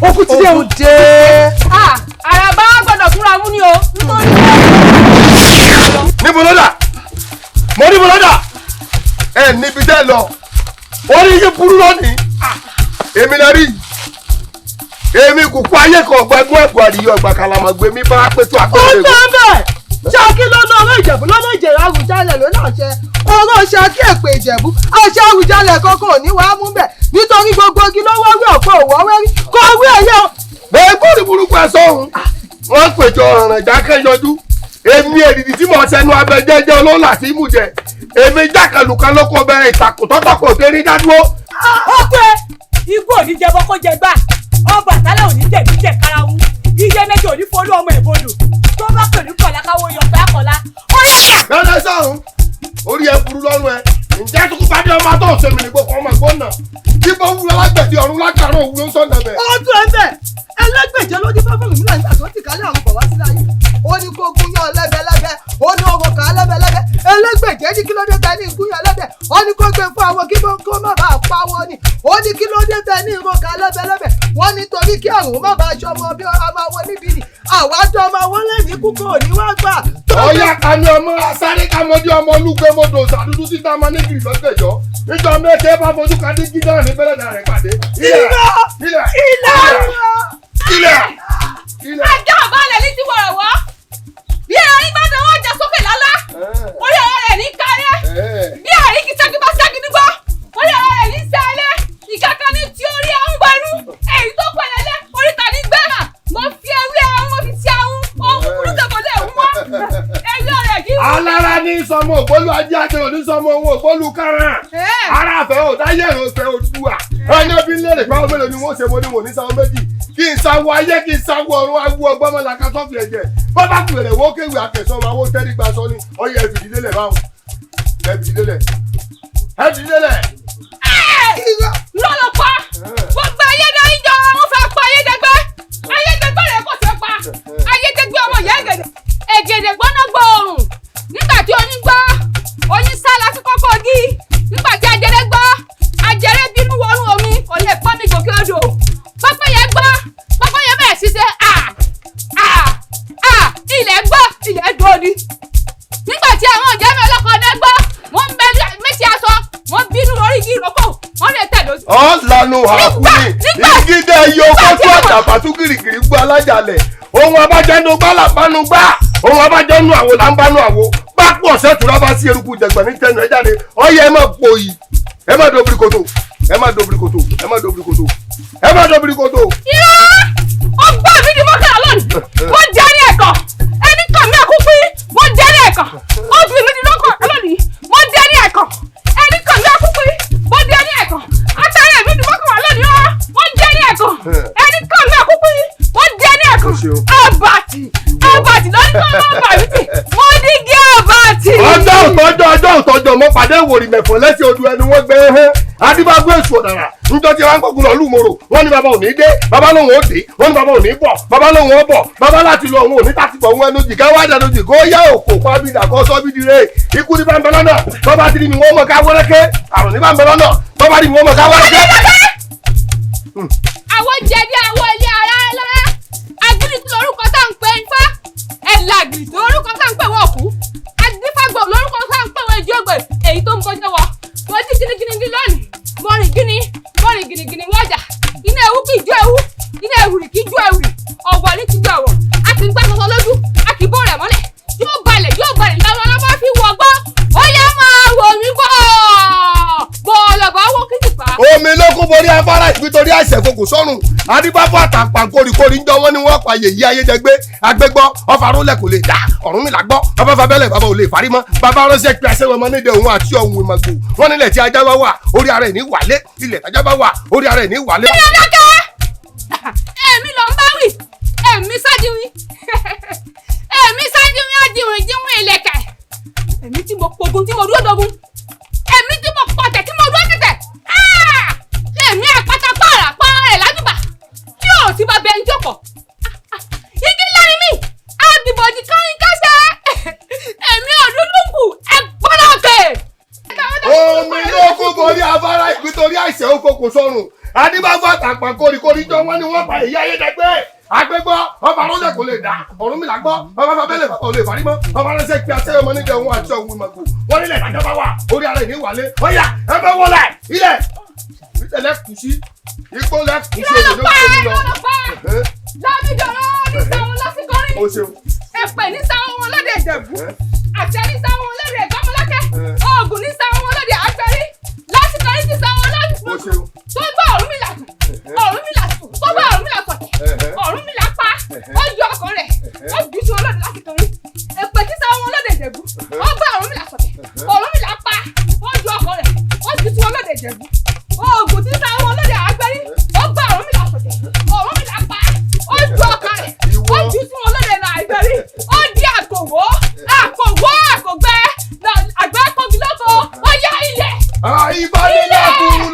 okùn ti dé o. àràbá gbọ́dọ̀ fúnra mú ni o. níbo ló dà mo níbo ló dà ẹ níbi tẹ́ lọ orí yín burú lónìí èmi lè rí èmi kò kó ayé kan gbẹgbọn ẹgbọn àdìyẹ ọgbà kàlàmọgbé mi bá pẹ̀tù àpẹẹrẹ. ó tán bẹ́ẹ̀ ṣáàkì lọ́nà ọ̀rọ̀ ìjẹ̀bú lọ́nà ìjẹ̀rọ àwùjalẹ̀ ló náà ṣe ọ̀rọ̀ ṣáàkì èpè ìjẹ̀bú àṣẹ àwùjalẹ̀ kankan ò ní wàá mú bẹ̀ nítorí gbogbo igi ló wọ́wí ọ̀pọ̀ òwọ́wẹ́rí kó wí ẹ̀yẹ. bẹ́ẹ̀ gbọ́dọ̀ burúkú ẹ sọ́hun wọ́n pèjọ ọ̀ràn ìdákẹ́yọjú èmi èdìdì tí mo ṣẹnu abẹ jẹ́jẹ́ olóńlà tí mú jẹ èmi jákèlùkà ló kọ bẹ̀rẹ̀ ìtàkùn tọ́tọ́kọ̀ dérí dádúró. ó pé igbó ò ní jẹ bọ́ kó jẹ gbà Ọbàtálá ò ní jẹ̀bi jẹ̀ karahun iye méjì ò ní folú ọmọ ìbodò tó bá pè ní kọ̀lá káwọ́ yọ pé àkọ́lá ó yà. bẹ́ẹ̀ sọ́hun orí ẹ burú lọ́rùn ẹ ǹjẹ́ tó kú pàdé ọmọ tó ṣe mí ní gbogbo ọmọ ìgbóná tí bó wúlọ lágbẹ̀dẹ ọ̀run lágbàrún òwúrọ̀ ń sọ̀nà bẹ̀. ó tún ẹ bẹ́ẹ̀ ẹlẹ́gbẹ̀jẹ́ ló dín fáfọ́ọ̀mù mi láti àtúntò ti kálẹ̀ àwọn bàbá sílẹ̀ ayé ó ní kó gúnyán lẹ́bẹ̀lẹ́bẹ̀ ó ní ọkọ̀ ká lẹ́bẹ̀lẹ́bẹ̀ ẹlẹ́gbẹ̀jẹ́ ní kí ló dé tẹ ní gúnyán lẹ́bẹ̀ ó ní kó gbé fún àwọn kí kó má bàa pa wọn ni ó ní kí ló dé tẹ ní ìrọ̀ká lẹ́bẹ̀lẹ́bẹ̀ wọ́n ní torí kí àrùn má bàa ṣọmọ bí ọmọ wọn níbí ni àwájọ ọmọ wọn lè ní kúkọ òní wá gbà. ọyá kanu ọmọ asáré kamọdé ọmọ olúgbé mọdò sàdúdú títa máa ní kiri lọ́gbẹ̀jọ́ níjọ mẹ́tẹ́ bá fojú kadé gíga ní bẹ́lẹ̀ rẹ̀ pàdé. ilẹ̀ ajá àbálẹ̀ ní ti wọ̀rọ̀wọ́ bí ẹ̀rín bá dánwó jà sókè lálá orí ọ̀rọ̀ rẹ̀ ní kárẹ́ bí ẹ̀rín kì í ṣẹ́gi bá ṣẹ́gi nígbọ́ orí ọ̀rọ̀ rẹ̀ ní sẹ́lẹ̀ ìkàkà ní tí orí ẹ̀hún gbarú èyí tó pẹ̀lẹ́lẹ́ oríta ní gbẹ́rà mo fi ewé ẹ̀hún mo fi ti ẹ̀hún ohun kúkúrú tẹ̀kọ̀lẹ̀ ẹ̀hún mọ́ ẹ̀yọ́ rẹ̀ kì í. alára ní sọmọ ògbólú ajé àti òní sọmọ owó ògbólú kárán ara àfẹ́ òdáyé èrò ìfẹ́ òdúwà ẹni bí lérè pé ọmọ mélòó ni wọ́n ṣe mo ní wò ní sáwọn méjì kí n sáwọ ayé kí n sáwọ ọ̀run awo ọgbọ́n mọ́lá ká sọ́ọ̀fì ẹ̀jẹ̀ bọ́bá kùrẹ̀ wọ́n kéwì akẹ́sọ́ máa wó tẹ́rí gba sọ ni ọyẹ ẹ̀fìdílélẹ̀ báwọn ẹ̀fìdílélẹ̀. lọ́lọ́pàá gbogbo ayédáyíjọ wọn fẹ́ pa ayédègbé ayédègbé rẹ̀ kò tẹ́ pa ayédègbé ọmọ ìyá ẹ̀gẹ̀dẹ̀ gbọ́ná gbòòrùn nígbà tí oyin gbọ́ oyin sá láti kọ́kọ́ dí nígbà tí ajẹrẹ gbọ́ ajẹrẹ bínú wọnú omi kò lè pọ́n mi gòkè odò pẹ́pẹ́yẹ gbọ́ pẹ́pẹ́yẹ bẹ̀rẹ̀ sí ṣe ilẹ̀ gbọ́ ilẹ̀ dòní nígbà tí àwọn ọ̀jẹ̀ mi ọlọ́kọ̀ọ́dẹ gbọ́ wọ́n ń bẹ méjì aṣọ wọ́n bínú lórí igi ìrókò wọ́n lè tẹ̀ lójú. ọ̀lànà àkúrẹ́ ìgídé iye owó tó àtàbàtú gírígírí gbọ́ alájàlẹ̀ ohun abájẹ́nu gbálàbánu gbá ohun abájẹ́nu àwo là ń bánú àwo bá pọ̀ sẹ́tùrọ̀ bá sí eruku jẹ̀gbọ̀n ní tẹnu ẹ̀ jáde ọyẹ ẹ má pòyì ẹ má dobiri koto ẹ má dobiri koto ẹ má dobiri koto ẹ má dobiri koto. irọ́ ọgbọ́n mi ni mọ́kànlá lónìí wọ́n jẹ́ ní ẹ̀kọ́ ẹni kàn mí àkúkú wọ́n jẹ́ ní ẹ̀kọ́ obìnrin ni lọ́kàn lónìí wọ́n jẹ́ ní ẹ̀kọ́ ẹni kàn mí àkúkú wọ́n jẹ́ ní ẹ̀kọ́ àtàrà mi ni mọ́kànlá lónìí wọ́n jẹ́ ní ẹ̀kọ́ ẹni kàn mí àkúkú wọ́n jẹ́ ní ẹ̀kọ́ àbàtì lónìí kan máa bà mí tì wọ́n ní gé àbàtì. ọjọ́ òtọ́jọ́ mo pàdé ìwòrì mẹ̀fọ́ lẹ́sẹ̀ odò ẹni wọ́n gbé hẹ́ adébágbé èso ọ̀dàrà níjọ́ tí wọ́n gbógun lọ lùmọ̀rọ̀ wọ́n ní bàbá ò ní dé bàbá lòun ò dé wọ́n ní bàbá ò ní bọ̀ bàbá lòun ò bọ̀ bàbá láti lọ òun ò ní tàti bọ̀ òun ẹnu jì káwá dànù jì kó yá òkò pàbídà kó sọ́bídì rẹ̀ ikú ní bàbá lọ́nà bàbá ti rí mi wọ́n mọ̀ ká wọ́rẹ́kẹ́ àrùn ní bàbá lọ́nà bàbá rí mi wọ́n mọ̀ ká wọ́rẹ́kẹ́. àwọn jẹ̀bi àwọn ilé ara ẹlẹ́rẹ́ agídí lórúkọ tá ń pè ifá ẹ̀làgìrì lórúkọ tá ń pè wọ́n kú adífàgbọ̀ lórúkọ tá ń pè wọ́n ìjọba èyí tó ń bọ́jọ́ wọ wọ́n ti gínígíní lónìí mọ́rin gínígíní wọ́jà iná ewu kì í jó ewu iná ewùrì kì í jó ewùrì ọ̀wọ̀ ní ti jó ọ̀wọ̀ a ti ń gbá sọsọ lójú a kì í bó rẹ̀ mọ́lẹ̀ yóò balẹ̀ lọ́wọ́ lọ́wọ́ fi wọ̀ gbọ́ ó yẹ máa wò mí bọ̀ bọ̀ọ̀lọ̀bọ̀ wọ́n kì í fà á. omi ló kún borí afárá ìpítorí àìsàn kòkò sọ́run adébáfọ́ àtàpà kórìkórì ń jọ wọ́n ní wọ́n pa yèyí ayédègbé agbégbọ́ ọ̀fàrúnlẹ̀ kò lè dá ọ̀run mi là gbọ́ bàbá fabẹ́lẹ̀ bàbá ò lè farí mọ́ bàbá ránṣẹ́ pé aṣẹ́wọ̀n ọmọ nídìí òun àti ọ̀hún ìmọ̀gbò wọ́n nílẹ̀ tí ajá bá wà orí ara ẹ̀ ní wàlé ilẹ̀ tájá bá wà orí ara ẹ̀ ní wàlé. èmi ló ń bá wì èmi sájíwìn ajíwìn jíwìn ìlẹ̀kẹ̀ èmi tí mo pogun tí mo dúró dogun èmi tí mo pọ̀tẹ̀ tí mo dúró tẹ̀tẹ̀ èmi àpáta pààrà rẹ̀ lájúbà tí ò sí bá bẹ ẹni tí ó pọ̀ igi ńlá ni mí àdìbòjì kan ń kẹsẹ̀ èmi òdúdúkù ẹ̀gbọ́n òkè. omi ló kún borí afárá ìpítorí àìsàn òkòkò sọ́run adébáfọ́ àtàpà kórìkórì jọ wọn ni wọ́n pa èyí ayédègbé agbégbọ́ ọba lọ́lẹ̀ kò lè dá Ọ̀rúnmìlà gbọ́ ọba fabẹ́lẹ̀ bàbá ò lè fàrí mọ́ ọba ránṣẹ́ pé àṣẹ ọmọ níjẹ òun àti ọ̀hún ìmọ̀gbò wọ́n nílẹ̀ ìdájọba wà orí ara ìní wàlé ọ̀yà ẹ bẹ́ wọlé ilẹ̀ ìtẹ̀lẹ̀ kù sí igbó lẹ̀ kù sí òdòdó ìlú lọ. lábìjọ́rọ́ ní sáwọn lásìkọ́rí ẹ̀pẹ̀ ní sáwọn wọn lóde Ìjẹ̀bú àṣẹ ní sáwọn wọn lóde Ìgbọ́mọlákẹ́ Ògùn ní sáwọn wọn lóde Àgbẹ̀rí lásìkọ́rí ní sáwọn lásìkò tó gbọ́ Ọ̀rúnmìlà tó gbọ́ Ọ̀rúnmìlà sọ̀tẹ̀ Ọ̀rúnmìlà pa ó yọ ọkọ rẹ̀ ó jù sí wọn lóde lásìkọ́rí ẹ̀pẹ̀ tí sáwọn wọn lóde Ìjẹ̀bú ó gbọ́ Ọ̀rúnmìlà sọ̀tẹ̀ Ọ̀rúnmìlà pa ó yọ ọkọ rẹ̀ ó jù sí wọn lóde Ìjẹ̀bú Ògùn tí sáwọn wọn lóde Àgbẹ̀rí ó gbọ́ Ọ̀rúnmìlà sọ̀tẹ̀ Ọ̀rúnmìlà pa ó ju ọkọ rẹ̀ ó jù sí wọn lóde Àgbẹ̀rí ó di àkòwò àkògbẹ àgbẹ̀ kọ́gi lọ́kọ̀ ó yá ilẹ̀. ìbálẹ̀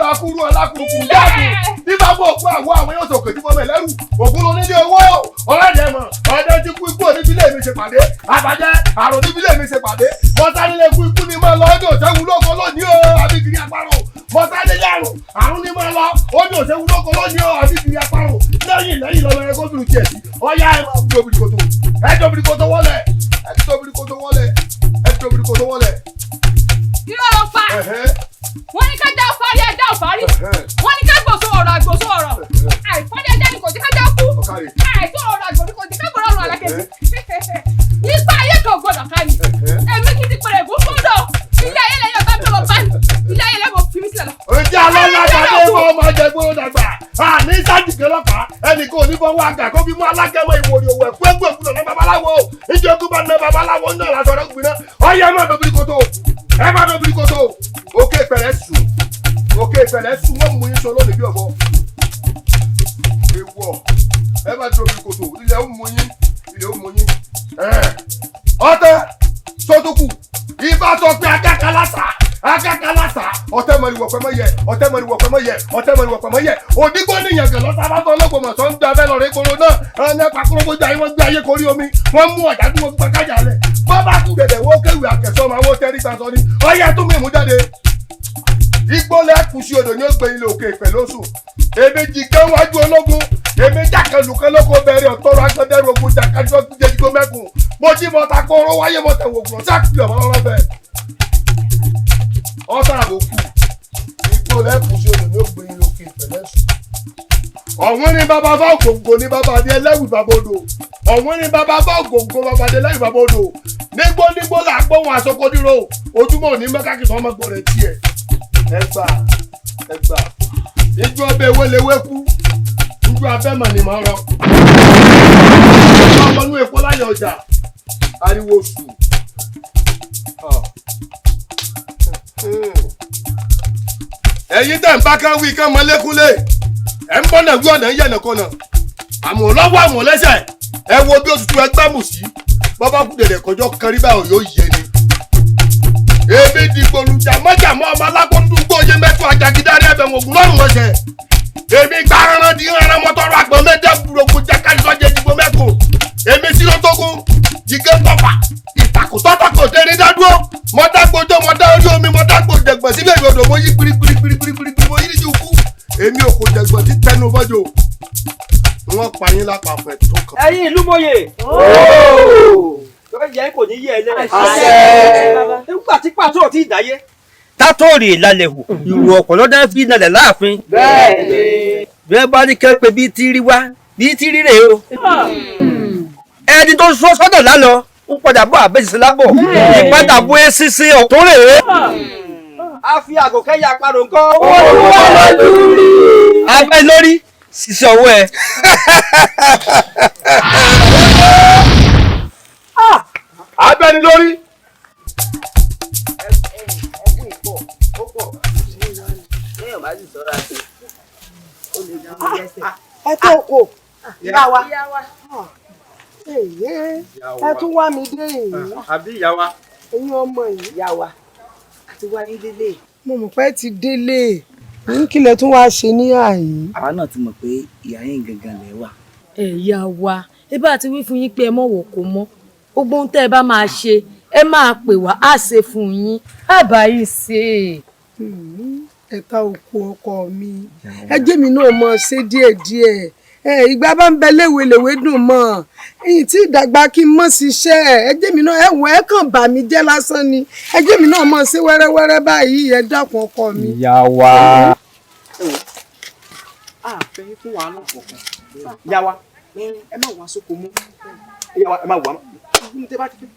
làkúrú alákùnkùn jáde nígbà bó òkú àwọn yóò sọ̀kè tí fọmọ ẹlẹ́rù ògún ló nílé owó ọ̀rẹ́dẹ̀ mọ̀ ọ̀dẹ́ tí kú ikú oníbílẹ̀ mi ṣe pàdé àbájẹ́ àrùn oníbílẹ̀ mi ṣe pàdé mọ́tánilẹ̀ kú ikú ni máa lọ ọdún òṣèwú lóko lónìí o àbíkiri àparò mọ́tánilẹ̀ àrùn ni máa lọ ọdún òṣèwú lóko lónìí o àbíkiri àparò lẹ́yìn lọ́mọ ẹ̀rẹ́ gómìnà tiẹ̀ sí ọ̀yá ẹ̀ máa fi obìnrin kòtò wọlé kí ló lọ fa wọ́n ní ká já ọ̀fárí ẹja ọ̀fárí wọ́n ní ká gbòso ọ̀rọ̀ àgbòso ọ̀rọ̀ àìfọ́dé ẹja ni kò sí ká já kú àìsó ọ̀rọ̀ àgbòdo kò sí ká gbọ́dọ̀ ọ̀rọ̀ alákejì nípa ayé kan gbọ́dọ̀ ká ní èmi kì í ti pèrè fún gbọ́dọ̀ ilé ayé lẹ́yìn ọ̀tá mi lọ bá ní ilé ayé lẹ́yìn fi mí sílẹ̀ lọ. ojú alálàgbàdé mọ́ ọmọ jẹ gbọ́dọ̀ dàgbà ní sátìkẹ́ lọ́pàá ẹnì kò ní fọwọ́ àgà kó fi mú alágẹ̀mọ́ ìwòrì òwò ẹ̀kú ẹ̀kú ẹ̀kú lọ́nà babaláwo ìjọba bá ná babaláwo náà lásán ọ̀rẹ́ gbìnà ọ̀yẹ́ má dọ̀bìrì kòtò ẹ má dọ̀bìrì kòtò òkè ìpẹ̀lẹ́ sùn wọ́n mú yín sọ lónìí bí ọ̀bọ ewọ ẹ má dọ̀bìrì kòtò ilẹ̀ ó mú yín ọtẹ sọtòkù ibà sọ pé akákalásà ọ̀tẹ́mọ̀lìwọ̀pẹ̀mọ̀yẹ òdìgbò níyàn gẹ̀ lọ́sàbàtọ̀ ọlọ́gbọ̀mọ̀ tó ń gbé abẹ́ lọ́rẹ́ gbòòrò náà ẹ̀ẹ́nẹ́ pàkúrọ́gbọ́jú ayé wọ́n gbé ayé korí omi wọ́n mú ọ̀já tí wọ́n gbé kájà lẹ̀ bọ́ bá kú dẹ̀dẹ̀ wọ́n kéwì àkẹ́sọ́ máa wọ́n tẹ́rí gbàsọ ni ọyẹ tó mímú jáde igbó lẹ́kùn sí odò ní ó gbé ilé òkè ìpẹ́ lóṣù èmi jìgẹ́ wájú ológun èmi jákèlùkẹ́ lóko bẹ̀rẹ̀ ọ̀tọ́rọ̀ agbẹ́dẹ́rù ogun jákèjọ́ jẹjìgbó mẹ́kùn mo jí mọ́ta kóró wáyé mọ́tẹ̀ wògùn sáàkì ọ̀mọ́ lọ́rọ́ bẹ́ẹ̀ ọ̀sán àbòkù igbó lẹ́kùn sí odò ní ó gbé ilé òkè ìpẹ́ lẹ́sùn. ọ̀wọ́n ní bàbá bá ògòǹgò ní bàbá adé ẹlẹ́wì bàbá odò ọ̀wọ́n ní bàbá bá ògòǹgò bàbá adé ẹlẹ́wì bàbá odò nígbó là gbóhùn àsokòdìrò ojúmọ́ òní mẹ́kàkì sọ́mọ́ gbọ́dọ̀ tiẹ̀ ẹgbà ìjọ ọbẹ̀ ewéléwé kú ìjọ abẹ́mọ̀ ni màá rọ ọmọ inú èkó láyé ọjà ariwo sùn. ẹ̀yin tẹ̀ ń bá kán wí kán mọ lẹ́kúnlé ẹ̀ ń bọ́nà wí ọ̀nà yẹ̀nà kọ́nà àmọ́ lọ́wọ́ àmọ́ lẹ́sẹ̀ ẹ wo bí òtútù ẹgbẹ́ mù sí bọ́bá kú dẹ̀dẹ̀ kọjọ́ kan rí báyọ̀ yóò yẹ ni. èmi dìgbò lùjà mọ́jàmọ́ ọmọ alákòóńdú gbóyè mẹ́tò àjàgídárí ẹ̀bẹ̀ wògùn lọ́rùn ọ̀sẹ̀. èmi gba aran di aran mọ́tọ́rọ̀ àgbọ̀n mẹ́jẹ burúkú jákàlì sọ́jẹ́ dìgbò mẹ́kò. èmi sí ló tógun jìgẹ́ tọ́fà ìtàkùn tọ́tọ́kọ̀ tẹ́rí dádúró mọ́tàgbọ́jọ́ mọ́tà orí omi mọ́tàgbọ́jẹ̀gbọ̀n síbẹ̀ ìgbọ̀dọ̀ mo yí gbirigbirigbirigbiri mo yí níjú kú. èmi ò kò jẹ̀gbọ̀n tí tẹnu bọ́jọ́ wọ́n pa yín lápapọ̀ ẹ̀ tó kàn. ẹ̀yin ìlú mòye yẹ kò ní yẹ ẹ lẹ́yìn. nígbà tí pàtó ò tí ì dáyé. tátọ́ọ̀rì ìlàlẹ̀ hù ìrù ọ̀pọ̀lọ́dá fi nàlẹ̀ láàfin. bẹ́ẹ̀ni. bí wọ́n bá ní kẹ́ pé bíi tírí wá bíi tírí rèé o. ẹni tó sọ sọ́dọ̀ lálọ́ ń padà bọ́ àbẹ́sẹ̀ lábọ̀ ìpadà bọ́ ẹ sísìn ọ̀tún rèé. a fi àgò kẹ́yà parò nǹkan. olúwa lójú rí. abẹ́ lórí sísè ọwọ́ ẹ. abẹ́ni lórí. ẹ tó kò yá wa ẹ tún wá mi dé èyí. àbí ìyá wa. ẹ̀yin ọmọ yìí. yá wa àti wá ní délé. mo mọ̀ pé ti délé ní kílẹ̀ tún wá ṣe ní àyè. àwa náà ti mọ̀ pé ìyá yín gangan lẹ̀ wà. ẹ̀yà wa ẹ bá ti wí fún yín pé ẹ mọ̀ wò kó mọ́ gbogbo ohun tẹ́ ẹ bá máa ṣe ẹ máa pè wá á ṣe fún yín àbá yìí ṣe. ẹ̀ka òkú ọkọ mi ẹjẹ́ mi náà mọ̀ ṣe díẹ̀díẹ̀ ìgbà bá ń bẹ léwelèwe dùn mọ́ èyí tí ìdàgbà kí n mọ̀ ṣiṣẹ́ ẹjẹ́ mi náà ẹ̀wọ̀n ẹ̀ kàn bà mí jẹ́ lásán ni ẹjẹ́ mi náà mọ̀ sí wẹ́rẹ́wẹ́rẹ́ báyìí ẹ dákun ọkọ mi. ìyá wa. fẹ́yìn fún wa náà kọ̀ọ̀kan ìyá wa ẹ má wá sóko mú ìyá wa ẹ má wá ní tẹ́ bá ti fẹ́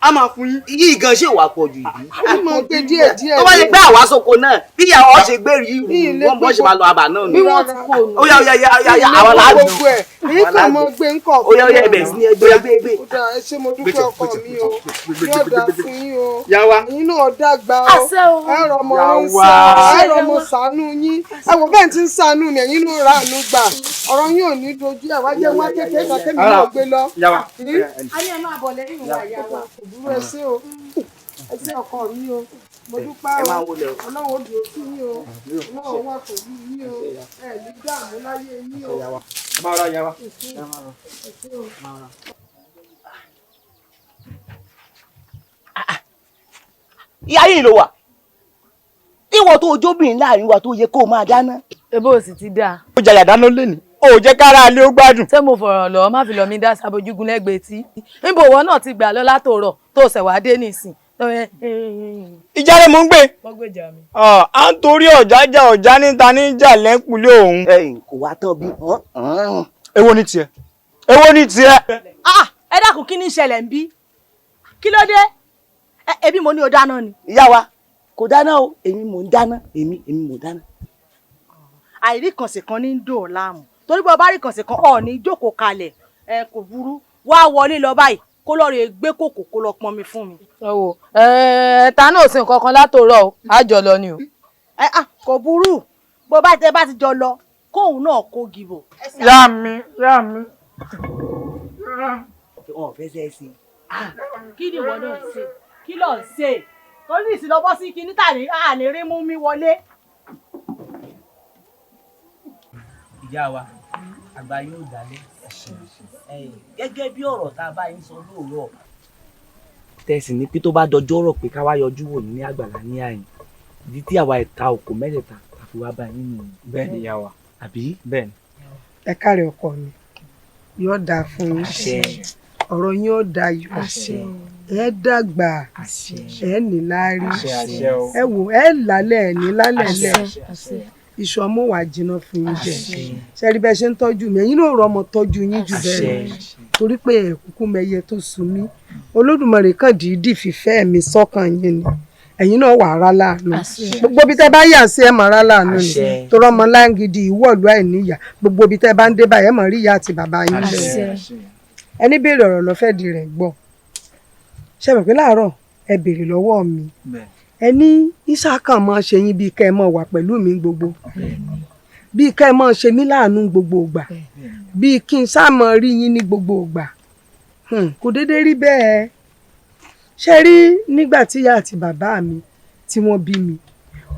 a máa fún yín. yìí gan ṣe wà pọ̀ jù yìí. ó mọ̀ pé díẹ̀ tó bá lè gbé àwa sóko náà bí ìyàwó ṣe gbé rí wọ́n bọ́ ṣe máa lọ àbà náà nù. bí wọ́n ti kó nù. ó yá àwọn làádùn. gbogbo ẹ̀ èyí kàn mọ́ gbé ń kọ̀ ó yá ẹbẹ̀ sí ni ẹgbẹ́. ó dáa ẹ ṣé mo dúpẹ́ ọkọ mi o yóò dáa fún yín o yàwá yín náà dàgbà o ẹ rọmọ ń sá ẹ rọmọ ṣàánú yín ẹ wò bẹ́ẹ̀ tí ń ṣàánú ni ẹ̀yin náà rà ánú gbà ọ̀rọ̀ yín ò ní dojú ẹ̀ wá jẹ́ wá kékeré kan tẹ́mi náà gbé lọ. a ní ẹ máa bọ̀ lẹ́yìn ìwà ìyá wa kò burú ẹ ṣé o ẹ ṣé ọkọ mi o mo dúpẹ́ o ọlọ́run ó dùn sí yín o ọlọ́run wà pẹ̀lú yín o ẹ ní dààmú láyé yín o. ìyá yìí ló wà ìwọ tó ojóbìnrin láàrin wa tó yẹ kó máa dáná. ebo ò sì ti dáa. ó jàyà dáná lẹ́nu ó jẹ́ kára alẹ́ ó gbádùn. ṣé mo fọ̀rọ̀ lọ má fi lọ mi dá sábojúgun lẹ́gbẹ̀ẹ́ tí níbo ìwọ náà ti gbà lọ látòrọ̀ tó ṣẹ̀wá dé nìsín. ìjà rẹ̀ mò ń gbé. wọ́n gbèjà mi. à ń torí ọ̀já níta níjà lẹ́ńkulé òun. kò wá tán bí. èwo ni tiẹ̀ èwo ni tiẹ̀. ẹ dákun kí ni ìṣẹ̀lẹ̀ ń bí kí ló dé ẹbí mo ní o dáná ni. ìyá wa kò dáná o èmi mò ń dáná èmi mò ń dáná. àìrí kànsì kan ní dò láàmú torí bó bá rí kànsì kan ọ̀ ní jókòó kalẹ̀ kò burú wá wọlé lọ báyìí kó lọ rè gbé kòkò kó lọ pọn mi fún mi. ẹ wò ta náà ò sí nǹkan kan látòrọ̀ o àjọ lọ ni o. kò burú bó bá ti jọ lọ kóun náà kó gìbò. yá mi. wọn ò fẹ́ sẹ́ sí. kí ni ìwọ náà ṣe kí ló ń ṣe torí ìsìlọ́bọ́ sí kinní tàní àní rí mú mi wọlé. ìyá wa àgbà yóò dálé gẹ́gẹ́ bí ọ̀rọ̀ tá a bá yín sọ lóòrọ̀ tẹ̀sí ní pé tó bá dọjọ́ rọ̀ pé ká wá yọjú wò ní àgbàlá ní àyìn ìdí tí àwa ẹ̀ka òkò mẹ́tẹ̀ẹ̀ta àfi wá bá yín nù. bẹ́ẹ̀ ni ìyá wa àbí. bẹ́ẹ̀ ni. ẹ káre ọkọ mi yóò dáa fún yín ọ̀rọ̀ yín ó dayọ̀ ẹ dàgbà ẹ níláárí ẹ wò ẹ lálẹ́ ẹ ní lálẹ́ lẹ́ iṣu ọmọ wà jìnnà fún yín jẹ ṣẹ́rí bẹ́ẹ̀ ṣe ń tọ́jú mi ẹ̀yin náà rọ ọmọ tọ́jú yín jù bẹ́ẹ̀ torí pé ẹ̀kúkú mẹyẹ tó sùn mí Olódùmarè kàn dìídì fìfẹ́ mi sọ́kàn yín ni ẹ̀yin náà wà rà láàánú gbogbo bí tẹ́ bá yà sí ẹ̀ mọ̀ rà láàánú ni torí ọmọ láǹgìdì ìwọ̀lú àìníyà gbogbo bí tẹ́ bá ń dé báyìí ẹ̀ mọ̀ rí ìyá àti bàbá yín bẹ́ẹ̀ ẹni béèrè ọ̀rọ̀ lọ́fẹ́ di rẹ̀ gbọ́ ṣe mọ̀ pé láàárọ̀ ẹ béèrè lọ́wọ́ mi ẹni ìṣàkàn máa ṣe yín bíi kẹ́ ẹ máa wà pẹ̀lú mi gbogbo bíi kẹ́ ẹ máa ṣe mí láàánú gbogbo ìgbà bíi kí n sáà máa rí yín ní gbogbo ìgbà kò déédéé rí bẹ́ẹ̀ ṣe rí nígbà tí ìyá àti bàbá mi tí wọ́n bí mi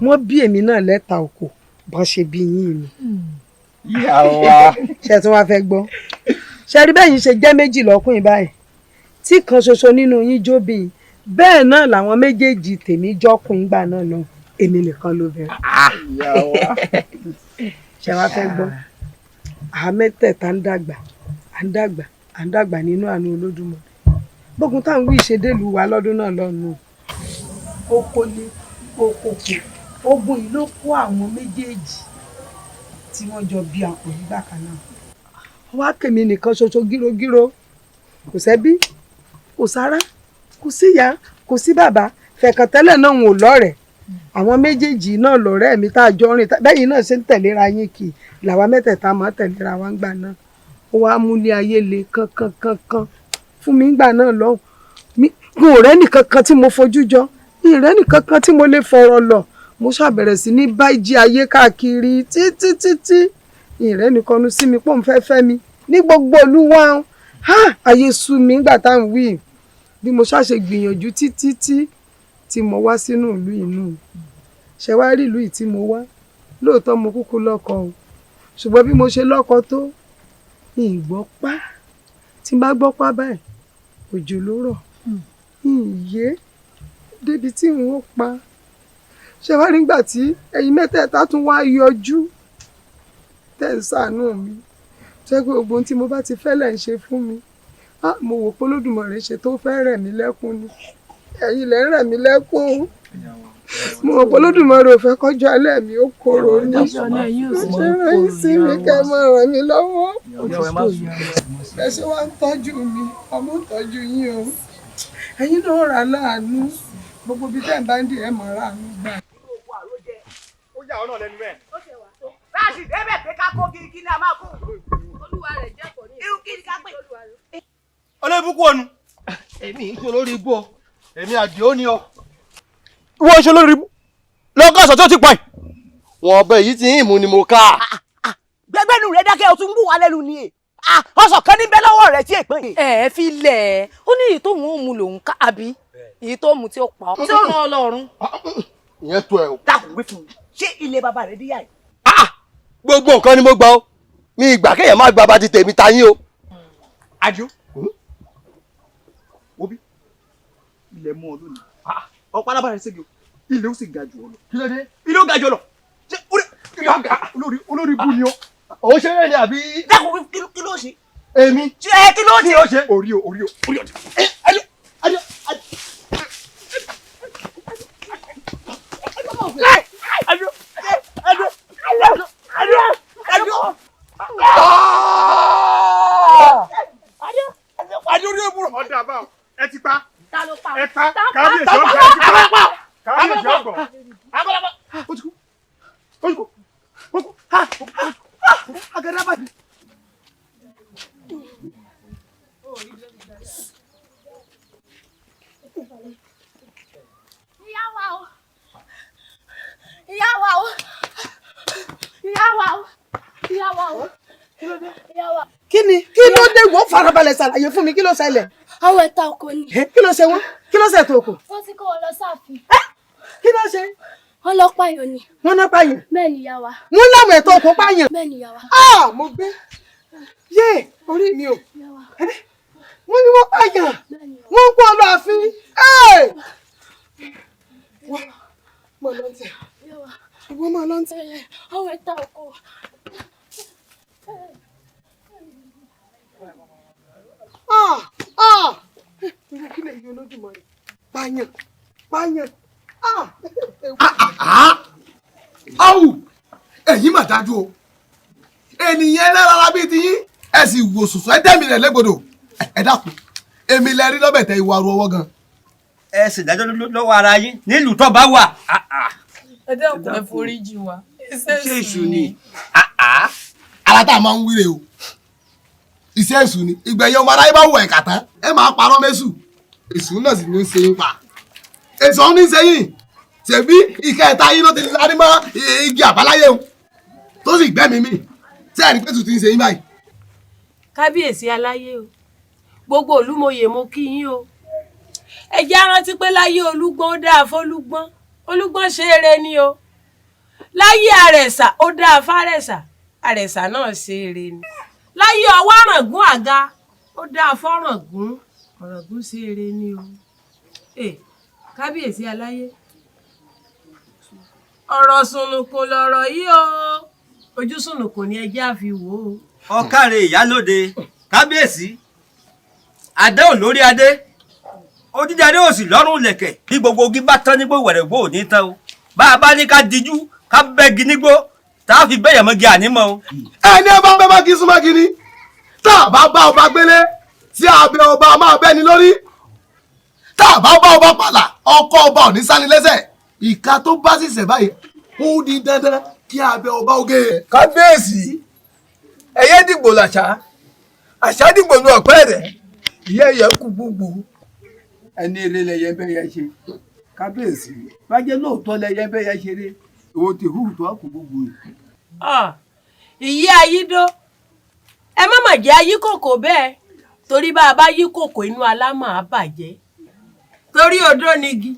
wọ́n bí èmi náà lẹ́ta òkò bọ́n ṣe bí yín mi. ìyá wa. ṣe tí wọ́n fẹ́ gbọ́ ṣe rí bẹ́ẹ̀ yín ṣe jẹ́ méjì lọ́kùnrin báyìí tí kan ṣoṣo nínú yín jóbìn bẹ́ẹ̀ náà làwọn méjèèjì tèmi jọ́kùnrin gbà náà lọ èmi nìkan ló bẹ̀rẹ̀. ṣe wá fẹ́ gbọ́ àá mẹ́tẹ̀ẹ̀ta ń dàgbà nínú àánú Olódùmarè gbógun táwọn wí ìṣedélu wa lọ́dún náà lọ́nu oko ní oko kò ogun yìí ló kó àwọn méjèèjì tí wọ́n jọ bí àpò nígbà kan náà wá kèmí nìkan ṣoṣo gírogíro kò sẹ́bí kò sára kò síyá kò sí bàbá fẹ̀kàntẹ́lẹ̀ náà ń wò lọ́rẹ̀ẹ́ àwọn méjèèjì náà lọ́rẹ́ mi tá a jọ rìn bẹ́yìn náà ṣe ń tẹ̀léra yín kì í làwa mẹ́tẹ̀ẹ̀ta máa tẹ̀léra wa ń gbà náà ó wá múlé ayé le kankan fún mi ń gbà náà lọ́hùn mi ò rẹ́ nìkankan tí mo fojú jọ mi ò rẹ́ nìkankan tí mo lè fọ̀rọ̀ lọ mo ṣàbẹ̀rẹ̀ sí ní bá ìjì ayé káàkiri títí ìrẹ́ nìkan nu sí mi pọ́n fẹ́fẹ́ mi ní gbogbo olúwa ayé sú mi ńgbà tá à ń wí bí mo ṣàṣe gbìyànjú títí tí mo wá sínú ìlú inú ṣe wá rí ìlú yìí tí mo wá lóòótọ́ mo kúkú lọ́kọ o ṣùgbọ́n bí mo ṣe lọ́kọ tó ìgbọ́ pa tí n bá gbọ́ pa báyìí òjò ló rọ̀ ìyé débi tí n ó pa ṣe wá rí nígbà tí ẹ̀yin mẹ́tẹ̀ẹ̀ta tún wá yọjú tẹ̀ ń ṣàánú mi jẹ́ pé gbogbo ohun tí mo bá ti fẹ́ lẹ̀ ń ṣe fún mi mo wò pé Olódùmarè ṣe tó fẹ́ rẹ̀ mí lẹ́kún ni ẹ̀yin lẹ́ ń rẹ̀ mí lẹ́kún mo wò pé Olódùmarè ò fẹ́ kọjọ́ alẹ́ mi ó korò ní ṣe rẹ̀ sí mi kẹ́ máa ràn mí lọ́wọ́ ẹ ṣe wá ń tọ́jú mi ọmọ ń tọ́jú yín o ẹ̀yin náà rà láàánú gbogbo bí tẹ́ ẹ̀ bá ń dì ẹ̀ mọ̀ láàánú gbà. ó yà ọ́ náà lẹ́nu bẹ́ẹ̀. láti débẹ̀ pé ká kó kí ni a máa kó. olúwa rẹ̀ jẹ́ kò ní. irú kí ni ká pè. olóòbùkún ọ̀nù. èmi ń ṣe lórí ibú ọ èmi àdìó ni ọ. wọ́n ṣe lórí ibú lọ́kọ́ ọ̀sán tó ti pọ̀ yìí. wọn ọbẹ yìí ti ń mú ni mo ká. gbẹgbẹnu rẹ dákẹ́ o tún bù wá lẹ́nu ni e ọsàn kan níbẹ̀ lọ́wọ́ rẹ tí èpè. ẹ fi lẹ̀ ẹ́ ó ní èyí tó mú òun lòun ká àbí èyí tó mú tí ó pa ọ́ tí ó ràn Ọlọ́run. ìyẹn tó ẹ o. dákun wí fún mi ṣé ilé bàbá rẹ díyà yìí. gbogbo nǹkan ni mo gbà ó mi ìgbà kéèyàn má gba bá ti tèmi ta yín o. Àdìó obi ilẹ̀ mú ọ lónìí ọ̀pá alábàárẹ̀ ṣègi o ilé ó sì ga jù ọ lọ. kí ló dé. ilé ó ga jù ọ lọ ṣé olórí bú ni ọ. ò ń ṣeré ni àbí. dákun wí kí ló ṣe. èmi. ṣé kí ló ṣe. orí o. Adúlé búrọ̀ ọ̀dà bá ẹ ti pa ẹ pa kábíyèsí ọgbà ẹ ti pa kábíyèsí ọgbà ó ti kú agada bá ti. ìyá wa o ìyá wa o ìyá wa o ìyá wa o ìyá wa. kí ló dé wọ́n farabalẹ̀ ṣàlàyé fún mi kí ló ṣẹlẹ̀. àwọn ẹ̀ta oko ni. kí ló ṣe wọ́n kí ló ṣe tó kù. wọ́n ti kó wọn lọ sáàfin. kí ló ṣe. wọ́n lọ pààyàn ni. wọ́n náà pààyàn. bẹ́ẹ̀ ni ìyá wa. wọ́n láwọn ẹ̀tọ́ oko pààyàn. bẹ́ẹ̀ ni ìyá wa. mo gbé yé orí mi o wọ́n ní wọ́n pààyàn wọ́n ń kó ọ lọ ààfin. mo lọ tẹ ìwọ máa lọ tẹ. àwọn ẹ̀ta oko. irú kí lè yí Olódùmarè pààyàn. áwù ẹ̀yin mà dájú o ènìyàn ẹlẹ́rara bíi ti yín ẹ sì wò sùsù ẹ tẹ́mi rẹ̀ légbodò ẹ dákun èmi lẹ rí lọ́bẹ̀ tẹ ìwà ru ọwọ́ gan. ẹ sì dájọ́ lọ́wọ́ ara yín nílùú tó bá wà. ẹ dẹ́kun ẹ foríjì wa iṣẹ́ èṣù ni. ara tá a máa ń wíre o iṣẹ́ èṣù ni ìgbẹ̀yìn ọmọ aráyé bá wù ẹ̀ka tán ẹ máa parọ́ mẹ́sù èṣù náà sì ní í ṣe yín pa èṣù ọ̀hún ní í ṣe yín ṣèbí ìkẹta yín ló ti lárí mọ́ igi àbáláyé o tó sì gbẹ́mìí mì tí ẹ̀rí pé tuntun ń ṣe yín báyìí. kábíyèsí aláyé o gbogbo olúmọye mo kí yín o ẹ jẹ́ rántí pé láyé olúgbọ́n ó dáa fólúgbọ́n olúgbọ́n ṣe eré ni o láyé àrẹ̀sà ó dáa fárẹ̀sà àrẹ̀sà náà ṣe eré ni láyé ọwọ́ àràngún àga ó dáa fọ́ràngún ọ̀ràngún ṣe eré ni o kábíyèsí aláyé ọ̀rọ̀ sùnùkùn lọ̀rọ̀ yìí o ojú sùnùkùn ni ẹjẹ́ àfi wò ó. ọ̀kàrẹ̀ ìyálóde kábíyèsí adé ò lórí adé ojújáde ò sì lọ́rùn lẹ̀kẹ̀ bí gbogbo ogi bá tán nígbò wẹ̀rẹ̀gbò ò ní tán o bá a bá ní ká dijú ká bẹ́gi nígbó tá a fi bẹ́yẹ̀ mọ́gi ànímọ́ o. ẹni ẹ bá bẹ́ bá kí súnmọ́ kí ni tá a bá bá ọba gbélé tí abẹ ọba máa bẹ́ni lórí tá a bá bá ọba pàlà ọkọ ọba ò ní sáni lẹ́sẹ̀ ìka tó bá sì ṣẹ̀ báyìí ó di dandan kí abẹ ọba oge. kábíyèsí ẹyẹ dìgbò làṣà àṣà dìgbò ní ọpẹ rẹ ìyá ẹyẹ kú gbogbo ẹni eré lẹyẹ bẹ yẹ ṣe kábíyèsí bájẹ lóòótọ́ lẹyẹ bẹ yẹ ṣeré ìwọ ti hù tó kú gbogbo yìí. ìyá ayídó ẹ má mà jẹ́ ayí kòkò bẹ́ẹ̀ torí bá a bá yí kòkò inú alámọ̀ á bàjẹ́ torí odó nigi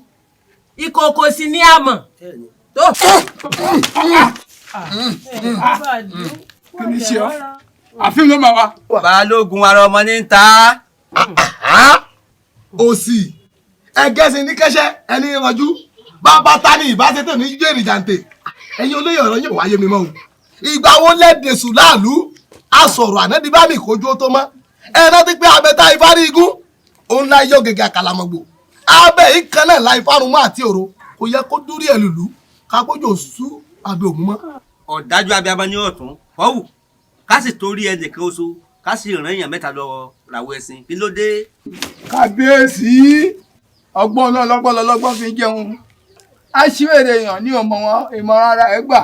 ìkòkò sì ní àmọ̀ tó. kí ni ṣe ọ àfihàn ló máa wá. balógun ara ọmọ ní ta. òsì ẹgẹsì ní kẹsẹ ẹni ìrànjú bàbá ta ni ìbáṣetò ní jẹrì jàǹtẹ ẹ̀yin olóyè ọ̀rọ̀ yóò wáyé mi mọ́ o ìgbà wo lẹdẹsù láàlú a sọ̀rọ̀ àná di bá mi kojú ó tó mọ́ ẹ rántí pé abẹ́ta ìfárí igun òun láì yọ gẹ́gẹ́ àkàlàmọ̀gbò abẹ́ ìkan náà láì fárun mọ́ àti òro kò yẹ kó dúrí ẹ̀ lùlù kápójò sú abẹ́ òun mọ́. ọ̀dájú abiyamọ ní ọ̀tún ọ̀wù ká sì torí ẹnìkan oṣù ká sì ràn èèyàn mẹ́ta lọ ràwọ̀ ẹ̀sìn kí ló dé. kábíyèsí ọgbọ́n náà lọ́gbọ́n fi jẹun aṣíwèrè èèyàn ní ọmọ wọn ìmọ̀ràn ara ẹ̀ gbà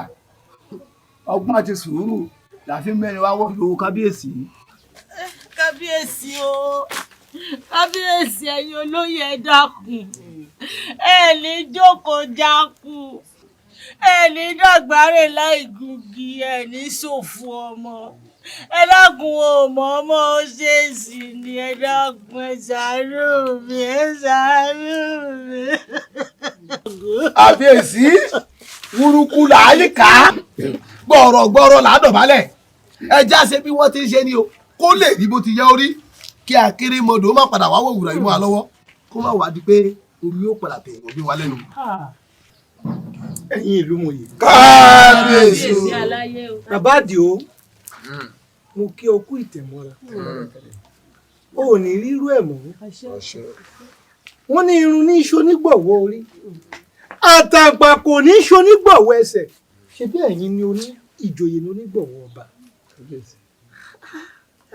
ọgbọ́n àti sùúrù làfi mẹ́rin wá wọ́n lówó kábíyèsí. kábíyèsí o kábíyèsí ẹ̀yin olóyè ẹ dákun ẹ ní jókòó jákù ẹ ní dàgbàrè láì gungi ẹ ní ṣòfò ọmọ ẹ dákun o mọ ọmọ ó ṣèèṣì ni ẹ dákun ẹ ṣàánú mi ẹ ṣàánú mi. àbíyèsí wúrúkú làálìká gbọ̀rọ̀gbọ̀rọ̀ làádọ̀bálẹ̀ ẹja ṣe bí wọ́n ti ń ṣe ni o kó lè rí bó ti yẹ orí kí akérèmọdò má padà wá wòwúrọ̀ yìí mọ́ wa lọ́wọ́ kó má wá di pé omi ó padà tẹ̀ ìwọ̀n bí wa lẹ́nu. ẹ̀yin ìlú mòye. kábíyèsí bàbá àdìo mo kí o kú ìtẹ̀mọ́ra o ò ní rírú ẹ̀ mọ́ wọ́n ní irun ní iṣó nígbọ̀wọ́ orí àtàgbà kò ní iṣó nígbọ̀wọ́ ẹsẹ̀ ṣe bí ẹ̀yin ni oní ìjòyè ní onígbọ̀wọ́ ọba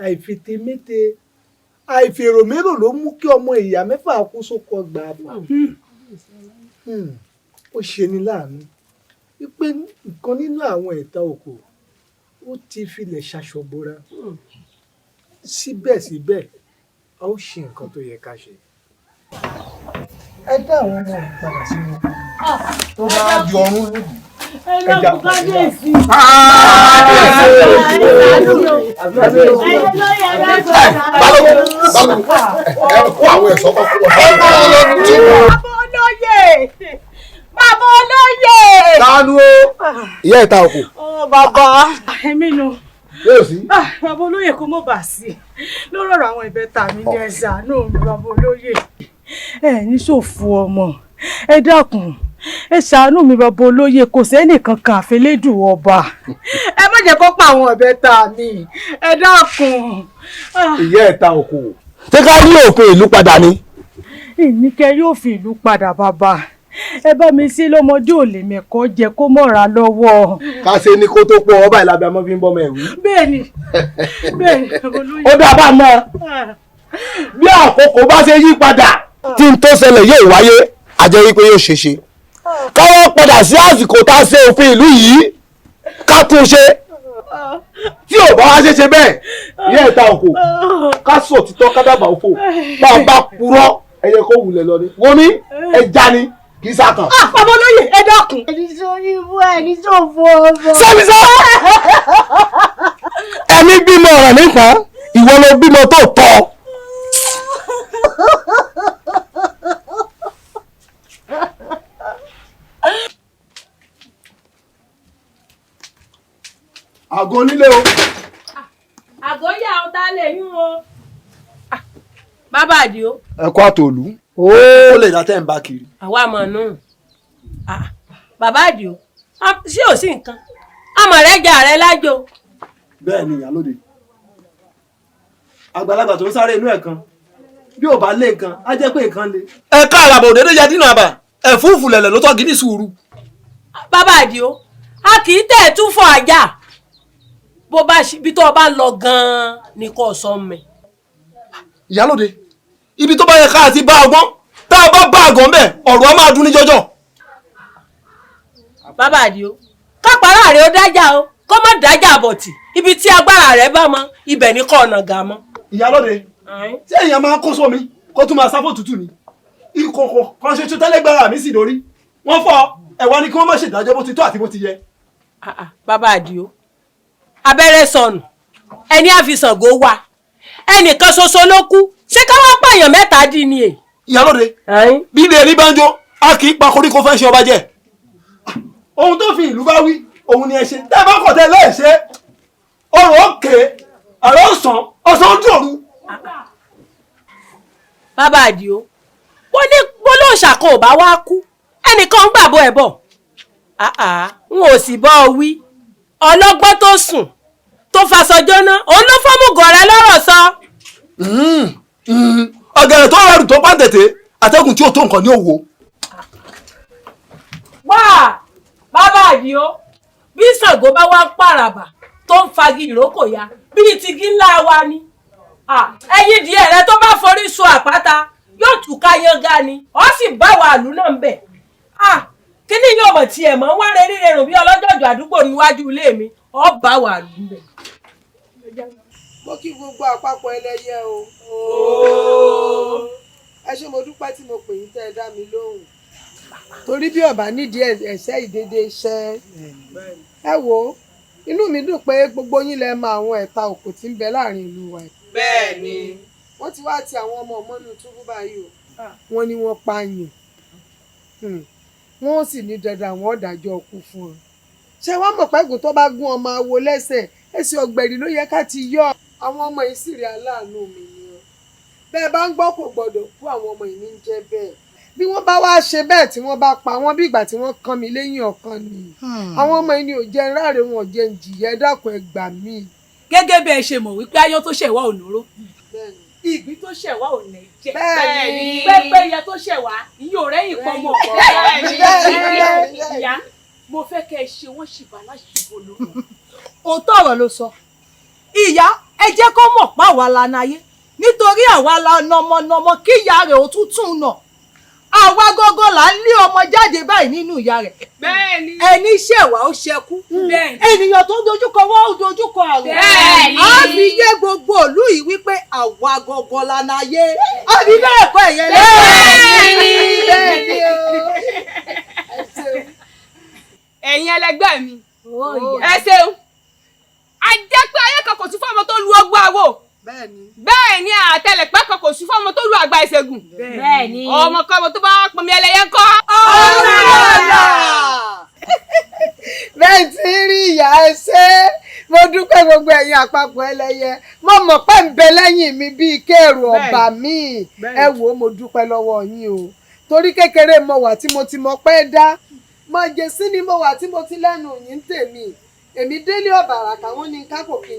àìfitemete àìfèròmérò ló mú kí ọmọ ìyá mẹ́fà kú sóko ọgbà àbọ̀ ó ṣe ni láàánú wípé nǹkan nínú àwọn ẹ̀ta òkò ó ti filẹ̀ ṣaṣọbora síbẹ̀síbẹ̀ a ó ṣe nǹkan tó yẹ ká ṣe. ẹ dá àwọn ọmọ ìpadà sínú tó bá di ọrùn lójú. ẹ lọ bù kábíyèsí. ẹ kó àwọn ẹ̀ṣọ́ kan fún wọn. bàbá olóyè. dánú o ìyá ìta òkú. bàbá èmi nù. yóò sí. bàbá olóyè kó mọ̀ bá sí lórí ọ̀rọ̀ àwọn ìbẹ́ta mi ní ẹ̀sà náà mi bàbá olóyè. ẹ ní ṣòfò ọmọ ẹ dákun ẹ ṣàánú mi bàbá olóyè kò sẹ́nìkan kan àfẹlẹ́dùn ọba ẹ má jẹ́ kó pa àwọn ìbẹ́ta mi ẹ dákun. ìyá ìta òkú. ṣé ká ní òfin ìlú padà ni. ìníkẹ́ yóò fi ìlú padà bàbá ẹ bá mi sí lọ́mọdé ò lè mẹ́kọ́ jẹ kó mọ̀ra lọ́wọ́. ká ṣe ní kó tó pọ̀ ọba ìlàbẹ̀ ọmọ fi ń bọ́mọ ẹ̀wí. bẹ́ẹ̀ni bẹ́ẹ̀ni olóyè. ó dábàá mọ́ bí àkókò bá ṣe yí padà tí n tó ṣẹlẹ̀ yóò wáyé a jẹ́ wípé yóò ṣe ṣe. káwọ́ padà sí àsìkò tá a ṣe òfin ìlú yìí ká tún ṣe tí ò bá wá ṣe ṣe bẹ́ẹ̀ ní ẹ̀ta òkò ká sọ òtítọ́ ká dábàá òfò bá a bá purọ́ ẹyẹ kó wulẹ̀ lọ ni wọ́n ní ẹja ni kì í sàkàn. bàbá olóyè ẹ dákun. ẹni sórí ibú ẹni sófo ọmọ. sọ́mi sọ́ ẹni bímọ ọ̀rọ̀ nípa ìwọ ló bímọ tó tọ́. àgọ́ onílé o. àgọ́ yà ọ́ tá lè yún o. bàbá àdìo. ẹ kó àtòlú. ó lè dá tẹ́ ń bá kiri. àwa mọ̀ nù. bàbá àdìo ṣé ò sí nǹkan àmọ̀ rẹ̀ jà rẹ̀ lájò. bẹ́ẹ̀ ni ìyálóde àgbàlagbà tó ń sáré inú ẹ̀ kan bí ò bá lé nǹkan á jẹ́ pé nǹkan le. ẹ ká àràbà òdèdè yẹ dínà àbà ẹ fúùfù lẹ̀lẹ̀ ló tọ́ gidi sùúrù. bàbá àdìo a kì í tẹ̀ tún fọ àjà bó bá bí tó o bá lọ gan-an ni kò sọ mẹ́. ìyálóde ibi tó bá yẹ ká àti bá ọgbọ́n tá a bá bá àgọ́ mbẹ́ ọ̀rọ̀ á máa dún ní jọjọ. bàbá àdìo kápárà rẹ̀ ó dájà o kó má dájà bọ̀tì ibi tí agbára rẹ̀ bá mọ ibẹ̀ ní kọ́ ọ̀nà gà mọ́. ìyálóde tí èèyàn máa kó sómi kó tún máa sáfò tútù ni ìkòkò kan ṣoṣo tẹ́lẹ̀gbára mi sì dórí wọ́n fọ ẹ̀wọ́n ni kí wọ́n má ṣèdájọ́ bó ti tó àti bó ti yẹ. bàbá àdìo abẹ́rẹ́ sọnù ẹni àfisàngó wà ẹnìkan ṣoṣo ló kú ṣé ká wá pààyàn mẹ́ta dín ní èyí. ìyálóde bí ilé ẹni bá ń jó a kì í pa koríko fẹ́ ṣe ọba jẹ ohun tó fi ìlú bá wí òun ni ẹ ṣe tẹ́ ẹ bá kọ̀ tẹ́ lẹ́ẹ̀ṣẹ́ ọ̀rọ̀ òkè ọ̀rọ̀ ọ̀sán ọ̀sán dòru. bàbá àdìo wọ́n ní gbólóòṣà kan ò bá wá kú ẹnìkan ń gbàbọ̀ ẹ̀ bọ̀ n ò sì bọ́ ọ wí ọlọ́gbọ́n tó sùn tó faṣọ jóná òun ló fọ́mùgọ̀ rẹ lọ́rọ̀ sọ. ọ̀gẹ̀rẹ̀ tó rọrùn tó bá tètè àtẹ̀gùn tí ó tó nǹkan ní òwò. wá bàbá àdìo bí Ṣàngó bá wá pàràbà tó ń fagi ìrókò ya bíi tigi ńlá wa ni ẹyin díẹ̀ rẹ tó bá forí so àpáta yóò tún ká yángá ni ó sì bá wàálù náà ń bẹ̀. kíní yóò mọ̀ tiẹ̀ mọ́ wá rẹ ríre rò bí ọlọ́jọ́jọ́ àdúgbò níwájú ilé mi ó bá wàálù ń bẹ̀. mo kí gbogbo àpapọ̀ ẹlẹ́yẹ o. ẹ ṣé mo dúpẹ́ tí mo pè yín tẹ́ ẹ dá mi lóhùn torí bí ọba nídìí ẹ̀ṣẹ́ ìdédé iṣẹ́ ẹ wo inú mi dùn pé gbogbo yín lẹ mọ àwọn ẹ̀ta òkò tí ń bẹ láàrin ìlú wa. bẹ́ẹ̀ ni. wọ́n ti wá ti àwọn ọmọ ọmọnú túbú báyìí o wọ́n ní wọ́n pààyàn wọ́n sì ní dandan àwọn ọ̀dàjọ́ ọkú fún wọn. ṣé wọ́n mọ̀ pẹ́gùn tó bá gún ọmọ awo lẹ́sẹ̀ ẹsẹ̀ ọ̀gbẹ̀rì ló yẹ ká ti yọ. àwọn ọmọ yìí sì rí aláàánú mi ni ọ bẹ́ẹ̀ bá ń gbọ́ kò gbọ́dọ̀ kú àwọn ọmọ yìí ní jẹ́ bẹ́ẹ̀ bí wọ́n bá wá ṣe bẹ́ẹ̀ tí wọ́n bá pa wọ́n bí ìgbà tí wọ́n kàn mí lẹ́yìn ọ̀kan ni àwọn ọmọ yìí ni ò jẹ́ ráre wọn ò jẹ́ jìyà ẹ dákun ẹ gbà mí. gẹ́gẹ́ bí ẹ ṣe mọ̀ wípé ayọ́ tó ṣẹ̀wá ò lóró ìgbín tó ṣẹ̀wá ò ní jẹ́ pẹ́pẹ́yẹ tó ṣẹ̀wá ìyẹn ò rẹ́yìn pọ̀ mọ́ ìyá mo fẹ́ kẹ́ ẹ ṣe wọ́n ṣìbà láṣìbò lóhùn. òótọ́ ọ̀rọ̀ ló sọ ìyá ẹ jẹ́ kó mọ̀ pa àwa lana ayé nítorí àwa la nọmọnọmọ kí ìyá rẹ̀ ó tún tún nà àwa gógó là ń lé ọmọ jáde báyìí nínú ìyá rẹ̀. bẹ́ẹ̀ni. ẹni ṣẹ̀wá ó ṣẹkú. bẹ́ẹ̀ni. ènìyàn tó dojúkọ wọ́n ó dojúkọ àrùn. bẹ́ẹ̀ni. a fi yé gbogbo ìlú yìí wípé àwa gógó lana ayé. a fi bẹ́ẹ̀ kọ́ ẹ̀yẹ bẹ́ẹ̀ni. bẹ́ẹ̀ni o. ẹ̀yin ẹlẹgbẹ́ mi ẹ ṣeun a jẹ́ pé ayé kan kò sí fọ́mọ tó lu ọgbọ́n àwò bẹ́ẹ̀ ni àtẹlẹpẹ́ kan kò sí fọ́mọ tó lu àgbà ìṣègùn bẹ́ẹ̀ ni ọmọ kọ́mọ tó bá pọnmi ẹlẹ́yẹ ńkọ́. bẹ́ẹ̀ tí ń rí ìyá ẹ ṣe mo dúpẹ́ gbogbo ẹ̀yin àpapọ̀ ẹlẹ́yẹ mo mọ̀ pé ń bẹ lẹ́yìn mi bíi kéèrò ọ̀bà mi ẹ wò ó mo dúpẹ́ lọ́wọ́ yín o torí kékeré mo wà tí mo ti mọ pé dá mo jẹ sí ni mo wà tí mo ti lẹ́nu yín tèmi èmi délé ọ̀bàrà káwọn ní kápò kí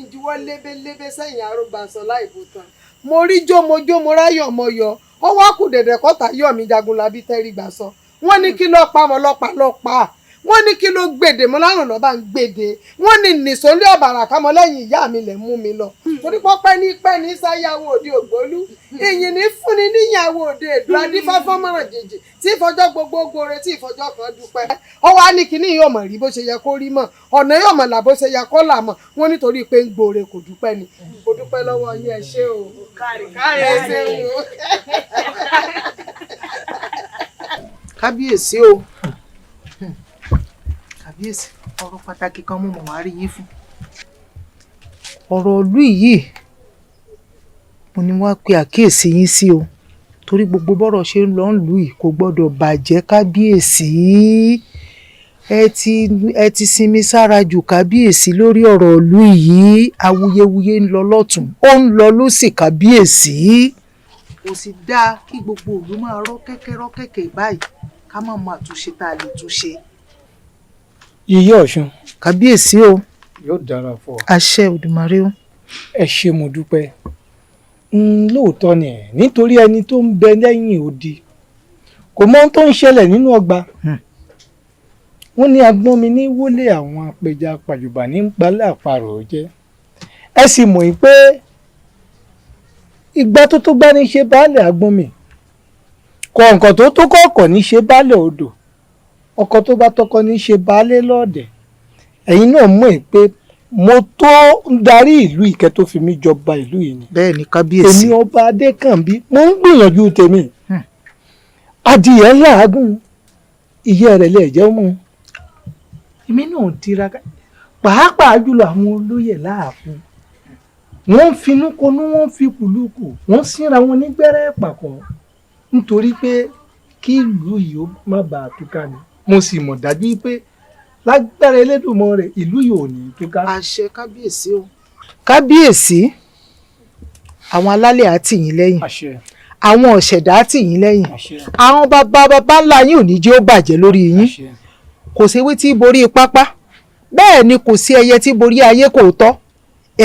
n juwọ́ lébélébé sẹ́yìn arógbàsọ láìbò tán mo rí jó mo ráyọ̀ mo yọ ó wá kù dẹ̀dẹ̀ kọ́ta yọ̀ mí Jagunlabi tẹ́rí gbà sọ wọ́n ní kí lọ́ọ́ pa mọ́ lọ́pàá wọ́n ní kí ló gbèdè mo lárùn lọ́ba ń gbèdè wọ́n ní nìsọ́lé ọ̀bàrà kámọ́ lẹ́yìn ìyá mi lẹ̀ mú mi lọ torí pọ́pẹ́ ní sáyàwó òde ògbólú ìyìn ní fúnni níyàwó òde èdè adífáfọ́ mọ̀ràn jèjì tí ìfọjọ́ gbogbo gore tí ìfọjọ́ kan dúpẹ́ ọ wá ní kíní yóò mọ̀ rí bó ṣe yẹ kó rí mọ̀ ọ̀nà yóò mọ̀ là bó ṣe yẹ kó là mọ̀ wọ́n nítorí pé ń gbore kò dúpẹ́ ni kò dúpẹ́ lọ́wọ́ yín ẹ ṣé o kárí ẹ ṣé o. kábíyèsí o kábíyèsí ọ̀rọ̀ pàtàkì kan mo mọ̀ wá rí yín fún ọ̀rọ̀ ìlú yìí mo ní wá pe àkíyèsí yín sí o torí gbogbo bọ́rọ̀ ṣe ń lọ ń lù yìí kò gbọ́dọ̀ bàjẹ́ kábíyèsí ẹ ti sinmi sára jù kábíyèsí lórí ọ̀rọ̀ ìlú yìí awuyewuye ń lọ lọ́tún ó ń lọ lósì kábíyèsí kò sì dáa kí gbogbo ìlú máa rọ́ kẹ́kẹ́ báyìí ká má mọ àtúnṣe tá a lè túnṣe. Yèyé Ọ̀ṣun. kábíyèsí o. yóò dára fún ọ. àṣẹ Òdùmarè o. ẹ ṣé mo dúpẹ́ lóòótọ́ ni ẹ̀ nítorí ẹni tó ń bẹ lẹ́yìn odi kò mọ ohun tó ń ṣẹlẹ̀ nínú ọgbà wọ́n ní agbọ́n mi ní wọlé àwọn apẹja pàjùbà ní gbalẹ̀ àparò jẹ́ ẹ sì mọ̀ pé ìgbà tó tó gbá ní ṣe baálẹ̀ agbọ́n mi kọ̀ọ̀kan tó tó kọ̀ọ̀kan ní ṣe baálẹ̀ odò ọkọ tó bá tọkọ ní ṣe baálé lọ́ọ̀dẹ̀ ẹ̀yin náà mọ̀ pé mo tó ń darí ìlú ìkẹ́ tó fi mí jọba ìlú yìí ni. bẹ́ẹ̀ ni kábíyèsí. èmi ọba Adékànbí mo ń gbìyànjú tèmi adìyẹ làágùn ìyẹ́ rẹ̀ lè jẹ́ mọ́ èmi náà tiraka pàápàá jùlọ àwọn olóyè láàfin wọ́n ń finú konú wọ́n ń fi kùlùkù wọ́n síra wọn ní gbẹ́rẹ́ pàkọ́ nítorí pé kí ìlú yìí ó má bàa túká ni mo sì mọ̀ dájú pé lágbára Elédùmarè ìlú yìí ò ní túká. àṣẹ kábíyèsí o. kábíyèsí àwọn alálẹ̀ á tì yín lẹ́yìn àwọn ọ̀ṣẹ̀dá á tì yín lẹ́yìn àwọn bàbá ńlá yín ò ní jẹ́ ó bàjẹ́ lórí yín kò séwé tí borí pápá bẹ́ẹ̀ ni kò sí ẹyẹ tí borí ayé kò tọ́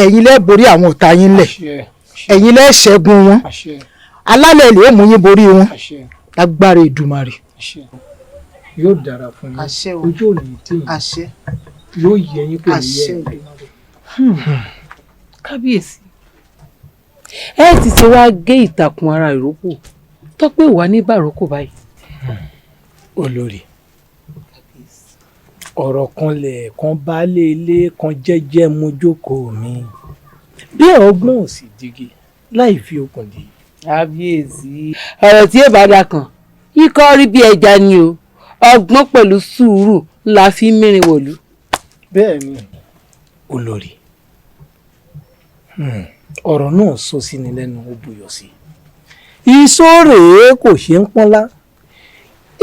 ẹ̀yin lẹ́ borí àwọn ọ̀tá yín lẹ̀ ẹ̀yin lẹ́ ṣẹ́gun wọn alálẹ̀ lè mú yín borí wọn lágbára Èdùmàrè. yóò dára fún yín ojú ò ní tì yín yóò yẹ yín kò ní yẹ yín. kábíyèsí ẹ ti ṣe wá gé ìtàkùn ara ìrókò tọ́pẹ́ wà ní bàrókò báyìí. olórí ọ̀rọ̀ kan lẹ̀ kan baálé ilé kan jẹ́jẹ́ mo jókòó mi bí ọgbọ́n ò sì digi láì fi okùn dì. kábíyèsí ọ̀rọ̀ tí èbàdà kan ikọ́ rí bí ẹja ni o ọgbọ́n pẹ̀lú sùúrù la fi mìíràn wọ̀lú. bẹ́ẹ̀ ni olórí ọ̀rọ̀ náà sọ sí ni lẹ́nu ó buyọ̀ sí iṣó rèé kò ṣe ń pọ́nlá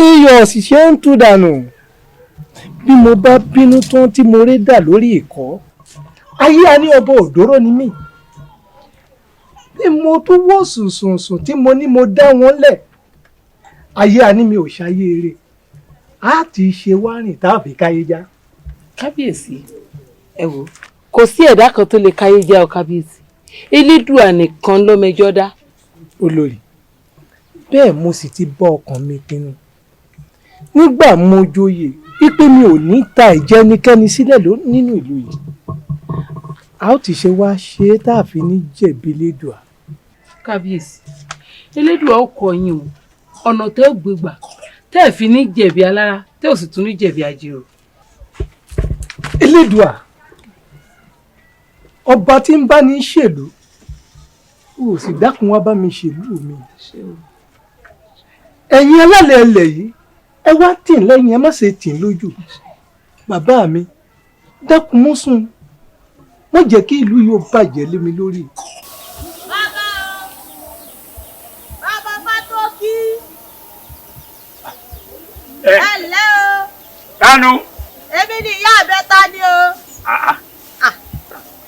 iyọ̀ sì ṣe ń tú dànù bí mo bá bínú tán tí mo rí dà lórí ìkọ́ ayé a ní ọba òdòrò ni mí bí mo tún wò sùnsùnsùn tí mo ní mo dá wọn lẹ̀ ayé a ní mi ò ṣayé eré a ti ṣe wá rìn tàbí káyé já. kábíyèsí ẹ wò kò sí ẹ̀dá kan tó lè káyé já ọ kábíyèsí elédùà nìkan lọ́mẹjọ́ dá. olórí bẹ́ẹ̀ mo sì ti bọ́ ọkàn mi pinnu nígbà mo joyè wípé mi ò ní ta ìjẹ ẹnikẹ́ni sílẹ̀ nínú ìlú yìí a ó ti ṣe wá ṣe é tá a fi ní jẹ̀bi elédùà. kábíyèsí elédùà ó kọ yín o ọ̀nà tẹ́ ò gbégbà tẹ́ ẹ̀ fi ní jẹ̀bi alára tẹ́ ò sì tún ní jẹ̀bi àjèrò. elédùà ọba tí ń bá ní ṣèlú ó sì dákun wá bá mi ṣèlú mi ẹ̀yin alálẹ̀ ilẹ̀ yìí ẹ wá tì lẹ́yìn ẹ má ṣe tì lójú bàbá mi dákun mú sùn má jẹ́ kí ìlú yóò bàjẹ́ lé mi lórí. bàbá Fátókí ẹ ǹlẹ́ o. Kánú. èmi ni ìyá àbẹ́ta ni o.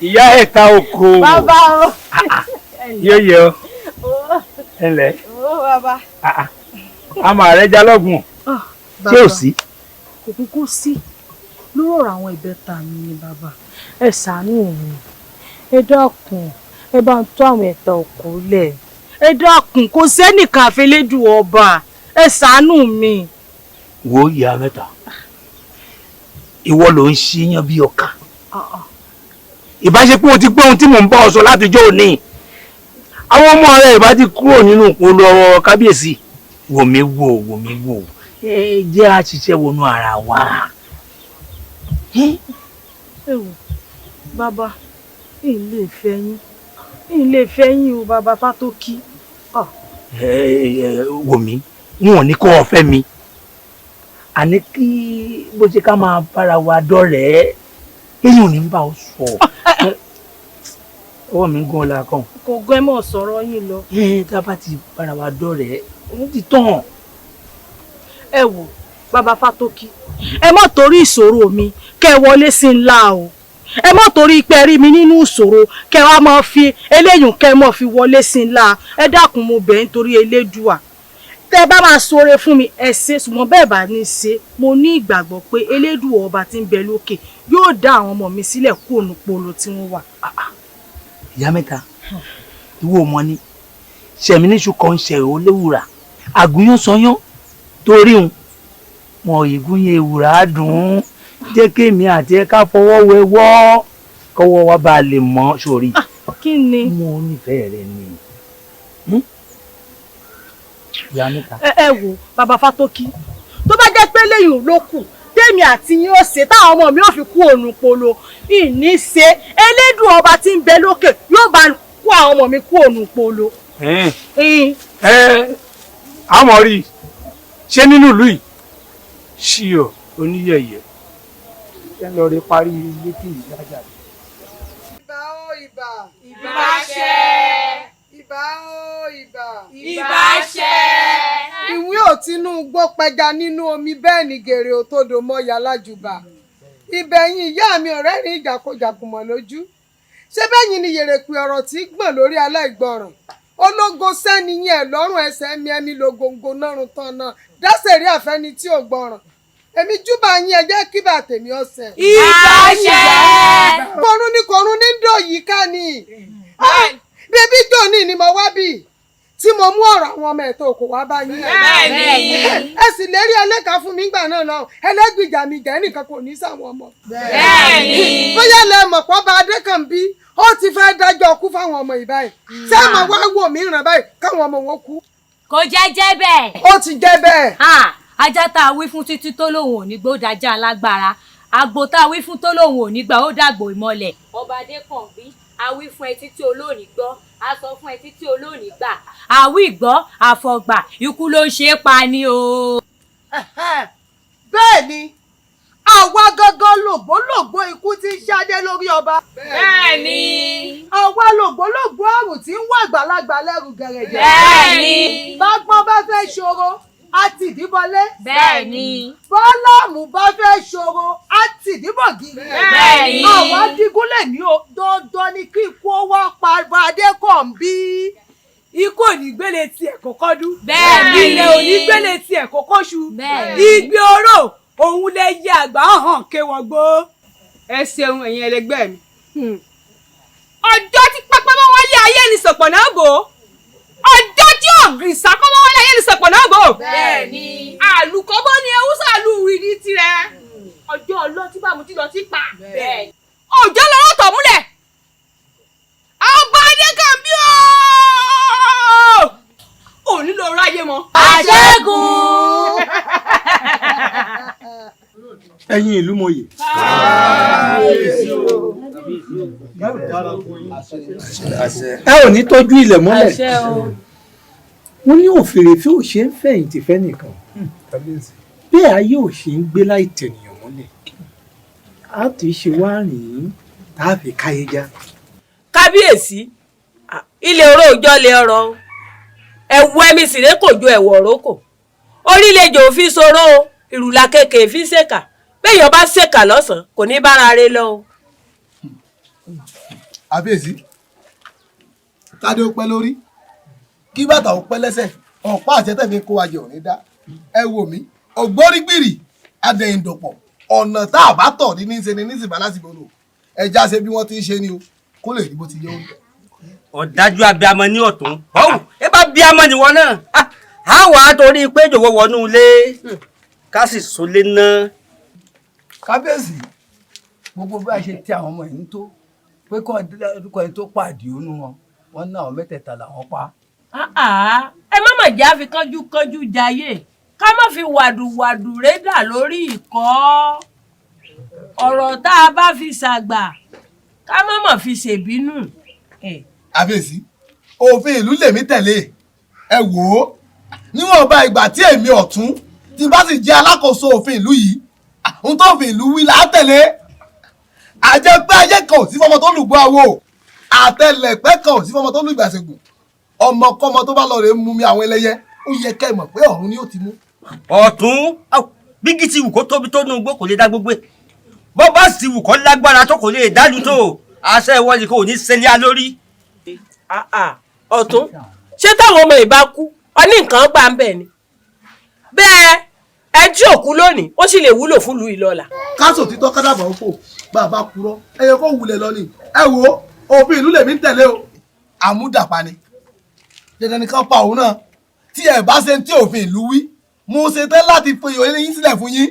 ìyá ẹ̀ta oko. bàbá o. yóyè o ẹnlẹ́ bàbá. àmọ́ rẹ jalọ́gùn tí ò sí. kò kúkú sí lórí ọ̀rọ̀ àwọn ìbẹ́ta mi ni bàbá ẹ ṣàánú mi ẹ dákun ẹ bá ń tó àwọn ẹ̀ta òkú lẹ̀ ẹ dákun kò sẹ́nìkan àfẹlẹ́dùn ọba ẹ ṣàánú mi. wo ìyá mẹ́ta ìwọ ló ń ṣíyàn bí ọkà ìbáṣepọ̀ o ti gbọ́ ohun tí mò ń bá ọ sọ látijọ́ òní àwọn ọmọ rẹ ìbá ti kúrò nínú ìpolówó ọ̀rọ̀ kábíyèsí wò mí wò ẹ jẹ́ àṣìṣe wọnú ara wa. ẹ wò bàbá ilé ìfẹ́ yín o bàbá Fátókí. wò mí wọn ò ní kó o fẹ́ mi àní kí bó ṣe ká máa bára wa dọ́rẹ̀ẹ́ èyí ò ní bá ọ sọ ọwọ́ mi ń gún ọ la kàn. kò gbọ́ ẹ mọ̀ sọ̀rọ̀ yín lọ. tá a bá ti bára wa dọ́rẹ̀ẹ́ òun ti tàn. ẹ wò bàbá Fátókí ẹ má torí ìṣòro mi kẹ́ ẹ wọlé sí ńlá o ẹ má torí pé rí mi nínú ìṣòro kẹ́ wá máa fi eléyìí kẹ́ máa fi wọlé sí ńlá ẹ dákun mo bẹ̀ nítorí elédùà tẹ́ bá máa ṣoore fún mi ẹ ṣe ṣùgbọ́n bẹ́ẹ̀ bá ní ṣe mo ní ìgbàgbọ́ pé elédùà ọba tí ń bẹ lókè yóò dá àwọn ọmọ mi sílẹ̀ kúrò ní polo tí wọ́n wà. ìyá mẹ́ta ìwọ ọmọ ni ṣẹ̀mí níṣu kan ṣe ò léwùrà àgúnyán sọyán torí un mọ ìgúnyẹ ewùrà dùn ún jẹ́ kémi àti ẹ ká fọwọ́ wẹwọ́ kọ́wọ́ wa bá lè mọ́ sórí. kí ni. mo nífẹ̀ẹ́ rẹ ni. ìyá mẹ́ta. ẹ wò bàbá Fátókí tó bá jẹ́ pé lẹ́yìn ló kù tèmi àti yín ó ṣe táwọn ọmọ mi ò fi kú òrùn polo ìní ṣe elédùn ọba tí ń bẹ lókè yóò bá kó àwọn ọmọ mi kú òrùn polo. àmọ́ rí i ṣé nínú ìlú yìí ṣíọ oníyẹyẹ ẹ lọ rí parí ilé tí ìyájà. ìbà ó ìbà. ìbà ṣẹ. ìbà ó ìbà. ìbà ṣẹ. ìwé òtínú gbó pẹja nínú omi bẹ́ẹ̀ ni gèrè òtodò mọ́ya lájùbà. ìbẹ̀yìn ìyá mi ọ̀rẹ́ rìn ìjàkọjàkùmọ̀ lójú. ṣé bẹ́yìn ni yèrèpè ọ̀rọ̀ tí gbọ̀n lórí aláìgbọràn. ológo sẹ́ni yín ẹ̀ lọ́rùn ẹsẹ̀ mi ẹ̀mí lògòǹgò nọ́run tán náà dáṣẹ̀ rí àfẹ́ni tí ò gbọ́ràn. èmi júbà yín ẹ jẹ́ kí bá tèmi ọ̀sẹ̀. ìbáṣẹ. kọrún ní dò yìí ká ni. bébí jòní ni mo wá bì tí mo mú ọ̀rọ̀ àwọn ọmọ ẹ̀tọ́ kò wá bá yín. bẹ́ẹ̀ni. ẹ sì lérí ẹlẹ́ka fún mi gbà náà lọ ẹlẹ́gbìjà mi jẹ́ nìkan kò ní sáwọn ọmọ. bẹ́ẹ̀ni. bóyá lẹ mọ̀ pọ́ bá Adékànbí ó ti fẹ́ dájọ́ kú fáwọn ọmọ ìbáyìí ṣé àmọ́ wá wò mí ràn báyìí káwọn ọmọ wọn kú. kò jẹ́ bẹ́ẹ̀. ó ti jẹ́ bẹ́ẹ̀. ajá tá a wí fún títí tó lóun ò ní gbó dájà lágbára àgbò tá a wí fún tó lóun ò ní gbà ó dàgbò ìmọ̀lẹ̀. ọba Adékànbí a wí fún ẹ títí olóòní gbọ́ a sọ fún ẹ títí olóòní gbà àwí gbọ́ àfọ̀gbà ikú ló ń ṣe é pa ni o. bẹ́ẹ̀ ni àwa gangan lògbólògbó ikú tí ń ṣáde lórí ọba. bẹ́ẹ̀ni. àwa lògbólògbó àrùn tí ń wà àgbàlagbà lẹ́rù gẹ̀rẹ̀jẹ̀. bẹ́ẹ̀ni. bágbọ́n bá fẹ́ ṣòro á ti dìbọlé. bẹ́ẹ̀ni. bọ́láàmù bá fẹ́ ṣòro á ti dìbọ̀gì. bẹ́ẹ̀ni. àwa digunlẹ̀ ní o dandan ni kí ikú ó wá pa Adékànbí. ikú ò ní gbélé tiẹ̀ kọ́kọ́ dún. bẹ́ẹ̀ni. ilẹ̀ ò ní gbélé tiẹ̀ kọ́kọ́ ṣú. bẹ́ẹ̀ni. igbe oró òun lè yẹ àgbà hàn kéwọ́n gbó. ẹ ṣeun ẹ̀yin ẹlẹgbẹ́ mi. ọjọ́ tí pápá bá wọlé ayé ni sọ̀pọ̀ náà bò ó. ọjọ́ tí ògìrìsà kọ́ bá wọlé ayé ni sọ̀pọ̀ náà bò ó. bẹ́ẹ̀ni. àlùkọ́bọ́ ni ewúsà lù wí ní tirẹ̀. ọjọ́ ọlọ́tí bá mu ti lọ sí pa. bẹ́ẹ̀ni. òjò lọ́wọ́ tọ̀ múlẹ̀. ọba Adékànbí ò ní lọ ráyé mọ́. àṣẹ́gun. ẹ̀yin ìlú mòye. ẹ ò ní tọ́jú ilẹ̀ mọ́lẹ̀. wọ́n ní òfèrèfé ò ṣe ń fẹ̀yìntì fẹ́ nìkan bẹ́ẹ̀ ayé ò ṣe ń gbé láì tẹ̀nìyàn mọ́lẹ̀ a ti ṣe wá rìn tá a fi káyé já. kábíyèsí ilé oró òjọ́ lé ọ̀rọ̀ ẹ̀wù ẹ̀mí sìré kò ju ẹ̀wù ọ̀rọ̀ kò orílẹ̀-èdè òfin sọ̀rọ̀ ìrùlà kéèké fi ṣèkà béèyàn bá ṣèkà lọ́sàn-án kò ní bára rẹ lọ o. àbíyèsí kádé ó pẹ́ lórí kí bàtà ó pẹ́ lẹ́sẹ̀ ọ̀pá àṣetẹ̀mí kó wájú òní dá ẹ wò mí ògbórígbìrì adẹ̀yìndọ̀pọ̀ ọ̀nà tá a bá tọ̀ ní ṣe ni nísìbà lásìkò lò ẹja ṣe bí wọ́n ti ń ṣe ni o kó lè rí bó ti yẹ o. ọ̀dájú abiyamọ ní ọ̀tún ọ̀hún ẹ bá bíamọ nìwọ náà á wà á torí pé jòwó wọnú ilé ká sì sólé náà. kábíyèsí gbogbo bí a ṣe tẹ àwọn ọmọ yìí tó pé kọ́ orúkọ ẹni tó pàdé ònú wọn náà àwọn mẹ́tẹ̀ẹ̀ta làwọn pa. ẹ má mà jẹ́ àfi kánjú jayé ká má fi wàdùwàdù rédà lórí ìkọ́ ọ̀rọ̀ tá a bá fi ṣàgbà ká má mà fi ṣèbínú. àbíyèsí òfin ìlú lèmi tẹ̀lé ẹ wò ó níwọ̀nba ìgbà tí èmi ọ̀tún tí bá sì jẹ́ alákòóso òfin ìlú yìí ohun tó òfin ìlú wí là á tẹ̀lé àjẹpẹ́ ayé kan ò sí fọmọ tó lùgbọ́ àwo àtẹlẹpẹ́ kan ò sí fọmọ tó lù ìgbàsẹ̀gùn ọmọkọ́mọ tó bá lọ rè mú mi àwọn ẹlẹ́yẹ ó yẹ kẹ́ ẹ mọ̀ pé ọ̀run ni ó ti mú. ọ̀tún bígì ti wù kó tóbi tó nù gbó kò lè dá gbogbo ẹ̀ bó bá sì wù kó lágbára tó kò lè dájú tó àṣẹ ìwọlì kò ní ṣẹlẹ̀ lórí. ọ̀tún ṣé táwọn ọmọ ìbá kú ọ ní nǹkan gbà ń bẹ̀ ni bẹ́ẹ̀ ẹ tí ò kú lónìí ó sì lè wúlò fún ìlú ìlọ́la. káṣọ títọ́ kádàbà ó fò bàbá purọ́ ẹyẹ kó wulẹ̀ lọ ni ẹ wo òfin ìlú lèmi ń tẹ̀lé o àmúdàpá ni dandan nìkan pa òun náà tí ẹ bá ṣe tí òfin ìlú wí mo ṣe tẹ́ láti fi ìwé yín sílẹ̀ fún yín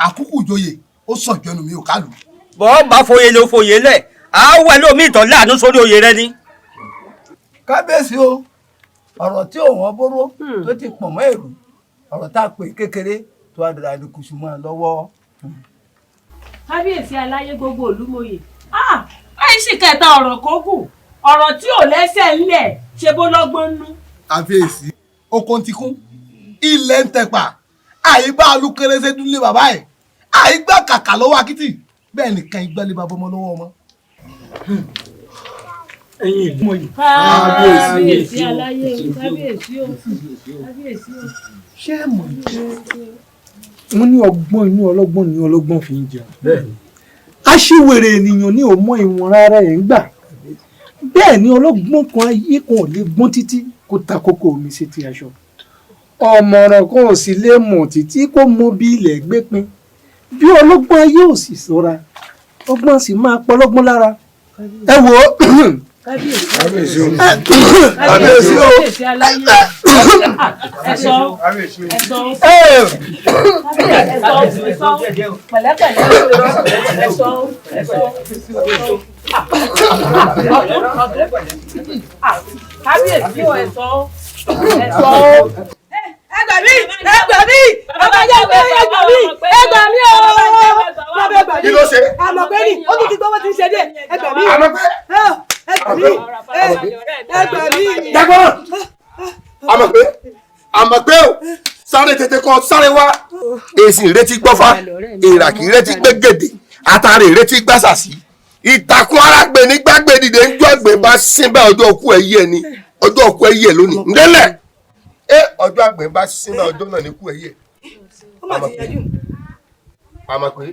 àkúkù ìjòyè ó sàn ju ẹnu mi ò kálù. bọ́ bá foyè ló foyè lẹ̀ àáwọ̀ ẹlòmíì tọ́ láàánú sórí oyè rẹ ni. kábíyèsí o ọ̀rọ̀ tí òun ọbọ̀rọ̀ tó ti pọ̀ mọ́ èrò ọ̀rọ̀ tá a pè kékeré tó a dàda ní kùsùn mọ́ ẹ lọ́wọ́. kábíyèsí aláyé gbogbo olúmọye àìsí kẹta ọ̀rọ̀ kókù ọ̀rọ̀ tí ò lẹ́sẹ̀ ńlẹ̀ ṣe bó lọ́gbọ́n nú. àfiyèsí okun ti kún ilẹ̀ ń tẹ̀pà àyíbá alúkérésé dúlé bàbá ẹ̀ àyígbá kàkà lọ́wọ́ akitì bẹ́ẹ̀ nìkan ìgbẹ́lẹ̀ bàbá ọmọ lọ́wọ́ ọmọ. ẹ̀yin ìlú mòye. kábíyèsí aláyé kábíyèsí o kábíyèsí o. ṣé ẹ mọ̀ pé wọ́n ní ọgbọ́n inú ọlọ́gbọ́n ni ọlọ́gbọ́n fi ń jẹun. aṣíwèrè ènìyàn ní òmọ ìwọ̀n rárá ẹ̀ ń gbà bẹ́ẹ̀ ni ọlọ́gbọ́n kan ayé kan ò lè gbọ́n títí kó ta kókó omi sí ti aṣọ ọ̀mọ̀ràn kan ò sì lè mọ̀ títí kó mọ bí ilẹ̀ gbé pin bí ọlọ́gbọ́n ayé ò sì ṣọ́ra ọgbọ́n sì máa pọlọ́gbọ́n lára ẹ wò ó. kábíyèsí o kábíyèsí o kábíyèsí o ẹ̀sọ́ ẹgbà mí o. Kí ló ṣe? àmọ̀pé ni ó tún ti gbọ́ wọ́n ti ń ṣe dé ẹgbà mí. Àmọ̀pé. ẹgbà mí. Dàgbọ́n. Àmọ̀pé o sáré tètè kọ sáré wá. Èsì ìrètí gbọ́fà ìràkì ìrètí gbégèdè àtàrí ìrètí gbàsàsì. Ìtàkùn arágbè ní gbàgbé dìde ń jọ àgbè bá sínbà ọjọ́ òkú ẹ̀ yí ẹ ni ọjọ́ òkú ẹ̀ yí ẹ lónìí. Ǹdẹ́lẹ̀ ọjọ́ àgbẹ̀ bá sínbà ọjọ́ náà ní kú ẹ̀ yí ẹ. Àmọ̀pé.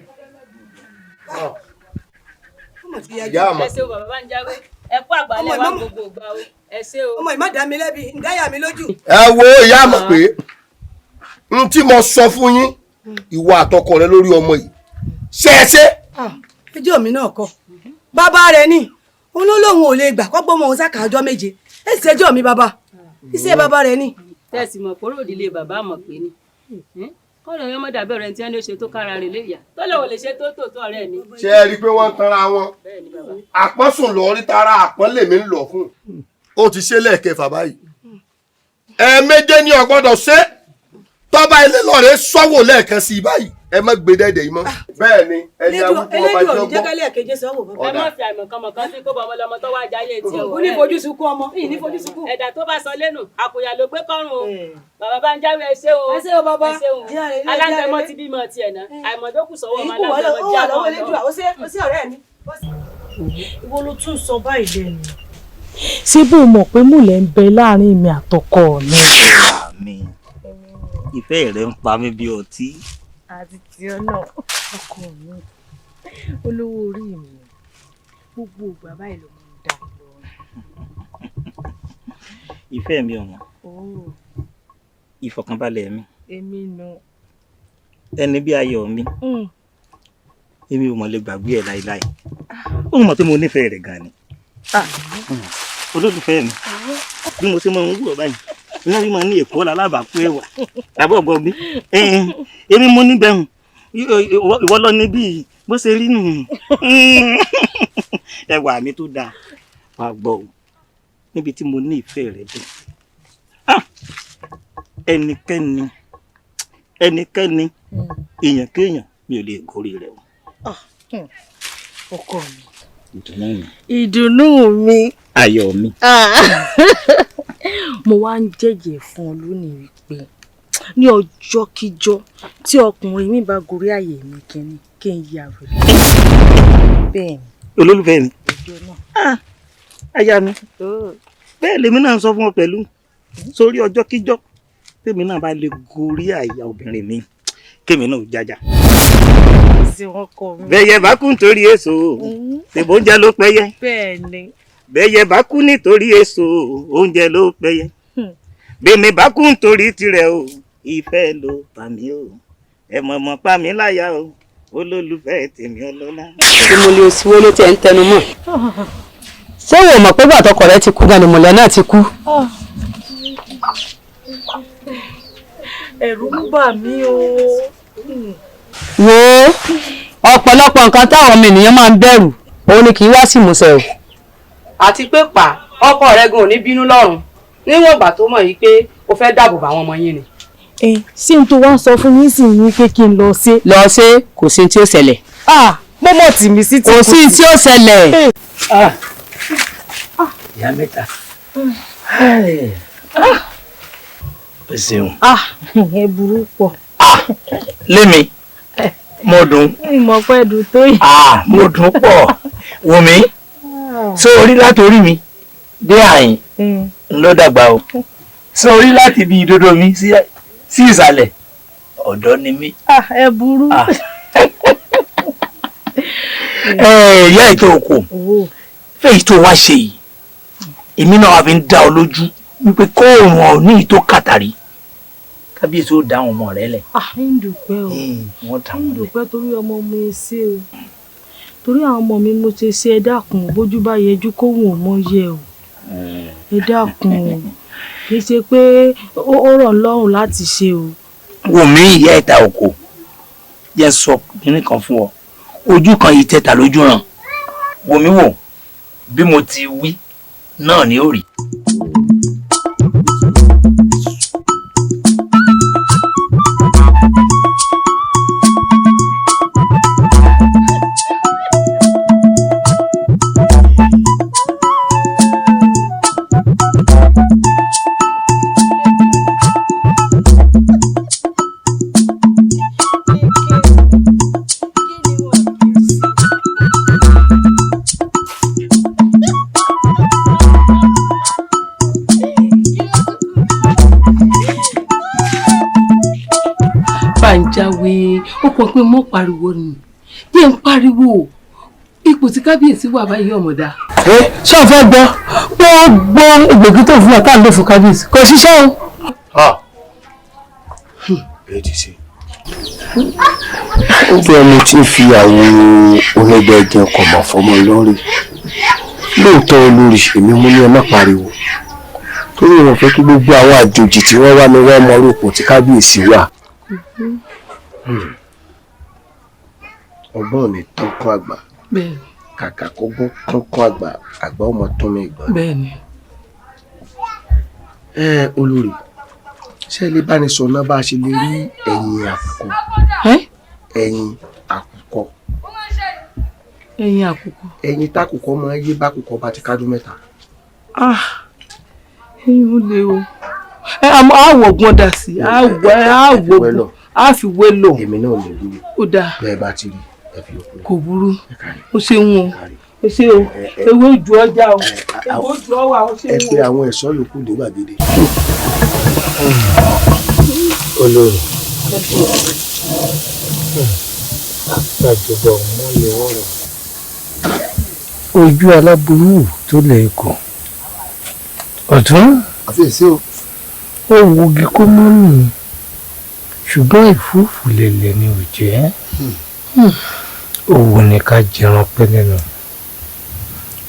Ìyá àmọ̀. ẹ ṣé o bàbá bá ń jáwé ẹ kú àgbàlẹ̀ wá gbogbo ìgbà o ẹ ṣé o. ọmọ ìmọ̀ dá mi lẹ́bi ǹdáyà mi lójú. Ẹ wo ìyá Àmọ̀pé n tí mo sọ fún yín ìwọ àtọkọ rẹ lórí ọmọ yìí ṣe é ṣe. ẹjọ́ mi náà kọ́ bàbá rẹ̀ ni òun ló lóun ò lè gbà kọ́gbọ́n mọ òun sáka ọjọ́ méje ẹ sì ẹjọ́ mi bàbá iṣẹ́ bàbá rẹ̀ ni. tẹ́sí mọ̀ kóró òdìlé bàbá Àmọ̀pé ni kọ́lọ̀ yẹn mọ̀ dàbẹ̀ rẹ̀ tí wọ́n lè ṣe tó kára rẹ̀ léyà tọ́lọ̀ ò lè ṣe tó tòótọ́ rẹ̀ ni. Ṣé ẹ rí i pé wọ́n ń tanra wọn àpọ́nsùn lọ rí tara àpọ́n lèmi ń lọ fún ó ti ṣe lẹ́ẹ̀kẹfà báyìí ẹ̀ẹ̀méje ni ò gbọ́dọ̀ ṣe tọ́ba ilé lọ́ọ̀rẹ́ sọ́wọ́ lẹ́ẹ̀kan sí i báyìí ẹ má gbé dẹ́dẹ̀ yìí mọ́. bẹ́ẹ̀ ni ẹni awúkọ ọba jọ gbọ́. ẹ má fi àìmọ̀kànmọ̀kàn sí kó bàbá ọmọ tó wá jáyé tí o. ní fojú sunkún ọmọ ní fojú sunkún. ẹ̀dá tó bá sọ lẹ́nu àkòyà ló gbé kọ́rùn o. bàbá bá ń jáwé ẹ ṣé o. ẹ ṣé o bàbá. ẹ ṣé o. aláǹtẹ̀mọ́ ti bímọ tiẹ̀ náà àìmọ̀dókù sọ̀wọ́ ọmọ aláǹtẹ̀mọ́ jẹ́ àwọn ọ̀nà. ìwọ ló tún sọ báyìí lẹ́nu. ṣé bó mọ̀ pé múlẹ̀ ń bẹ láàrin mi àtọkọ mi. ìfẹ́ rẹ̀ ń pa mí bí ọtí. àti tí ọ náà ọkọ mi olówó orí mi gbogbo ìgbà báyìí ló máa ń dà lọ. ìfẹ́ mi ọ̀wọ́n ìfọ̀kànbalẹ̀ mi èmi nu ẹni bí ayọ̀ mi èmi ò mọ̀ lè gbàgbé ẹ̀ láíláí ó mọ̀ pé mo nífẹ̀ẹ́ rẹ̀ gan ni olólùfẹ́ mi bí mo ṣe máa ń wúrọ̀ báyìí iná bí mo ní èkó lálábàákú ẹwà tàbí ọgbọ́n mi èmi mo níbẹ̀ hùn ìwọ lọ níbí bó ṣe rí nù ẹwà mi tó dáa wà gbọ́ o níbi tí mo ní ìfẹ́ rẹ̀ dé ẹnikẹ́ni èèyàn kéèyàn mi ò lè gorí rẹ̀ o. ọkọ mi ìdùnnú mi ayọ̀ mi. mo wá ń jẹ́jẹ́ fún ọ lónìí wípé ní ọjọ́kíjọ́ tí ọkùnrin mi bá gorí àyè mi kí n yà rẹ̀. bẹ́ẹ̀ ni. olólùfẹ́ mi aya mi bẹ́ẹ̀ lèmi náà sọ fún ọ pẹ̀lú sórí ọjọ́kíjọ́ tèmi náà bá lè gorí àyà obìnrin mi kémi náà jájá. bẹ́yẹ bá kú nítorí èso ṣèbó oúnjẹ ló pẹ́yẹ. bẹ́ẹ̀ ni. bẹ́yẹ bá kú nítorí èso oúnjẹ ló pẹ́yẹ. bẹ́mi bá kú nítorí tirẹ̀ o ìfẹ́ ló pa mí o ẹ mọ̀mọ́ pa mí láyà o olólùfẹ́ tèmi ọlọ́lá. ìmùlẹ̀ òsìwò ló tiẹ̀ ń tẹnu mọ́ ṣé wò mọ̀ pé bàtọkọ rẹ ti kú gan ni ìmùlẹ̀ náà ti kú. ẹ̀rù ń bà mí o. wo ọ̀pọ̀lọpọ̀ nǹkan táwọn ọmọ ènìyàn máa ń bẹ̀rù òun ni kì í wá sí ìmúṣẹ o. àti pé pa ọkọ rẹ gan ò ní bínú lọ́rùn níwọ̀n ìgbà tó mọ̀ yìí pé o fẹ́ dáàbò bá àwọn ọmọ yín ni. sí n tó wá ń sọ fún yín sì ní pé kí n lọ ṣe. lọ ṣe kò sí tí ó ṣẹlẹ̀. mo mọ̀ tì mí sí ti kò sí tí ó ṣẹlẹ̀. ìyá mẹ́ta. o ṣeun. ẹ burú pọ̀. lémi mo dùn. ìmọ̀ pẹ́ dùn tó yìí. mo dùn pọ̀ wò mí so orí látòrí mi dé àyìn ló dàgbà o so orí láti ibi ìdodo mi sí ìsàlẹ̀ ọ̀dọ́ ni mí. ẹ burú. ìyá ètò òkú fẹ́yìí tó wá ṣe yìí èmi náà wà fi ń dá ọ lójú wípé kó òrùn ọ ní ìtò kàtàrí kábíyèsí ó dá àwọn ọmọ rẹ̀ lẹ̀. ń dúpẹ́ o wọ́n dá ń dúpẹ́ torí ọmọ mi ṣe o torí àwọn ọmọ mi mo ṣe ṣe ẹ dákun bójú bá yẹjú kó wọn ò mọ yẹ o ẹ dákun o kì í ṣe pé ó rọ̀ lọ́rùn láti ṣe o. wò mí ìyá ìta oko jẹ́ sọ kínní kan fún ọ ojú kan yìí tẹ́ta lójú ràn wò mí wò bí mo ti wí náà ni ó rí. Jáwé ó pọ̀ pé mo pariwo ni jẹ́ ń pariwo ipò tí kábíyèsí wà báyìí ọ̀mọ̀dá. ṣé o fẹ́ gbọ́ gbogbo ìgbègbè tó fún wa tá à ń lò fún kábíyèsí kò ṣiṣẹ́ o. ẹ ti ṣe. ó bí ẹni tí ń fi àwọn onígbẹ́ jẹ ọkọ̀ mọ̀ fọmọ lórí lóòótọ́ olórí èmi mú ní ẹ má pariwo torí wọn fẹ́ kí gbogbo àwọn àjòjì tí wọ́n wá ní wọ́n mọ orúkọ tí kábíyèsí wà. ọgbọ́n mi tán kún àgbà kàkà kógún tán kún àgbà àgbà ọmọ tún mi gbọ́n. bẹ́ẹ̀ni. olórí ṣé ilé bá ní sọ náà bá a ṣe lè rí ẹ̀yìn àkùkọ. ẹ̀yìn àkùkọ. ẹ̀yìn àkùkọ. ẹ̀yìn tákùkọ máa ń yé bákùkọ bá ti kádùn mẹ́ta. ẹ̀yìn ó le o àwọ̀ gbọ́n dà sí àwọ̀ a fi wé lò. èmi náà lè dúró. ó dáa. bẹ́ẹ̀ bá ti rí ẹ fi òkú. kò burú ó ṣeun o ó ṣe o ewé ojú ọjà o ewé ojú ọwà ó ṣe o. ẹ pé àwọn ẹ̀ṣọ́ yòókù ní gbàgede. olórí. àgbàjọba ọmọ lè wọ̀rọ̀. ojú aláboyún tó lè kàn ọ̀tún. àfẹ́sí o. ó wugi kó mọ́ nù ṣùgbọ́n ìfúùfù lẹ̀lẹ̀ ni ò jẹ́ òwò ní ká jẹran pẹ́ lẹ́nu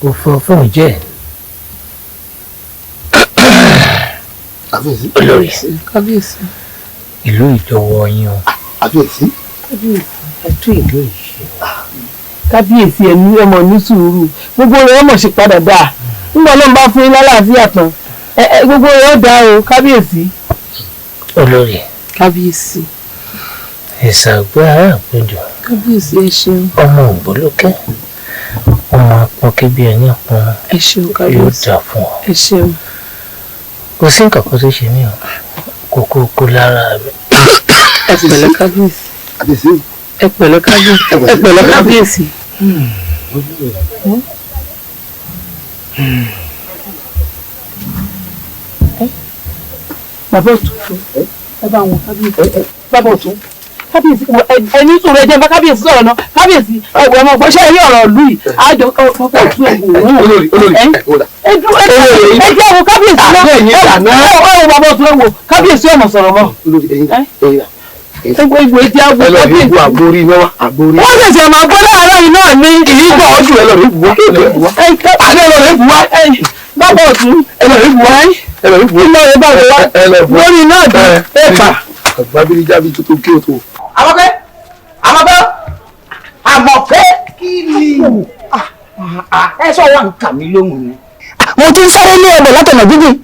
ó fọ́ fún jẹ́. àfẹ́sí. olórí kábíyèsí. ìlú ìjọwọ́ yín o. àfẹ́sí. kábíyèsí. ẹtú ìlú yìí. kábíyèsí ẹni ọmọ ní sùúrù gbogbo rẹ̀ ọmọ ṣe padà dáa nígbà náà bá fún yín lálàáfíà tán gbogbo rẹ̀ ó dáa o kábíyèsí. olórí. kábíyèsí. ìṣàgbé ará àpéjọ. kábíyèsí ẹ ṣeun. ọmọ ògbólókẹ́ ọmọ apọ́nkẹ́ bí ẹni àpọ́n. ẹ ṣeun kábíyèsí. yóò dà fún ọ. ẹ ṣeun. kò sí nǹkan kan tó ṣe mí o kókó kó lára mi. ẹ pẹ̀lẹ́ kábíyèsí. àfẹ́sí. ẹ pẹ̀lẹ́ kábíyèsí. ẹ pẹ̀lẹ́ kábíyèsí. bàbá òtún ẹ bá wọn kábíyèsí bàbá òtún kábíyèsí ẹni sùn rẹ jẹ bá kábíyèsí sọ̀rọ̀ náà kábíyèsí ẹwọ ọmọ ọgbọnsẹ ilé ọ̀rọ̀ ìlú yìí àjọ bàbá òtún ẹ jẹ wo kábíyèsí náà ẹ wo bàbá òtún ẹ wo kábíyèsí ọmọ sọ̀rọ̀ mọ́ ẹgbẹ́ ìgbò etí àgbo kábíyèsí àgbórí náà àgbórí. wọ́n ṣẹ̀ṣẹ̀ máa gbọ́ láàárọ̀ yìí náà ní ìyígbọ̀ ọdún ẹ lọ́rọ̀ ìbùwá àdé lọ́rọ̀ ìbùwá bàbá òtún ẹ lọ́rọ̀ ìbùwá ẹ lọ́rọ̀ ìbùwá iná rẹ bá wà lórí náà dé ẹ̀pà. àgbábírí jábí tuntun kí o tó. Àmọ̀kẹ́ Àmọ̀kẹ́ kí ni ẹ sọ wà ń kà mí lóhùn ni. mo ti ń sáré ní ọ̀bọ̀ látọ̀nà jíjìn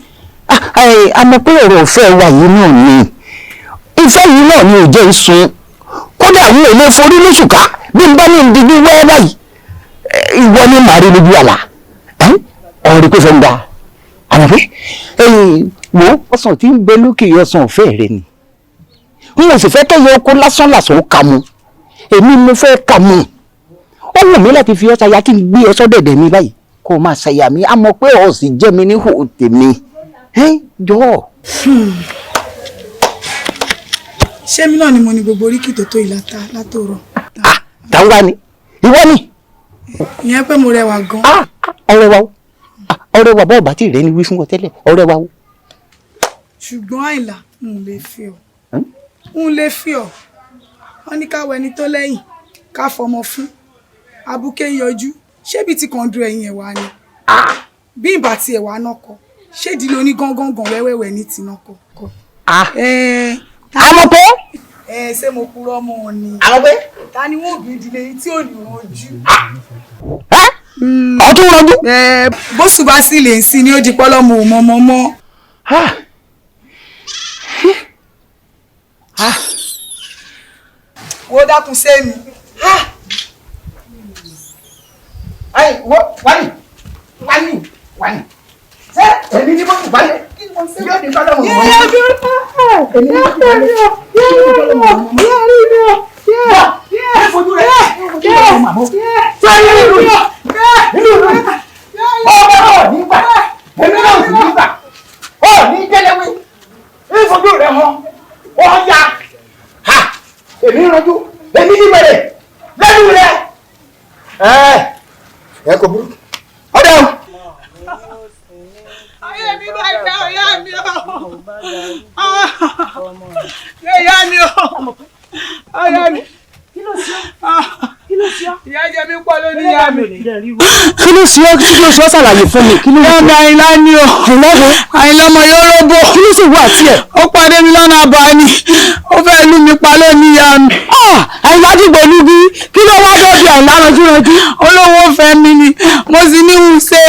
àmọ́ pé ọ̀rọ̀ ọ̀fẹ́ wa yìí náà ni ìfẹ́ yìí náà ni ò jẹ́ ìsun kódà àwọn èlé forí lóṣù ká bí n bá ní ìdíjú wẹ́ báyìí ìwọ ni màá rí lójú àlà ọ̀rẹ́ pé fẹ́ ń da àmọ́ pé wo ọsàn tí ń bẹ lókè ọsàn ọ̀fẹ́ rẹ ni n ò sì fẹ́ kẹ́yẹ oko lásán lásán kà mu èmi mo fẹ́ kà mu ó wù mí láti fi ọ́ ṣaya kí n gbé ẹ sọ́dẹ̀dẹ̀ mi báyìí kó o máa ṣàyà mi àmọ́ pé ọ̀ sì jẹ́ mi níhò tèmi jọ̀ọ́. ṣé mi náà ni mo ní gbogbo oríkì tó tó ìlàta látòrọ. táwọn wá ni ìwọ ni. ìyẹn pé mo rẹwà gan. ọ̀rẹ́ wa o ọ̀rẹ́ wa bọ́ọ̀ bá tí rẹ ni wí fún ọ tẹ́lẹ̀ ọ̀rẹ́ wa o. ṣùgbọ́n àìlà n ò lè fi ọ. ń lè fi ọ́ wọ́n ní ká wọ ẹni tó lẹ́yìn ká fọmọ fún abuké yọjú ṣébi tí kàn dúró ẹ̀yìn ẹ̀wà ni bí ìbá ti ẹ̀wà náà kọ ṣédi ló ní gángan wẹ́wẹ́wẹ́ ní tìǹà kọ. àwọn pé. Ṣé mo purọ́ mọ́ ọ ni. àwọn pé. ta ni wọ́n bí ìdílé yìí tí ò ní rojú. ọtún rọjú. bóṣù bá sì lè ń sin ni ó di pọ́lọ́mù mọ́mọ́mọ́. wo dákun sẹ́mi. wani ṣé èmi ni mo kù balẹ̀ yóò ní bọ́lá wọn. èmi ni mo kù balẹ̀ yóò ní bọ́lá wọn. ẹ fojú rẹ sọ́yìn ìlú ọba ọ̀ nígbà èmi náà sì nígbà ọ̀ ní jẹ́lẹ́wé ìfojú rẹ hàn ọ̀ ya èmi rànjú èmi ní wẹ̀rẹ̀ lẹ́nu rẹ ẹ kò burú ọ̀dọ̀. ayé mi bá ìfẹ́ ọ̀yá mi ọ̀ ìyá mi ọ̀ ọ̀yá mi. Kí ló ṣe ọ́? Ìyá jẹ mí pọ̀ lónìí ìyá mi. Kí ló ṣe ọ́? Kí ló ṣe ọ́ ṣàlàyé fún mi? Kí ló ṣe ọ́? Àyìnlá ni o. Àyìnlá ọmọ yóò róbó. Kí ló sì wà tiẹ̀? Ó pàdé mi lọ́nà àbá ni. Ó fẹ́ lù mí pa lónìí ìyá mi. Àyìnlá dìgbò níbí. Kí ló wá dọ́ọ̀dì Àyìnlá ranjú? Olówó fẹ́ mi ni. Mo sì ní ń ṣe.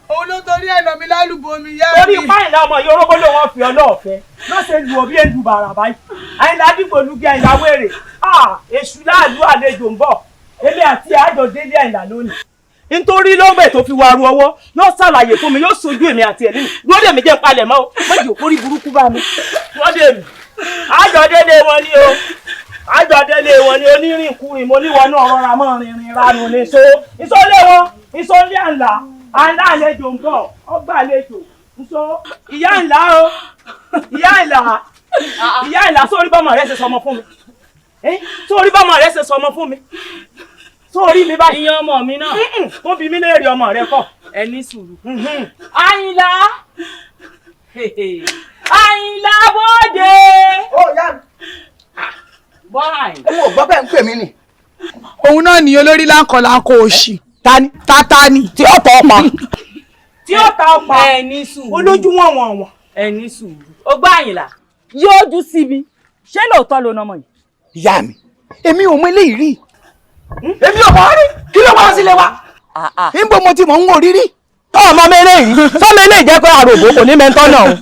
Òun ló torí ẹ̀nà mi lálùbọ̀ mi yá mi. Torí Àyìnlá ọmọ yóò róbó ló wọ́n fi ọlọ́ọ̀fẹ́. Ló ṣe lu òbí èlù bàrà báyìí. Àyìnlá dìgbò lùgì Àyìnlá wèrè. Èṣù láàlú àlejò ń bọ̀. Èmi àti àjọ délé Àyìnlá lónìí. Nítorí lọ́mọ̀ tó fi wà ru ọwọ́ yóò ṣàlàyé fún mi yóò sojú èmi àti ẹ̀ nínú. Lóde mi jẹ́ palẹ̀ mọ́ o. Méjì òkúrí burúkú bá mi. Lóde mi. Àjọ délé wọn ni o. Àjọ délé wọn ni onírìnkúrìn mo níwọ̀n náà rọra mọ́ rìnrìn ranu ní so. Ìsọ́lé wọn, ìsọ́lé Àyìnlá. Àyìnlá àlejò ń bọ̀. Ọgbà àlejò. Nso ìyá Àyìnlá o. Ìyá Àyìnlá. Ìyá Àyìnlá sórí bọ́mọ rẹ̀ ṣe sọmọ fún mi. Sórí bọ́mọ rẹ̀ ṣe sọmọ fún mi. Sórí mi báyìí. Ìyẹn ọmọ mi náà. Tó bí mi léèrè ọmọ rẹ̀ kọ́. Ẹ ní sùúrù. Àyìnlá. Àyìnlá bóde. Ó yá mi. Bọ́ra ẹ̀. Òun ò gbọ́ bẹ́ẹ̀ ń pè mí nì. Òun náà ni olórí láńkọ̀láńkọ̀ òṣì. Tani. Tátání. Tí ó tọ́ ọ̀pá. Tí ó ta ọ̀pá. Ẹ ní sùúrù. Olójú wọ̀n. Ẹ ní sùúrù. Ó gbọ́ Àyìnlá. Yóò jú sí mi. Ṣé lóòótọ́ ló nọmọ yìí? Ìyá mi, èmi ò mọ eléyìí rí. Èmi ò mọ̀ rí. Kí ló wá sílé wa? Níbo mo ti mọ̀ ń wò rírí? Ọmọ mi eléyìí. Sọ́mi eléyìí jẹ́ pé àròbó kò ní mẹ́ńtọ́ náà.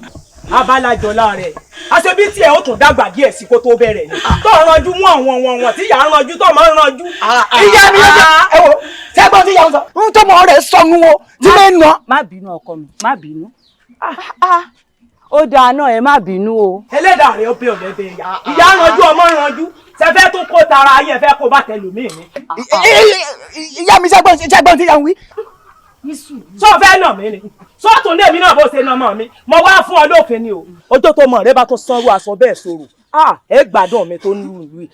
Abalajọ láàrẹ̀. Àṣebí tí ẹ ó tún dàgbà díẹ̀ sí kó tó bẹ̀rẹ̀ ni. Tó ranjú wọ̀n tí ìyá ranjú tó máa ń ranjú. Ìyá mi ló jẹ́ ẹ wo ṣẹ́gbọ́n tí ìyá ń sọ. Ń tó mọ rẹ̀ sọnù o tí lè nà. Má bínú ọkọ mi, má bínú. Ó dáa náà ẹ má bínú o. Ẹlẹ́dàá rẹ̀ ó bẹ ọ̀lẹ́bẹ̀ ìyá. Ìyá ranjú ọmọ ranjú. Ṣẹfẹ́ tó kó tara ayé fẹ́ kó bá tẹlòmíì ni. Ìyá mi ṣẹ́gbọ́n tí ìyá ń wí. Sọ fẹ́ nà mí ni. Sọ́ọ̀tún lèmi náà bó ṣe nà mọ́ mi. Mo wá fún ọ lófin ni o. Ọjọ́ tó mọ̀ rẹ bá tó sanwó aṣọ bẹ́ẹ̀ sọ̀rọ̀. Ẹ gbádùn mi tó ń lu ìlú yìí.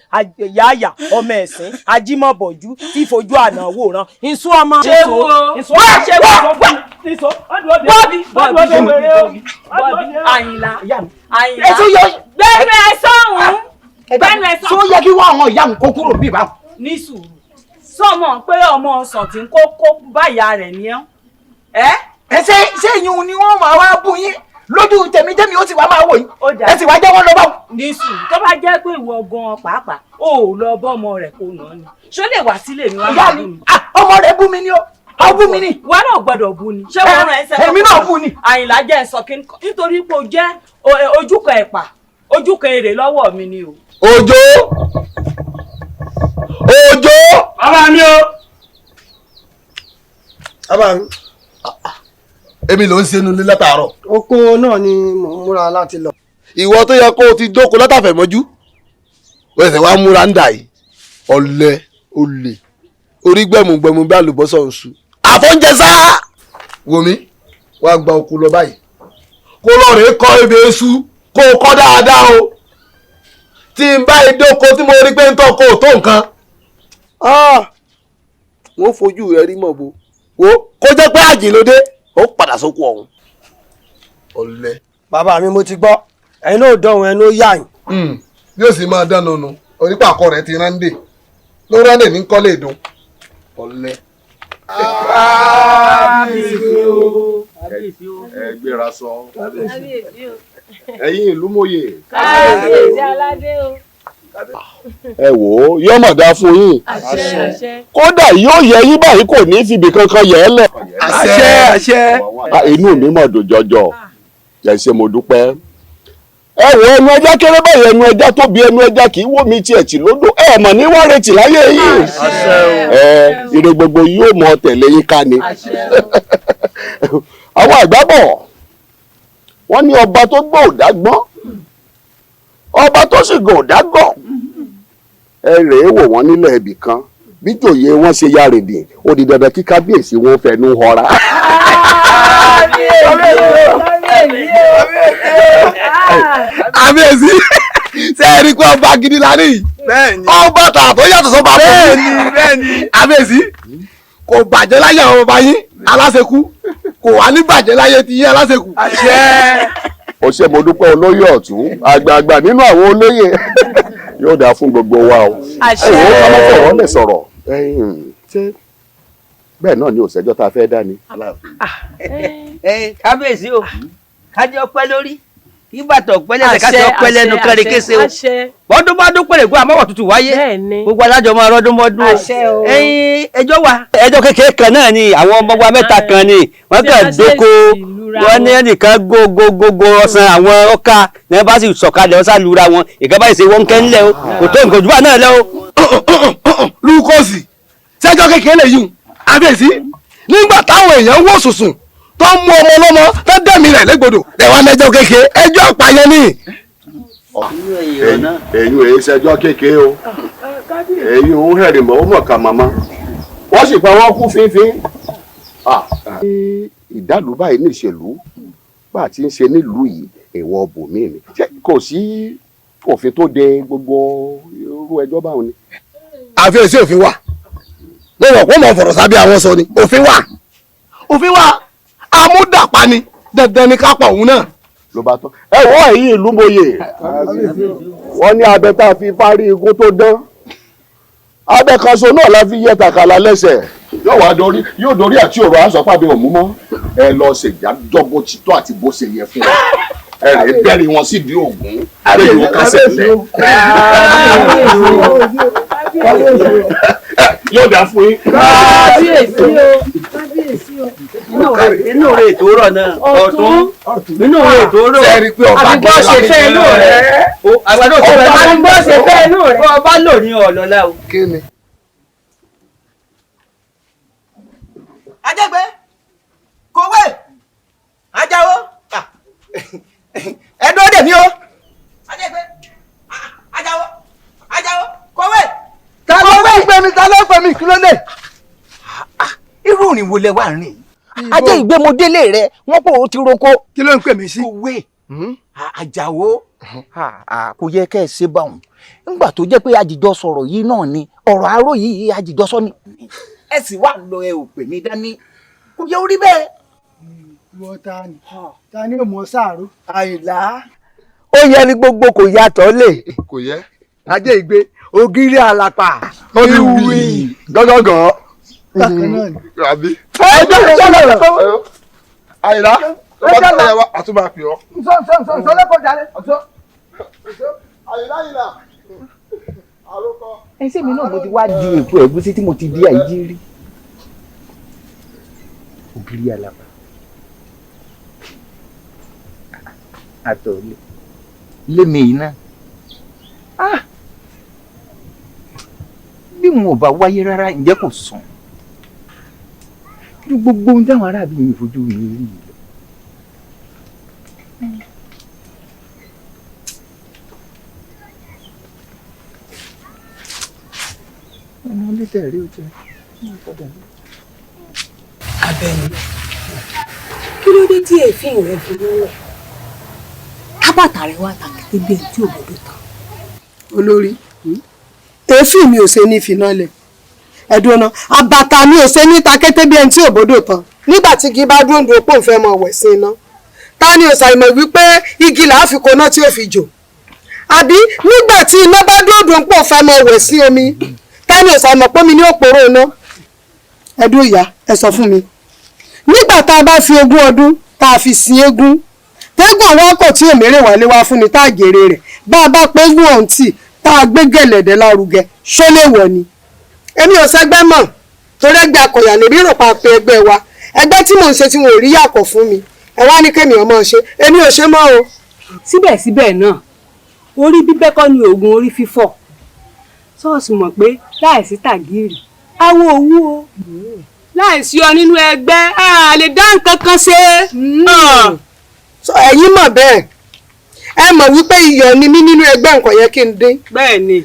Yáyà ọmọ ẹ̀sìn ajímọ̀bọ̀jú tí fojú àná wòran. Ìṣú ọmọ. Ṣé wo? Ìṣú ọmọ ṣé wo? Ìṣú Bọ́bí. Àyìnlá. Àyìnlá. Gbẹ́nu ẹ sọ́hún. Gbẹ́nu ẹ sọ́hún. Ṣó yẹ kí wọ́n àwọn ìyá mi kó kúrò bí ìbámu? Ní sùúrù. Sọ́mọ̀ pé ọmọ ọsàn tí ń kó báyà rẹ̀ ní ọ́. Ṣé ìyún ni wọ́n máa wá bú yín lójú tèmi ó sì wá máa wò yín. Ẹ sì wá jẹ́ wọ́n lọ bá wọn. Ní sùúrù tó bá jẹ́ pé ìwọ gan pàápàá ò lọ bọ́mọ rẹ̀ kó nà ni. Ṣó lè wá sílé mi wá bá mi? Ọmọ rẹ̀ bú mi ni ó. Ó bú mi ni. Wọ́n náà gbọ́dọ̀ bú ni. Ṣé wọ́n rán ẹsẹ̀? Èmi náà bú ni. Àyìnlá jẹ́ ẹ̀sọ́ kí n kọ́ nítorí pé o jẹ́ ojúkọ ẹ̀pà ojúkọ èrè lọ́wọ́ mi ni o. Òjó. Bàbá mi o. Bàbá mi. Èmi ló ń ṣe inú ilé látàárọ̀. Oko náà ni mò ń múra láti lọ. Ìwọ tó yẹ kó o ti jókòó látàfẹ̀mọ́jú. O ṣẹ̀ṣẹ̀ wá múra ń dà yìí. Ọ̀lẹ olè. Orí gbẹ̀mùgbẹ̀mù bí àlùbọ́sọ̀ ń su. Àfọ́njẹ sáá. Wòmí, wá gba oko lọ báyìí. Kó lọ rèé kọ́ ebè eṣú kó o kọ́ dáadáa o. Tí n bá ìdóko tí mo rí pé ń tọ́ kó o tó nǹkan. Wọ́n fojú rẹ̀ rí mọ̀ bo. Wo kó jẹ́ pé àjìnlódé ó padà sóko ọ̀hún. Ọ̀lẹ. Bàbá mi mo ti gbọ́ ẹ̀yin náà dọ̀hún ẹnu ó yà yín. bí ó sì máa dán nùnú onípàkọ́ rẹ̀ ti rándè ló rándè ní kọ́lé ìdún ọ̀lẹ́. ẹ gbéra sọ ẹ̀yin ìlú mòye. ẹ wò ó yóò mọ̀ dá fún yín kódà yóò yẹ yín báyìí kò ní fìbí kankan yẹ ẹ́ lẹ̀. àṣẹ. inú mi mọ̀ dùn jọjọ ẹ ṣé mo dúpẹ́. ẹ wò ẹnu ẹja kéré báyìí ẹnu ẹja tóbi ẹnu ẹja kì í wó mi tiẹ̀ tì lódò ẹ mọ̀ ní wọ́n retí láyé yìí. ire gbogbo yóò mọ tẹ̀lé yín ká ni. àwọn àgbà bọ̀ wọ́n ní ọba tó gbọ́ ò dágbọ́n ọba tó sì gàn ò dágọ̀ ẹ rèé wò wọ́n nílẹ̀ ibì kan bí jòyè wọn ṣe ya rèdè ó di dandan kí kábíyèsí wọn fẹnu họra. kábíyèsí ṣe é rí pé ọba gidi lánàá yìí ọba tàà tó yàtọ̀ sọ́ba fún mi. kábíyèsí kò bàjẹ́ láyé àwọn ọba yín aláṣekú kò wá ní bàjẹ́ láyé ti yín aláṣekú. ó ṣe mo dúpẹ́ olóyè ọ̀tún àgbààgbà nínú àwọn olóyè yóò dáa fún gbogbo wa o. ẹ̀wọ̀n ọmọkùnrin lè sọ̀rọ̀ ṣé bẹ́ẹ̀ náà ni òṣèjọ́ tá a fẹ́ dá ni. kábíyèsí o kájọ ọpẹ́ lórí ìbàtọ̀ ọpẹ́ lẹ́sẹ̀ kájọ ọpẹ́ lẹ́nu kẹrin kése o bọ́dún pẹ̀lẹ́ gbọ́ àmọ́wọ̀ tuntun wáyé gbogbo alájọ máa rọ́dún mọ́dún o. ẹjọ́ wa ẹjọ́ kékeré kan náà ni àwọn ọmọ wa mẹ́ta kan ni wọ́n kàn dóko wọ́n ní ẹnìkan gógógógó ọ̀sán àwọn ọkà ní wọ́n bá sì sọ̀kalẹ̀ ọ̀sán lura wọn ìjọba ìṣe wọn kẹ́ ńlẹ̀ o kò tó nǹkan jùlọ náà lẹ́ o. lúkọ́sì ṣẹ́jọ́ kékeré lè yùn àbẹ̀sí nígbà táwọn èèyàn wò sùsùn tó ń mú ọmọ ọlọ́mọ tó dẹ̀mí rẹ̀ légbodò ẹ̀wà lẹ́jọ́ kékeré ẹjọ́ àpàyẹ ni. èyí ò ṣẹjọ́ kékeré o èyí ò ń hẹ̀rì mọ́ ó mọ̀ ká màmá wọ́n sì pa wọ́n kú fínfín. ìdálù báyìí níṣèlú bá a ti ń ṣe nílùú yìí èèwọ̀ bòmíì ni kò sí òfin tó de gbogbo irú ẹjọ́ báwọn ni. àfihàn sí òfin wà lọ́wọ́ kó mọ̀ fọ̀rọ̀ sábẹ́ àwọn sọ ni òfin wà amúdàpá ni dandan ni ká pa òun náà. ló bá tán ẹ wọ ẹ̀yin ìlú mòye wọ́n ní abẹ tá a fi parí igun tó dán abẹ kan so náà la fi yẹ tàkàlà lẹ́sẹ̀ yóò dorí àti òrò àsọpàbẹ òmú mọ ẹ lọ ṣèjádọ́ bó ti tọ́ àti bó ṣe yẹ fún wa ẹ rẹ bẹ̀rẹ̀ wọn síbi ògún lẹ́yìn wọn kásẹ̀ lẹ yóò dá fún yín. inú rẹ̀ ètò rọ̀ náà ọ̀tún inú rẹ̀ ètò rọ̀ àbígbọ́ ṣe fẹ́ inú rẹ̀ àbígbọ́ ṣe fẹ́ inú rẹ̀ ọba lò ní ọ̀lọ́lá o. ajẹ́gbẹ́ kòwé ajáwó ẹ̀dọ́ dẹ̀ mí o ajẹ́gbẹ́ ajáwó kòwé. ta ló gbé mi kí ló dé. irú òrìn wo lẹ wà rìn yìí ajẹ́ ìgbémọdélé rẹ wọ́n kò ti roko. kí ló ń pè mí sí. kòwé ajáwó kò yẹ kẹ́ ẹ ṣe báwọn nígbà tó jẹ́ pé àjìjọ sọ̀rọ̀ yìí náà ni ọ̀rọ̀ àárọ̀ yìí àjìjọ sọ ni ẹ sì wà lọ ẹ ò pè mí dání kò yẹ orí bẹ́ẹ̀. wọ́n ta ni mọ̀ sáàrú. àyìnlá ó yẹ ní gbogbo kò yàtọ̀ lè. kò yẹ. ajé ìgbé ògiri àlàpà ó ní wí gángan. bákan náà ni. àbí. àyìnlá ló bá tẹ̀lé wa àtúbà pè ọ́. sọ lẹ́kọ̀ọ́ jalè. àyìnlá àròkọ. ẹsẹ̀ mi náà mo ti wá di èpo ẹ̀gúsí tí mo ti di àìjí rí. ògiri àlàpà àtọ̀lé lémi yìí náà bí wọn ò bá wáyé rárá ǹjẹ́ kò sàn ju gbogbo ohun táwọn aráàbí mi fojú mi rí yìí lọ. ọmọ oníṣẹ́ rí o jẹ́ Abẹ́ni kí ló dé tí èéfín rẹ fi lọ́wọ́ kábàtà rẹ wá tàkété bí ẹni tí ò gbọdọ̀ tán. olórí èéfín mi ò ṣe ní ìfinálẹ̀ ẹ̀dùn ọ̀nà àbàtà mi ò ṣe ní takété bí ẹni tí ò gbọdọ̀ tán nígbà tí igi bá dúró dúró pò ń fẹ́ mọ wẹ̀ sí iná ta ni ò ṣàìmọ̀ wípé igi là á fi koná tí ó fi jò àbí nígbà tí iná bá dúdú ń pọ̀ fẹ́ mọ wẹ̀ sí omi tani ọ̀sán mọ̀ pé mi ní òpòrò iná ẹdún ìyá ẹ sọ fún mi nígbà tá a bá fi ogún ọdún tá a fi sin eégún tẹ́gbọ̀n wa kò tí òmèrè wálé wá fún ni tá a jèrè rẹ̀ bá a bá pé eégún ọ̀hún tì tá a gbé gẹ̀lẹ̀dẹ̀ lárugẹ ṣó lè wọ̀ ni èmi ò sẹ́gbẹ́ mọ̀ torí ẹgbẹ́ akọ̀yà lèmi rò pa pé ẹgbẹ́ wa ẹgbẹ́ tí mò ń ṣe tí wọn ò rí yàkọ̀ fún mi ẹ wá ní kémi ọmọ ṣe èmi ò ṣe mọ́ o. síbẹ̀síbẹ̀ náà orí bíbẹ́ kọ́ ni oògùn orí fífọ́ ṣọ́ọ̀ṣì mọ̀ pé láìsí tàgíìrì awo owó o láìsí ọ nínú ẹgbẹ́ a lè dá nǹkan kan ṣe. ẹ̀yin mọ̀ bẹ́ẹ̀ ẹ mọ̀ wípé iyọ̀ ni mí nínú ẹgbẹ́ nǹkan yẹn kí n dín. bẹ́ẹ̀ ni.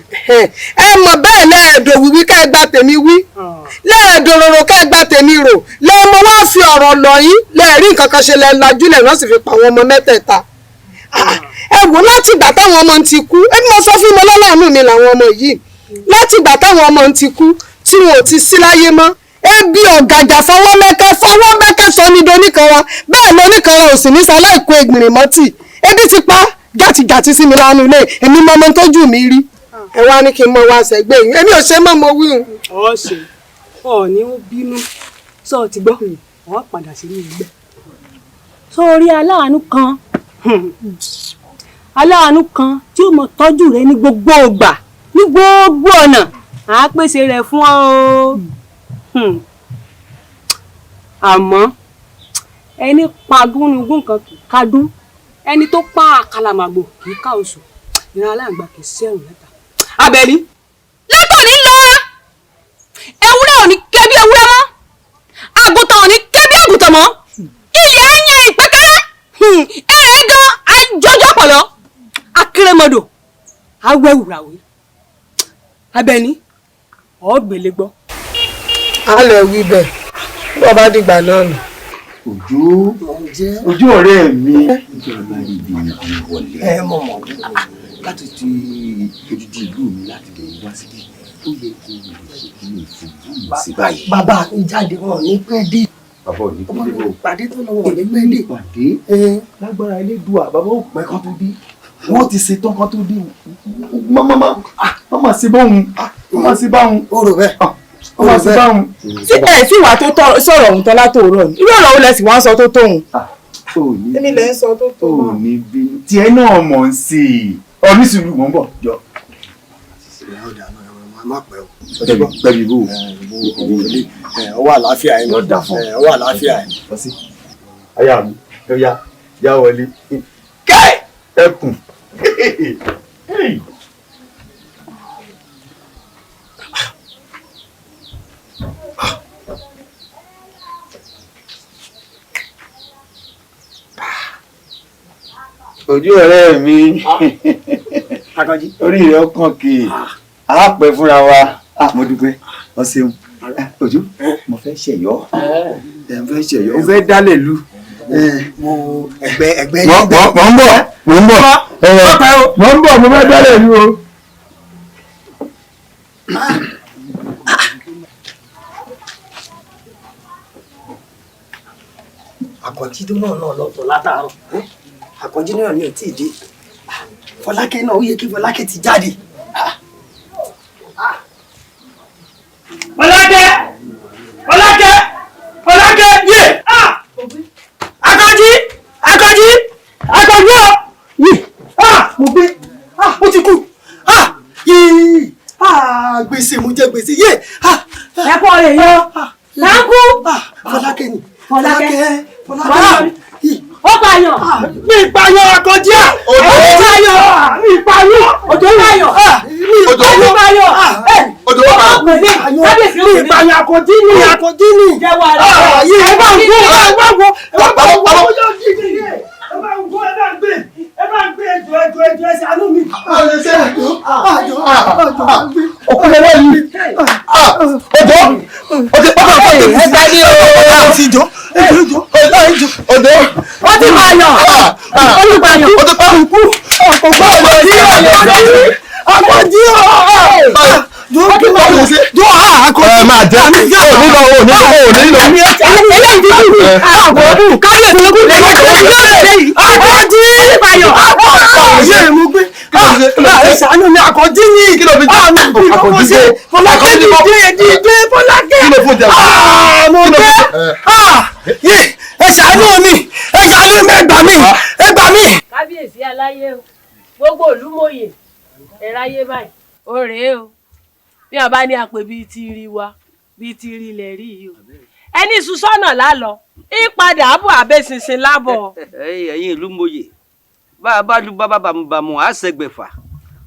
ẹ mọ̀ bẹ́ẹ̀ lẹ́ẹ̀dọ̀ wíwí ká ẹ gba tèmi wí lẹ́ẹ̀dọ̀ rorò ká ẹ gba tèmi rò lẹ́ẹ̀mọ wá fi ọ̀rọ̀ lọ yín lẹ́ẹ̀rí nǹkan kan ṣe lẹ́ẹ̀lajúlẹ̀ wọ́n sì fi pa àwọn ọmọ mẹ́tẹ̀ẹ̀ta. ẹ wò láti ìgbà táwọn ọmọ ti kú ẹni mo sọ fún mi lọ́lọ́run mi làwọn ọmọ yìí láti ìgbà táwọn ọmọ ti kú tí wọn ò ti sí láyé mọ́ ebi ọ̀gàjà fọwọ́ mẹ́kẹ́ sọ ní doníkan wa bẹ́ẹ̀ lóníkan wa ò sì ní sáláì kó egbìnrin mọ́tì ebi ti pa jàtìjàtì sí mi lánàá ilé èmi mọ ọmọ tójú mi rí ẹ wá ní kí n mọ wá sẹgbẹ yìí èmi ò ṣe mọ mo wí. ọ̀sẹ̀ ọ̀ọ́ni ó bínú sọ ti gbọ́ wọ́n padà sínú ẹgbẹ́ sórí aláàánú kan tí ó mọ tọ́jú rẹ ní gbogbo ìgbà ní gbogbo ọ̀nà àá pèsè rẹ̀ fún ọ o àmọ́ ẹni pa gúnugún kan kì í kádún ẹni tó pa àkàlàmàgbò kì í ká oṣù ìran aláǹgbá kì í sẹ́rùn mẹ́ta. Àbẹ̀ní. látòní lọ ewúrẹ́ ò ní ké bí ewúrẹ́ mọ́ àgùntàn ò ní ké bí àgùntàn mọ́ ilé á yan ìpẹ́kẹ́rẹ́ ẹ̀rẹ́ gan àjọjọ́ pọ̀lọ́ akérèmọdò awẹ́wùràwé. Àbẹ̀ní ọ̀gbẹ̀lẹ̀ gbọ́. a lè wí bẹ́ẹ̀ bó bá dìgbà náà nù. ojú ọ̀rẹ́ mi ìjọba ibi ìwọlé ẹ mọ̀ mọ̀ láti ti odidi ìlú mi láti lè wá síbí ó yẹ kí n lè ṣe kí n fojú mi sí báyìí. bàbá mi jáde wọn ní pẹ́ dé. bàbá ò ní pẹ́ dé o. pàdé tó lọ́wọ́ ní pẹ́ dé. pàdé lágbára Elédùà bàbá ò pẹ́ kán tó dé wọ́n ti ṣetán kán tó dé mama sí báwọn mama sí báwọn. ó rò bẹ́ẹ̀. mama sí báwọn. ẹ sì wà tó sọ̀rọ̀ ohun tán látòórọ̀ ni irú ọ̀rọ̀ wo lẹ sì wá ń sọ tó tóun. èmi lẹ ń sọ tó tó. ò ní bínú tiẹ̀ náà mọ̀ ń sí i ọ̀ní sùúrù mọ̀ ń bọ̀ jọ. pẹ̀lú ìbò ọwọ́ àlàáfíà ẹ̀ ló dà fún ọwọ́ àlàáfíà ẹ̀. ayá mi ẹ̀yà já wọlé ẹkùn. ojú ọ̀rẹ́ mi orí rẹ̀ ọkàn kì í àápẹ́ fúnra wa mo dúpẹ́ ọ ṣeun ojú mo fẹ́ ṣẹ̀yọ́ mo fẹ́ dálẹ̀ lu ẹgbẹ́ mo ń bọ̀ mo fẹ́ dálẹ̀ lu o. àkànjí tó náà lọ́tọ̀ látàárọ̀ àkànjí náà ni ò tí ì dé Fọlákẹ́ náà ó yẹ kí Fọlákẹ́ ti jáde. Fọlákẹ́ yé Àkànjí ọ yé mo gbé ó ti kú yé gbèsè mo jẹ gbèsè yé. ẹ kọ́ rẹ̀ yọ láńkú. Fọlákẹ́ ni Fọlákẹ́ ó pààyàn mi ìpààyàn Àkànjí mi ìpààyàn òjò pààyàn òjò pààyàn kábíyèsí mi ìpààyàn Àkànjí ni jẹ́wọ́ rẹ̀ ẹ bá ń gbọ́ ẹ bá ń gbọ́ ẹ bá ń gbé ẹjọ́ ẹsẹ̀ àánú mi. ọkùnrin náà yìí ọjọ́ ọjọ́ pápá ọ̀pọ̀ ẹgbẹ́ ní o ti jọ ọjọ́ wọ́n ti pààyàn olùpààyàn ọjọ́ pápá ikú ọkọ̀ gbọ́ Àkànjí ẹ máa jẹ onílọ eléyìí ti dùn àbọ̀dù káyọ̀ tó lókùn lẹ́yìn tó lókùn lẹ́yìn Àkànjí pààyàn yé mo gbé mo ṣe Fọlákẹ́ dìde Fọlákẹ́. kí ló fún jẹ. mo dé ẹ ṣàánú mi ẹ ṣàánú mi ẹ gbà mí. kábíyèsí aláyé o gbogbo olúmọye ẹ ráyé báyìí ó rèé o bí wọn bá ní àpè bíi ti rí wa bíi ti rí ilẹ̀ rí yìí o ẹni sùsọ́nà lálọ ìpadà àbọ̀ àbẹ̀sìnsìn lábọ̀. ẹ̀yin ìlú mòye bá a bá lu bàbá bàmùbàmù á ṣẹgbẹ̀fà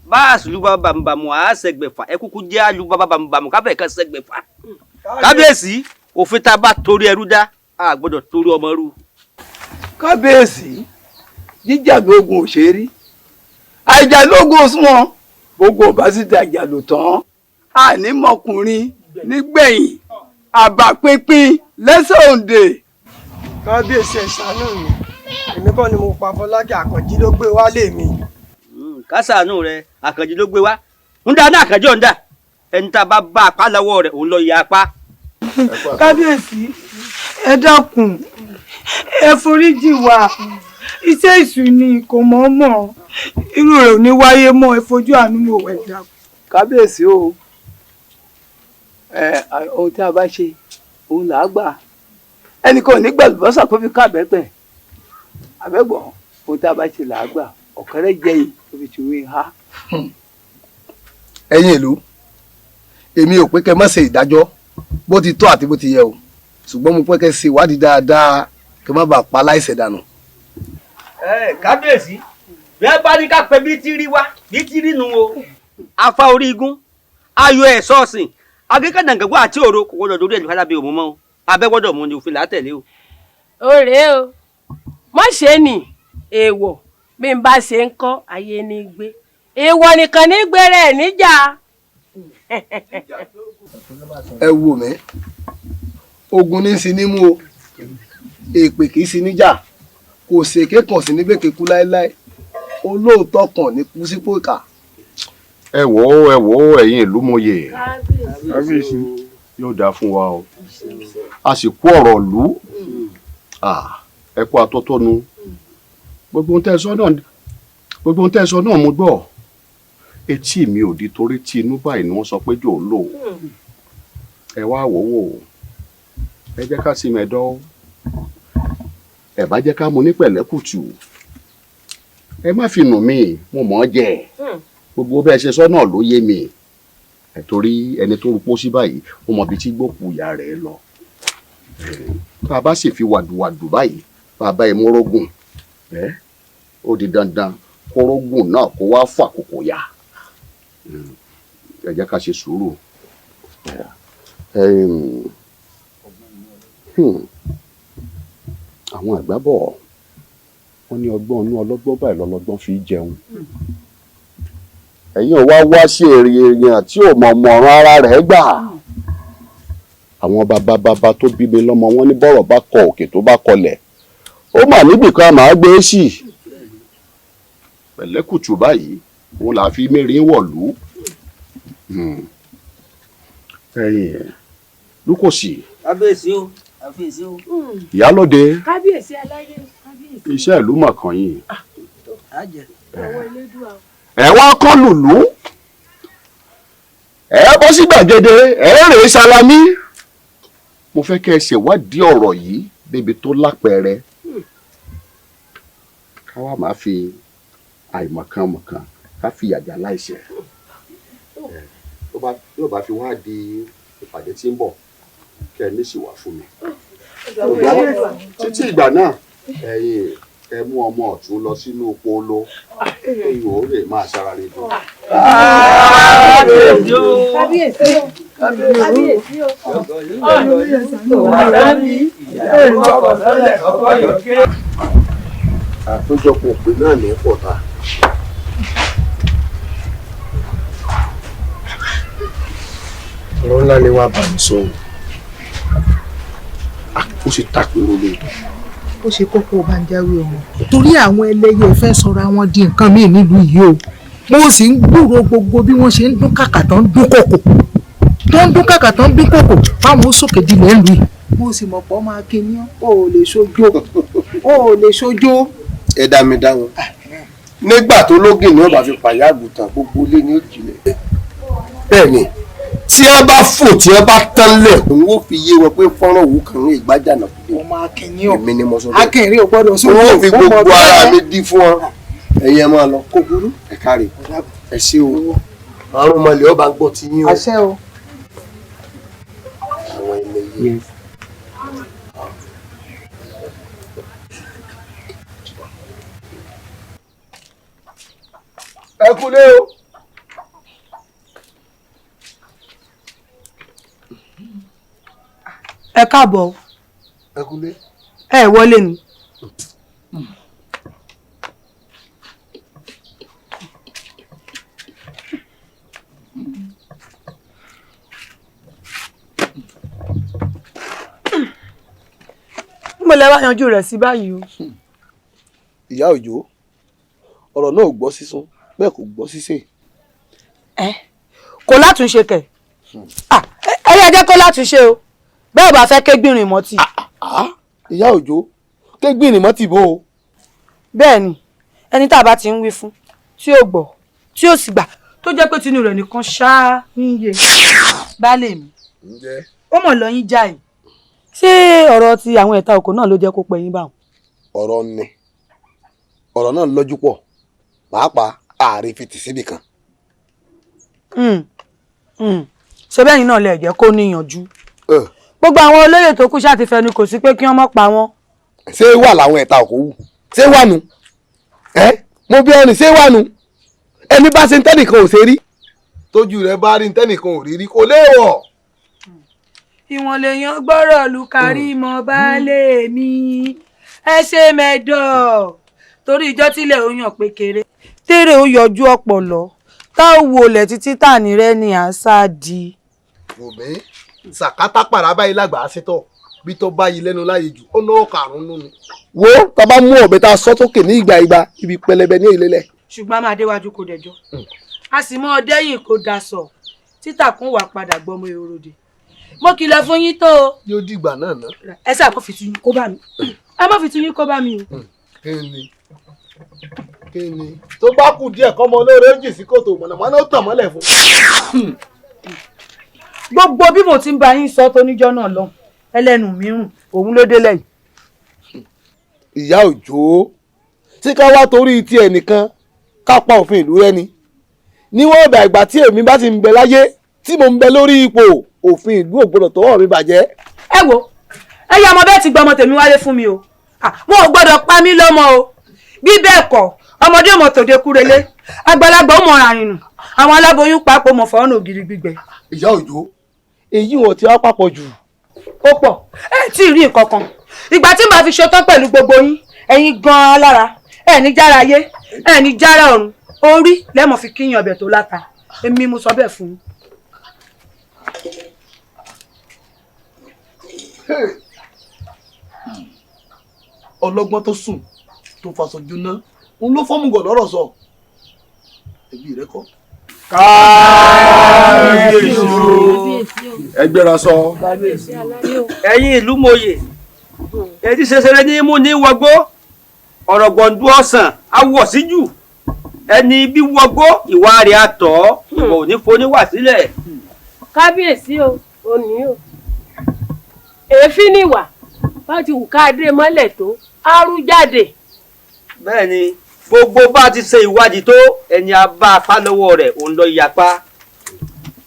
bá a sì lu bàbá bàmùbàmù á ṣẹgbẹ̀fà ẹ kúkú jẹ́ àlù bàbá bàmùbàmù káfẹ́ kan ṣẹgbẹ̀fà. kábíyèsí òfin tá a bá torí ẹrú dá a gbọ́dọ̀ torí ọmọ rú. kábíyèsí jíjàgbógun òṣèré àìjàlógún súnmọ́ gbogbo bá sì ti àjàlò tán ànímọkùnrin nígbẹ̀yìn àbàpínpín lẹ́sẹ̀ òǹdè. kábíyèsí ẹ ṣàánú mi èmi kọ́ ni mo pa Fọlákẹ́ Àkànjí ló gbé wálé mi. kásánù rẹ Àkànjí ló gbé wá ń dá náà Àkànjí ọ̀ǹda ẹni tá a bá bá apá lọ́wọ́ rẹ̀ òun lọ yẹ apá. kábíyèsí ẹ dákun ẹ foríjì wá iṣẹ́ ìṣù ni kò mọ̀ mọ̀ irú rẹ̀ ò ní wáyé mọ́ ẹ fojú àánú wò ẹ dákun. kábíyèsí o ohun tí a bá ṣe òun là á gbà ẹnì kan ò ní gbàlùbọ́sà kó fi ká àbẹ́pẹ́ àbẹ́gbọ̀n ohun tí a bá ṣe là á gbà ọ̀kẹ́rẹ́ jẹyìn tó fi ṣòwò ha. ẹ̀yin ìlú èmi ò pé kẹ́ má ṣe ìdájọ́ bó ti tọ́ àti bó ti yẹ o ṣùgbọ́n mo pé kẹ́ ṣe ìwádìí dáadáa kẹ́ má bàa pa láìṣẹ̀ dànù. kábíyèsí bí ẹ bá ní ká pẹ bí tí rí wá bí tí rí nu o afa orí igun ayọ̀ ẹ̀ sọ́ọ̀sìn akẹ́kọ̀ọ́ àti òro kò gbọdọ̀ lórí ẹ̀dùn alábẹ́ òmùmọ́ o abẹ́gbọ́dọ̀ mú ni òfin látẹ̀lé o. ó rèé o má ṣe nì èèwọ̀ bí n bá ṣe ń kọ́ ayé ní gbé èèwọ̀ nìkan ní gbére ẹ̀ níjà. ẹ wò mí ogun ní sí nímú o èpè kì í sí níjà kò ṣèké kàn sí níbèké kú láéláé olóòótọ́ kan ní kú sípò ìkà. ẹ wò ẹ̀yin ìlú mòye kábíyèsí yóò dáa fún wa o a sì kú ọ̀rọ̀ ìlú ẹ kú atótónu gbogbo ohun tẹ́ ẹ sọ náà mo gbọ́ etí mi ò di torí tí inú báyìí ni wọ́n sọ pé jò ń lò ẹ wá wò wò ẹ jẹ́ ká sí mẹ́dọ́ ẹ bá jẹ́ ká mu ní pẹ̀lẹ́kùtù ẹ má fi nù mí mo mọ̀ ọ́ jẹ gbogbo bẹ́ẹ̀ ṣe sọ náà ló yé mi ẹ torí ẹni tó rúpó sí báyìí ó mọ ibi tí gbòkú ìyá rẹ̀ lọ tá a bá sì fi wàdùwàdù báyìí bàbá ẹ mórógùn ó di dandan kórógùn náà kó wá fà kókó ya ẹ jẹ́ ká ṣe sùúrù àwọn àgbà bọ̀ wọ́n ní ọgbọ́n inú ọlọ́gbọ́n báyìí lọ́lọ́gbọ́n fi jẹun ẹ̀yin ò wá sí èrè èèyàn tí ò mọ̀ mọ̀ràn ara rẹ̀ gbà àwọn bàbá tó bí mi lọ́mọ wọn ní bọ́rọ̀ bá kọ òkè tó bá kọlẹ̀ ó mà níbìkan màá gbé sí pẹ̀lẹ́kùtù báyìí òun là fi mẹ́rin wọ̀lú ẹ̀yin lúkòsì kábíyèsí o kábíyèsí o. ìyálóde kábíyèsí aláyé kábíyèsí. iṣẹ́ ìlú mọ̀kàn yìí ọwọ́ elédùà. ẹ wá kọ́ lùlú ẹ bọ́ sí gbàgede ẹ rèé salami mo fẹ́ kẹ́ ẹ ṣèwádìí ọ̀rọ̀ yìí débi tó lápẹẹrẹ káwa máa fi àìmọ̀kànmọ̀kàn ká fi àjà láìṣẹ̀ yóò bá fi wá di ìpàdé tí ń bọ̀ kẹ́ ẹ níṣì wá fún mi títí ìgbà náà ẹ̀yin ẹ mú ọmọ ọ̀tún lọ sínú polo èyí ò lè máa ṣara rẹ dùn. kábíyèsí o kábíyèsí o. àpéjọpọ̀ òpin náà ní pọ̀ta. ọ̀rọ̀ ńlá ni wàá bá mi sọ ó sì tàpérò lóòótọ́. ó ṣe kókó bá ń jáwé ọmọ torí àwọn ẹlẹ́yẹ fẹ́ sọra wọn di nǹkan míì nílùú yìí o mo sì ń gbúròó gbogbo bí wọ́n ṣe ń dún kàkà tó ń dún kòkò tó ń dún kòkò fáwọn sókè dilẹ̀ ń lu yìí mo sì mọ̀ pọ̀ máa kí ni ó lè ṣojo. ẹ dá mi dá wọn nígbà tó lógin ni ó bá fi pàyà àgùntàn gbogbo ilé ní òjìlẹ̀ bẹ́ẹ̀ ni tí wọ́n bá fò tí wọ́n bá tán lẹ̀ òun ó fi yé wọn pé fọ́nrán òwú kan ní ìgbájà náà kúndé. ọmọ akẹ́ni ọ̀ èmi ni mo sọ bẹ́ẹ̀. akẹ́ni ò gbọ́dọ̀ sọ wọ́n fi gbogbo ara mi dí fún ọ ẹ̀yin ẹ máa lọ kó burú ẹ káre ẹ ṣé o àrùn ọmọlẹ̀ ọba ń gbọ́ ti yín o. àṣẹ o. àwọn ilé yìí. ẹ kúlé o. ẹ káàbọ̀. ẹ kúlé. ẹ wọlé ni. mo lè wá yanjú rẹ̀ sí báyìí o. ìyá òjò ọ̀rọ̀ náà ò gbọ́ sísún bẹ́ẹ̀ kò gbọ́ sísè. kò látúnṣe kẹ̀ ẹ yẹ jẹ́ kó látúnṣe o bẹ́ẹ̀ bá fẹ́ kégbìnrin mọ́tì. ìyá òjò kégbìnrin mọ́tì bó o. bẹ́ẹ̀ ni ẹni tá a bá ti ń wí fún tí ò gbọ́ tí ò sì gbà tó jẹ́ pé tinú rẹ̀ nìkan ṣáá ń yé baálé mi ó mọ̀ lọ́yìn jáì ṣé ọ̀rọ̀ ti àwọn ẹ̀ta òkò náà ló jẹ́ kó pẹ́ yín báwọn. ọ̀rọ̀ náà lọ́jú pọ̀ pàápàá ààrẹ fi tì síbì kan. ṣé bẹ́ẹ̀ náà lè jẹ́ kó níyànjú gbogbo àwọn olóyè tó kù ṣáà ti fẹnu kò sí pé kí wọ́n mọ̀ pa wọ́n. ṣé wà láwọn ẹ̀ta òkò wù ṣé wà nù mo bí ọrìn ṣé wà nù ẹni bá ṣe ń tẹ́nìkan ò ṣe rí tójú rẹ̀ bá rí ń tẹ́nìkan ò rí rí kò léèwọ̀. ìwọ̀n lèèyàn gbọ́rọ̀ lùkárí mọ́ baálé mi ẹ ṣe mẹ́dọ̀ torí ìjọ tílẹ̀ ó yàn pé kéré tèrè ó yọjú ọpọlọ tá ò wọlé títí tà ní rẹ ní àṣà di. òbí sàkátà pàrà báyìí lágbàá sétọ bí tó báyìí lẹ́nu láyé jù ọ̀nà ọ̀karùn-ún ni. wo tá a bá mú ọ̀bẹ tá a sọ tókè ní ìgbà ìgbà ibi pẹlẹbẹ ní ìlélẹ̀. ṣùgbọ́n máa déwájú kó dẹjọ́ a sì mọ ọdẹ́yìn kó daṣọ títà kún wà padà gbọmọ èròde mo kìlọ̀ fún yín tó o. yóò dìgbà náà ná. ẹ sáà kó fi tu yín kó bá mi ẹ má fi tu yín kó bá mi o. kí ni tó bá kù díẹ̀ kọ́mọ olóore ó jì sí kòtò mọ̀nàmọ́ná ó tàn mọ́lẹ̀ fún. gbogbo bí mo ti ń bá yín sọ tó níjọ́ náà lọ ẹlẹ́nu mìíràn òun ló délẹ̀ yìí. ìyá òjò tí ká wá torí ti ẹnìkan ká pa òfin ìlú rẹ ni níwọ̀n ìgbà ìgbà tí èmi bá ti ń bẹ láyé tí mo ń bẹ lórí ipò òfin ìlú ò gbọdọ̀ tọwọ́ mi bàjẹ́. ẹ wo ẹ yá ọmọ bẹ́ẹ̀ ti gba ọmọ tèmi wálé fún mi o wọn ò gbọdọ̀ pa mí lọ́mọ o bí bẹ́ẹ̀ kọ́ ọmọdé ọmọ tòde kúrelé àgbàlagbà ó mọ àrìnù àwọn aláboyún papò mọ̀ fọ́nà ògiri gbígbẹ. ìyá òjò èyí wọn ti wá papọ̀ jù. ó pọ̀ ẹ tí ì rí nǹkan kan ìgbà tí màá fi ṣetán pẹ̀lú gbogbo yín ẹ̀yin gan-an alára ẹ̀ ní jára ayé ẹ̀ ní jára ọ̀run orí lẹ́mọ̀ fi kíyàn ọbẹ̀ tó láta èmi mo sọ bẹ́ẹ̀ fún yín. ọlọ́gbọ́n tó sùn tó faṣọ jóná òun ló fọ́mùgọ̀ lọ́rọ̀ sọ ẹbí rẹ kọ́. kábíyèsí o. ẹgbẹ́ra sọ. ẹ̀yin ìlú mòye èdè ṣẹṣẹrẹ ní mú ní wọgbó ọ̀rọ̀ gbọ̀ndú ọ̀sán awọ̀ síjù ẹni bí wọgbó ìwà rẹ̀ àtọ̀ ìwọ̀ ò ní foníwà sílẹ̀. kábíyèsí o ò ní o èéfín níwà bá ti wù ká dé mọ́lẹ̀ tó arú jáde. bẹ́ẹ̀ ni gbogbo bá ti ṣe ìwádìí tó ẹni a bá apá lọ́wọ́ rẹ̀ òun lọ yapa.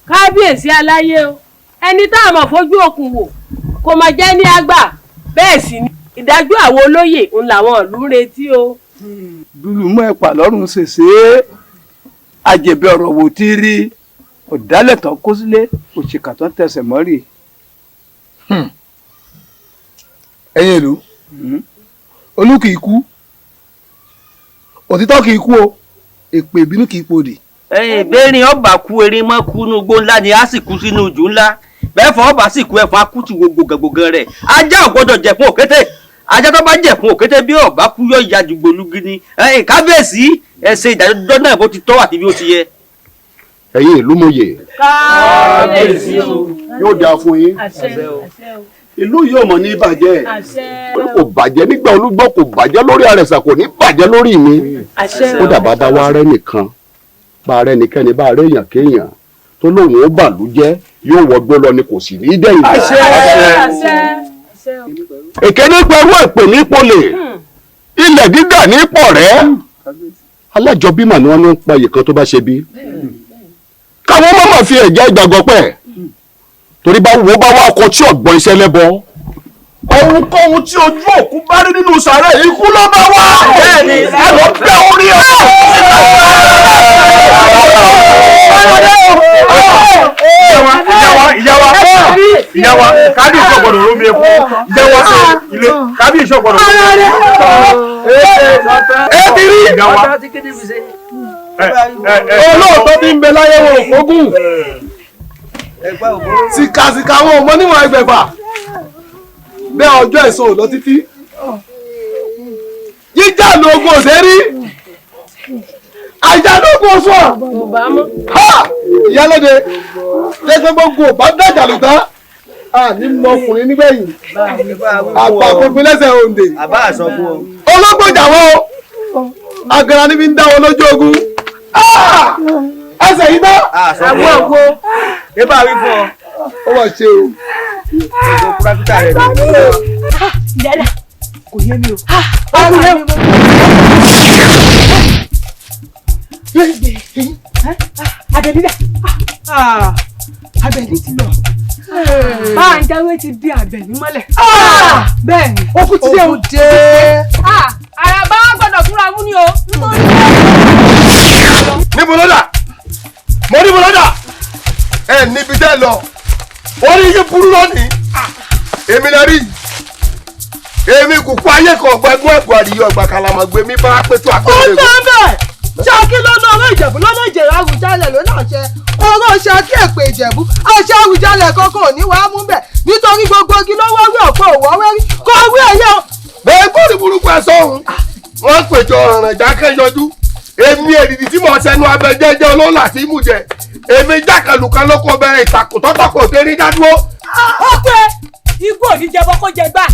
kábíyèsí aláyé o ẹni tá a mọ̀ fojú òkun wò kò mọ̀ jẹ́ ní àgbà bẹ́ẹ̀ sì ni ìdájọ́ àwọn olóyè òun làwọn ìlú ń retí o. dùlùmọ́ ẹ̀pà lọ́rùn ṣèṣe àjẹbẹ ọ̀rọ̀ wò tí rí ọ̀dálẹ̀ tán kó sílé òṣìkà tán tẹsẹ̀ mọ́rì. ẹ̀yin ìlú olú kì í kú òtítọ́ kì í kú o èpè ìbínú kì í podì. ìbéèrè ọba kú erin mọ́ kú inú igbó ńlá ni a sì kú sínú ìjù ńlá bẹ́ẹ̀ fọ ọba sì kú ẹ̀fọn akútù gbogbogbò rẹ̀ ajá ò gbọ́dọ̀ jẹ̀ fún òkété ajá tó bá jẹ̀ fún òkété bí ọba kú yọ ìyá dùgbòlugi ni kábíyèsí ẹ ṣe ìdájọ́ náà bó ti tọ́ àti bí ó ti yẹ. ẹ̀yin ìlú mòye. kábíyèsí o. yóò dáa fún yín. ìlú yóò mọ̀ ní bàjẹ́ orí kò bàjẹ́ nígbà olúgbọ́ kò bàjẹ́ lórí àrẹ̀sà kò ní bàjẹ́ lórí mi ó dàbá bá wá rẹ́ nìkan bá rẹ́ nìkẹ́ni bá rẹ́ èèyàn kéèyàn tó lóun ó bàlújẹ́ yóò wọgbó lọ ni kò sì ní dẹ̀yìn. èkéde pẹ̀lú èpè ní polè ilẹ̀ gíga ní pọ̀ rẹ́ alájọbímọ ni wọ́n ní ń pa iye kan tó bá ṣe bí káwọn mọ̀mọ́ fi ẹ̀jẹ̀ ìgbàgbọ́ pẹ̀ torí bá wo bá wá ọkọ tí ọ̀gbọ́n iṣẹ́ lẹ́bọ ohunkóhun tí ojú òkú bá rí nínú sàárẹ̀ ikú ló bá wá bẹ́ẹ̀ni àlọ́ bẹ́ orí ọ̀. ìyàwó kábíyèsí ọ̀gbọ̀dọ̀ ló mi epo ìyàwó ilé kábíyèsí ọ̀gbọ̀dọ̀ ló mi epo. olóòótọ́ tí ń bẹ láyé wọn ò kógún sìkàsìkà àwọn ọmọ níwọ̀n ẹgbẹ̀fà bẹ́ẹ̀ ọjọ́ ẹ̀sùn ò lọ títí jíjà lóògùn òṣèré àjàdógún oṣù ìyálóde lẹ́gbẹ́ gbogbo bá dájà lù tán ní mọ ọkùnrin nígbẹ̀yìn àgbà pínpín lẹ́sẹ̀ òǹdè ológbòjàwọ́ agara níbi ń dáwọ́ lójú ogun ẹsẹ̀ yìí tán àwọn àgbo ẹ bá wí fún ọ. ó wà ṣe o. ètò púrákítà rẹ ni. Dada kò yé mi o. Àbẹ̀ní dà. Àbẹ̀ní ti lọ. Báńjáwé ti dé Àbẹ̀ní mọ́lẹ̀. Bẹ́ẹ̀ni, ó kú ti dé o. Àràbá gbọ́dọ̀ fúnra mú ni o. níbo ló dà mo níbo ló dà ẹ níbi tẹ́ lọ orí yín burú lónìí èmi lè rí èmi kò kó ayé kan gbẹgbọn ẹgbọn àdìyẹ ọgbà kàlàmọgbé mi bá pẹ̀tù àkọọlẹ. ó tán bẹ́ẹ̀ ṣáàkì lọ́nà ọ̀rọ̀ ìjẹ̀bú lọ́nà ìjẹ̀rọ àwùjalẹ̀ ló náà ṣe ọ̀rọ̀ ṣáàkì èpè ìjẹ̀bú àṣẹ àwùjalẹ̀ kankan ò ní wàá mú bẹ̀ nítorí gbogbo igi ló wọ́wí ọ̀pọ̀ òwò wẹ́rí kó wí ẹ̀yẹ. bẹ́ẹ̀ gbọ́dọ̀ burúkú ẹ sọ́hun wọ́n pèjọ ọ̀ràn ìdákẹ́ yọjú èmi èdìdì tí mo ṣẹnu abẹ jẹjẹ olóòlà tí mú jẹ èmi jákèlùkan ló kọ bẹ̀rẹ̀ ìtàkùn tọ́tọ́kọ̀ dérí dádúró. ó pé igbó ò ní jẹ bọ́ kó jẹ gbà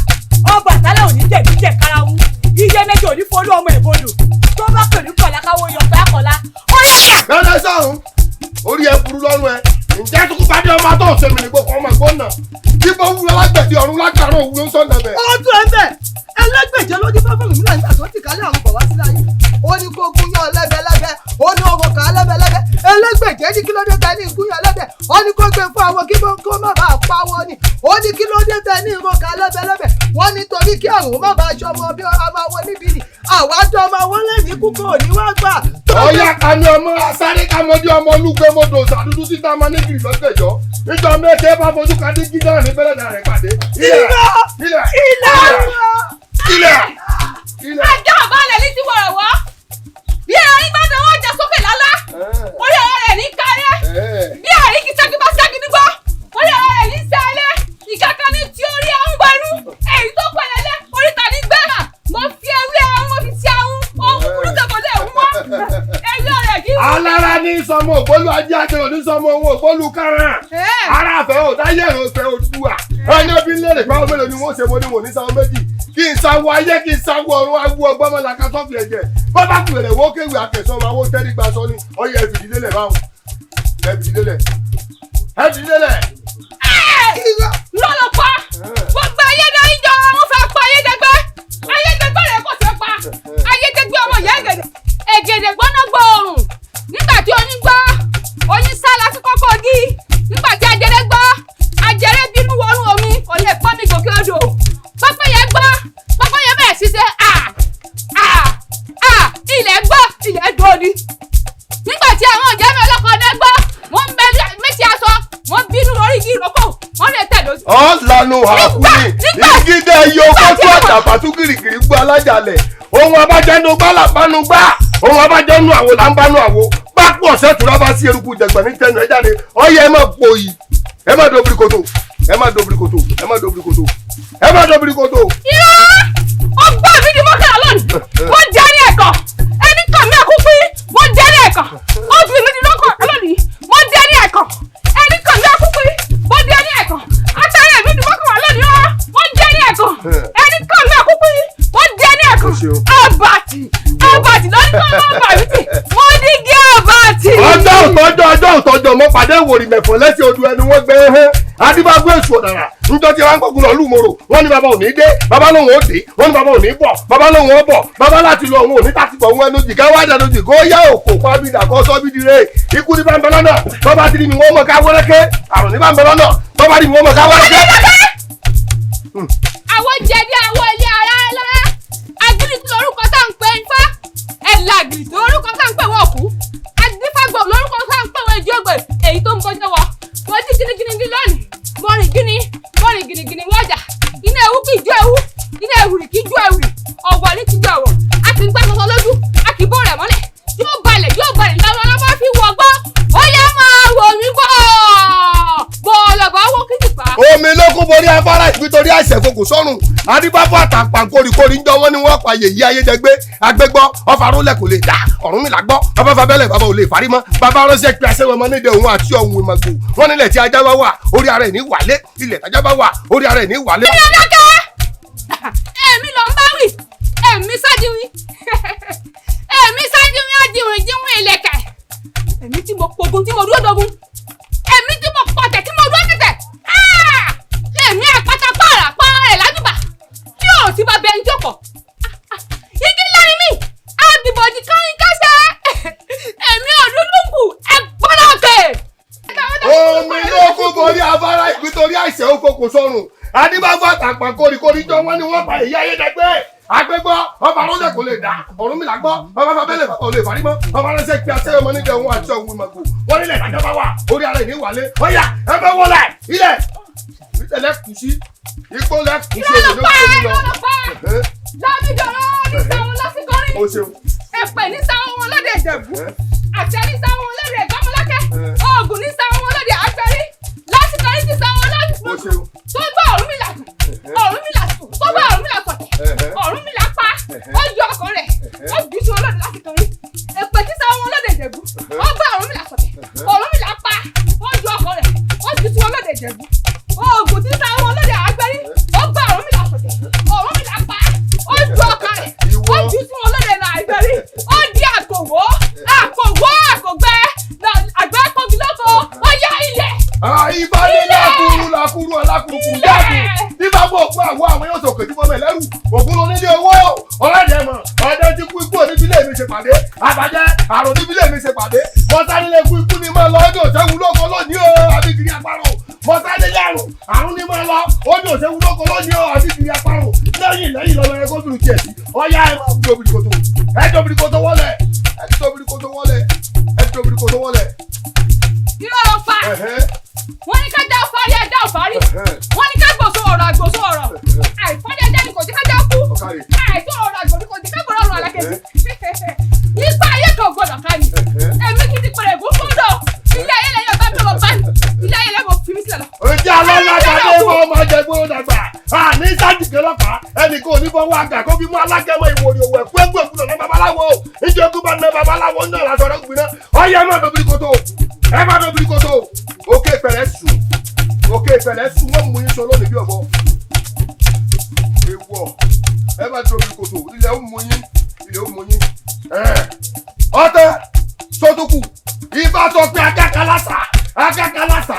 Ọbàtálá ò ní jẹ̀bi jẹ̀ karahun iye méjì ò ní folú ọmọ ìbodò tó bá pè ní kọ̀lá káwọ́ yọ pé àkọ́lá ó yà. bẹ́ẹ̀ sọ̀hún orí ẹ burú lọ́rùn ẹ ǹjẹ́ tó kú pàdé ọmọ tó ṣe mí nígbò kan ọmọ ìgbó náà tí bó wúlọ lágbẹ̀dẹ ọ̀run lágbàrún òwúrọ̀ ń sọ̀nà bẹ̀. ó tún ẹ bẹ́ẹ̀ ẹlẹ́gbẹ̀jẹ́ ló dín fáfọ́ọ̀mù mi láti àtúntò ti kálẹ̀ àwọn bàbá sílẹ̀ ayé ó ní kó gúnyán lẹ́bẹ̀lẹ́bẹ̀ ó ní ọkọ̀ ká lẹ́bẹ̀lẹ́bẹ̀ ẹlẹ́gbẹ̀jẹ́ ní kí ló dé tẹ ní gúnyán lẹ́bẹ̀ ó ní kó gbé fún àwọn kí kó má bàa pa wọn ni ó ní kí ló dé tẹ ní ìrọ̀ká lẹ́bẹ̀lẹ́bẹ̀ wọ́n ní torí kí àrùn má bàa ṣọmọ bí ọmọ wọn níbí ni àwa jọ ọmọ wọn lè ní kúkọ òní wá gbà. ọyá kanu ọmọ asáré kamọdé ọmọ olúgbé mọdò sàdúdú títa máa ní gírí lọ́gbẹ̀jọ́ níjọ mẹ́tẹ́ bá fojú kadé gíga ní bẹ́lẹ̀ rẹ̀ pàdé. ilẹ̀ àjọ àbálẹ̀ ní ti wọ̀rọ̀wọ́ bí ẹ̀rín bá dánwó jẹ sókè lálá orí ọ̀rọ̀ rẹ̀ ní kárẹ́ bí ẹ̀rín kì í ṣẹ́gi bá ṣẹ́gi nígbọ́ orí ọ̀rọ̀ rẹ̀ ní sẹ́lẹ̀ ìkàkà ní tí orí ẹ̀ ń gbẹrú èyí tó pẹ̀lẹ́lẹ́ oríta ní gbẹ́rà mo fi ewé ẹ̀hún mo fi ṣe ẹ̀hún ohun kúrú tẹ̀kọ̀lẹ̀ ẹ̀hún mọ́ ẹ̀rí ọ̀rẹ́ kì í. alára ní sọmọ ògbólú ajé àjẹrò ní sọmọ ohun ògbólú kárán ara àfẹ òdáyé èrò ìfẹ́ òdúwà ẹni bí lérè pé ọmọ mélòó ni wọn ṣe mo ní wọn ní sáwọn méjì kí n sáwọ ayé kí n sáwọ ọ̀run awo ọgbọ́n mọ́lá ká sọ́ọ̀fì ẹ̀jẹ̀ bọ́bá kùrẹ̀lẹ̀ wọ́n kéwì akẹ́sọ́ máa wọ́n tẹ́rí gba sọ ni ọyẹ ẹ̀fìdílélẹ̀ báwọn ẹ̀fìdílélẹ̀. lọ́lọ́pàá gbogbo ayédáyíjọ wọn fẹ́ pa ayédègbé ayédègbé rẹ̀ kò tẹ́ pa ayédègbé ọmọ ìyá ẹ̀gẹ̀dẹ̀ gbọ́ná gbòòrùn nígbà tí oyin gbọ́ oyin sá láti kọ́kọ́ dí nígbà tí ajẹrẹ gbọ́ ajẹrẹ bínú wọnú omi kò lè pọ́n mi gòkè odò pẹ́pẹ́yẹ gbọ́ pẹ́pẹ́yẹ bẹ̀rẹ̀ sí ṣe ilẹ̀ gbọ́ ilẹ̀ dòní nígbà tí àwọn ọ̀jẹ̀ mi ọlọ́kọ̀ọ́dẹ gbọ́ wọ́n ń bẹ méjì aṣọ wọ́n bínú lórí igi ìrókò wọ́n lè tẹ̀ lójú. ọ lanu àkúrì ìgídẹ iye oko tó àtàfàtú gírígírí gbọ́ alájàlẹ̀ ohun abájẹnu gbá làbánu gbá ohun abájẹnu àwo làǹbánu àwo bá pọ̀ sẹ́tùrọ̀ bá sí eruku jẹ̀gbọ̀n ní tẹnu ẹ̀ jáde ọyẹ ẹ má pòyì ẹ má dobiri koto ẹ má dobiri koto ẹ má dobiri koto ẹ má dobiri koto. irọ́ ọgbọ́n mi ni mo kà lónìí wọ́n jẹ́ ní ẹ̀kọ́ ẹni kàn mí àkúkú wọ́n jẹ́ ní ẹ̀kọ́ obìnrin ni lọ́kọ̀ lónìí wọ́n jẹ́ ní ẹ̀kọ́ ẹni kàn mí àkúkú wọ́n jẹ́ ní ẹ̀kọ́ àtàrà mi ni mo kà wá lónìí wọ́n jẹ́ ní ẹ̀kọ́ ẹni kàn mí àkúkú wọ́n jẹ́ ní ẹ̀kọ́ àbàtì lórí kọ́ ọmọ bàbí wọ́n ní gé àbàtì. ọjọ́ òtọ́jọ́ mọ́ pàdé ìwòrì mẹ̀fọ́ lẹ́sẹ̀ odò ẹni wọ́n gbé hán adébágbé èṣù ọ̀dàrà níjọ́ tí wọ́n gbógun lọ lùmọ̀rọ̀ wọ́n ní bàbá ò ní dé bàbá lòun ò dé wọ́n ní bàbá ò ní bọ̀ bàbá lòun ò bọ̀ bàbá láti lọ òun ò ní tàti bọ̀ òun ẹnu jìgá wá dànù jì kó yá òkò pàbídà kó sọ bí dire ikú ní bàbá lọ́nà bàbá ti rí mi wọ́n mọ̀ ká wọ́rẹ́kẹ́ àrùn ní bàbá lọ́nà bàbá rí mi wọ́n mọ̀ ká wọ́rẹ́kẹ́. àwọn jẹ̀bi àwọn ilé ara ẹ lọ́rẹ́ agídí lórúkọ tá ń pè Ifá ẹ̀làgìrì lórúkọ tá ń pè wọ́n kú adífàgbọ̀ lórúkọ tá ń pè wọ́n ìjọgbè èyí tó ń bọ́jọ́ wa wọ́n ti gínígíní lónìí mọ́rin gínígíní wọ́jà iná ewu kì í jó ewu iná ewùrì kì í jó ewùrì ọ̀wọ̀ ní ti jọ ọ̀wọ̀ a ti ń gbá tọ́tọ́ lójú a kì í bó rẹ̀ mọ́lẹ̀ yóò balẹ̀ lọ́wọ́ lọ́wọ́ fi wọ̀ gbọ́ ó yẹ máa wò mí bọ̀ bọ̀ọ̀lọ̀bọ̀ owó kìtìpá. omi ló kún borí afárá ìpítorí àìsàn fokùn sọ́run adébáfọ́ àtàpà kórìkórì ń jọ wọ́n ní wọ́n pa yèyí ayédègbé agbégbọ́ ọ̀fàrúnlẹ̀ kò lè dá ọ̀run mi là gbọ́ bàbá fabẹ́lẹ̀ bàbá ò lè farí mọ́ bàbá ránṣẹ́ pé aṣẹ́wó ọmọ nídìí òun àti ọ̀hún ìmọ̀gbò wọ́n nílẹ̀ tí ajá bá wà orí ara ẹ̀ ní wàlé ilẹ̀ tájá bá wà orí ara ẹ̀ ní wàlé. èmi ló ń bá wì èmi sájíwìn ajíwìn jíwìn ìlẹ̀kẹ̀ èmi tí mo pogun tí mo dúró dogun èmi tí mo pọ̀tẹ̀ tí mo dúró tẹ̀tẹ̀ èmi àpáta pààrà rẹ̀ lájúbà tí ò sí bá bẹ ẹni tí ó pọ̀ igi lárí mi àdìbòjì kan ń kẹsẹ̀ èmi òdúdúkù ẹgbọ́n òkè. omi ló kún borí afárá ìpítorí àìsàn òfokùn sọ́run adébáfọ́ àtàpà kórìkórì jọ wọ́n ní wọ́n pa èyí ayédègbé agbégbọ́ ọba rọ́jà kò lè dá ọ̀run mi là gbọ́ ọba fabẹ́lẹ̀ bàbá ò lè farí mọ́ ọba ránṣẹ́ pé aṣẹ́yọ ọmọ nídìí òun àti ọ̀hún ìmọ̀gbò wọ́n nílẹ̀ ìdájọ́ bá wà orí ara ìní wàlé ọ̀yà ẹ fẹ́ wọlé ilẹ̀ ìtẹ̀lẹ̀ kù sí igbó lẹ̀ kù sí òdòdó kù lọ. lábìjọ́rọ́ ní sáwọn lásìkọ́rí ẹ̀pẹ̀ ní sáwọn wọn lóde ìjẹ̀bú àtẹ ní sáwọn wọn lóde ìgbọ́mọlákẹ́ oògùn ní sáwọn wọn lóde àgbẹ̀rí lásìkọ́rí ti sáwọn lásìkò tó gbọ́ Ọ̀rúnmìlà tó gbọ́ Ọ̀rúnmìlà pọ̀tẹ́ Ọ̀rúnmìlà pa ó yọ ọkọ rẹ̀ ó jù sí wọn lóde lásìkọ́rí ẹ̀pẹ̀ tí sáwọn wọn lóde ìjẹ̀bú ó gbọ́ Ọ̀rúnmìlà pọ̀tẹ́ Ọ̀rúnmìlà pa ó yọ ọkọ rẹ̀ ó jù sí wọn lóde ìjẹ̀bú oògùn tí sáwọn wọn lóde àgbẹ̀rí ó gbọ́ Ọ̀rúnmìlà pọ̀tẹ́ Ọ̀rúnmìlà pa ó ju ọkọ rẹ̀ ó jù sí wọn lóde àgbẹ̀rí ó di àkòwò àkògbẹ àgbẹ̀ kọ́gi lọ́kọ̀ ó yá ilẹ̀. ìbálẹ̀ làkúrú ọ̀làkùnkùn jáde nígbà bó òkú àwọn yóò sọ̀kè tí fọmọ ẹlẹ́rù òkú ló nílé owó ọ̀rẹ́dẹ̀ mọ̀ ọ̀dẹ́ tí kú ikú oníbílẹ̀ mi ṣe pàdé àbájẹ́ àrùn oníbílẹ̀ mi ṣe pàdé mọ́tánilẹ̀ kú ikú ni máa lọ ọdún òṣèwú lóko lónìí o àbíkiri àparò mọ́tánilẹ̀ àrùn ni máa lọ ọdún òṣèwú lóko lónìí o àbíkiri àparò lẹ́yìn lọ́mọ ẹ̀ gómìnà tiẹ̀ sí ọ̀yá ẹ̀ máa fi obìnrin kòtò wọlé irọ́ ló pa wọ́n ní ká dá ọ̀fárí ẹ̀dá ọ̀fárí wọ́n ní ká gbòòsò ọ̀rọ̀ àgbòòsò ọ̀rọ̀ àìfọ́dé ẹ̀dá ni kò sí ká já kú àìsó ọ̀rọ̀ àgbòòsò kò sí ká gbọ́dọ̀ ọ̀rọ̀ alákejì ipa ayé kan gbọ́dọ̀ ká ní èmi kì í ti pèrè fún gbọ́dọ̀ ilé ayé lẹ́yìn ọ̀gá mi lọ bá ní ilé ayé lẹ́yìn fi mí sílẹ̀ lọ. ojú alálàkàdé mọ́ ọmọ jẹ gbọ́dọ̀ dàgbà ní sátìkẹ́ lọ́pàá ẹnì kan ò ní fọwọ́ àgà kó fi mú alágẹ̀mọ́ ìwòrì òwò ẹ̀kú ẹ̀kú ẹ̀kú lọ́nà babaláwo ìjọba bá ná babaláwo náà lásọ̀rọ̀ gbìnà ọ̀yẹ́ má dọ̀bìrì kòtò ẹ má dọ̀bìrì kòtò òkè ìpẹ̀lẹ̀ sùn wọ́n mú yín sọ lónìí bí ọ̀bọ ewọ ẹ má dọ̀bìrì kòtò ilẹ̀ ó mú yín ọtẹ sọdọkù ibà sọ pé akákalásà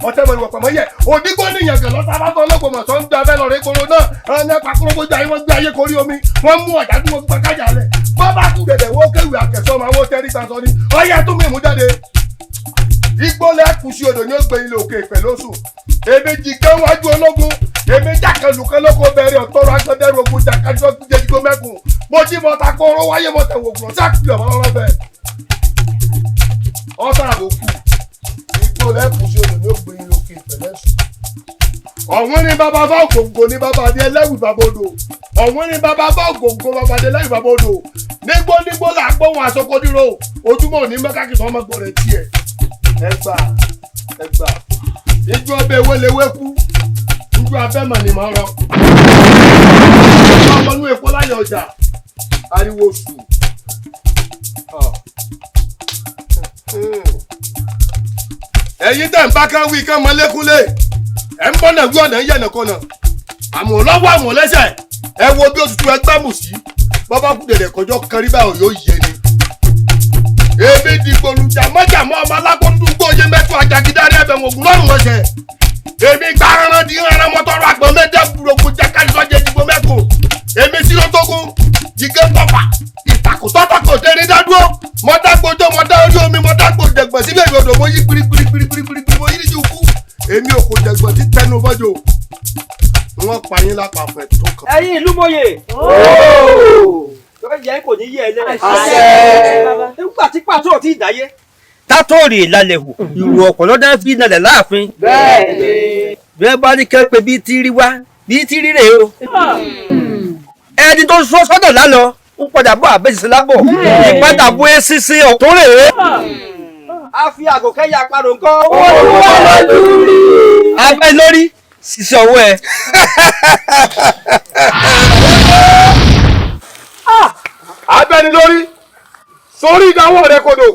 ọtẹmọlúwọpẹmọyẹ òdìgbò níyàn gẹ lọsàbàtọ ọlọgbọmọsọ ń gbé abẹ lọrẹ gbòòrò náà ẹnẹ pàkúrọgbọjà yìí wọn gbé ayé korí omi wọn mú ọjà tí wọn gbé kájà lẹ bọba kú dẹdẹ wọn kéwì àkẹsọ ọmọ àwọn tẹrí gbàsọ ni ọyẹ tó mímú jáde igbó lẹkùn sí odò ní ó gbé ilé òkè ìpẹ lóṣù èméjì kan wájú ológun èméjì àkàlùkọ lóko bẹ̀rẹ̀ ọtọrọ agbẹdẹrù ogun jàkájọ jẹjìgbó mẹkùn mojí mọta kóró wáyé mọtẹ wògùn sáàkì ọmọ ọlọfẹ ọ̀sán àbòkù igbó lẹ́kùn sí odò ní ó gbé ilé òkè ìpẹ lẹ́sùn. ọ̀wọ́n ní bàbá bá ògòǹgò ní bàbá adé ẹlẹ́wì bàbá odò ọ̀wọ́n ní bàbá bá ògòǹgò bàbá adé ẹlẹ́wì bàbá odò nígbó là gbóhùn àsọkọdúró ojúmọ́ òní mẹ́kàkì sọ́mọ́ gbọ́dọ̀ tiẹ̀ ẹgbà ìjọ ọbẹ̀ ewéléwé kú ìjọ abẹ́mọ̀ ni màá rọ ọmọ inú èkó láyé ọjà ariwo sùn. ẹ̀yin tẹ̀ ń bá kán wí kán mọ lẹ́kúnlé ẹ̀ ń bọ́nà wí ọ̀nà yẹ̀nà kọ́nà àmọ́ lọ́wọ́ àmọ́ lẹ́sẹ̀ ẹ wo bí òtútù ẹgbẹ́ mù sí bọ́bá kú dẹ̀dẹ̀ kọjọ́ kan rí báyọ̀ yóò yẹ ni èmi di gbolújà àmọ́ ọmọ alákòóńdú gbóyè mẹ́tò àjàgídárí ẹ̀bẹ̀ ògùn lọ́rùn ọ̀sẹ̀. èmi gba ẹran di ẹran mọ́tọ́rọ̀ àgbọ̀n mẹ́jẹ burúkú jẹ́ ká lọ́jẹ́ ìdìbò mẹ́kò. èmi sí ló tógun jìgẹ́ pọ̀pà ìtàkùn tọ́tọ̀kọ̀ tẹ́rí dádúró mọ́tàgbọ́jọ́ mọ́tà orí omi mọ́tàgbọ́jẹ̀gbọ̀n síbẹ̀ ìgbọ̀dọ̀ mo yí pírípírípírípírí mo yí níjú kú. èmi ò kò jẹ̀gbọ̀n tí tẹnu bọ́jọ́ wọ́n pa yín lápapọ̀ tó kàn. ẹ̀yin ìlú mòye. lọ́kẹ́ jẹ́ kò ní yé ẹ lẹ́yìn. nígbà tí pàtó ò tí ì dáyé. tátọ́ọ̀rì ìlàlẹ̀ hù ìrù ọ̀pọ̀lọ́ dá fi nàlẹ̀ láàfin. bẹ́ẹ̀ni. bí wọ́n bá ní kẹ́ pé bíi tírí wá bíi tírí rèé o. ẹni tó sọ sọ́dọ̀ lálọ́ ń padà bọ̀ àbẹ́sẹ̀ lábọ̀ ìpadà bọ̀ ẹ́ sísí ọ̀tún rèé. a fi àgò kẹ́yà parò nǹkan. olúwa lórí. abẹ́ lórí sísẹ ọwọ́ ẹ. abẹ́ni lórí sórí ìdáwọ́ rẹ kodò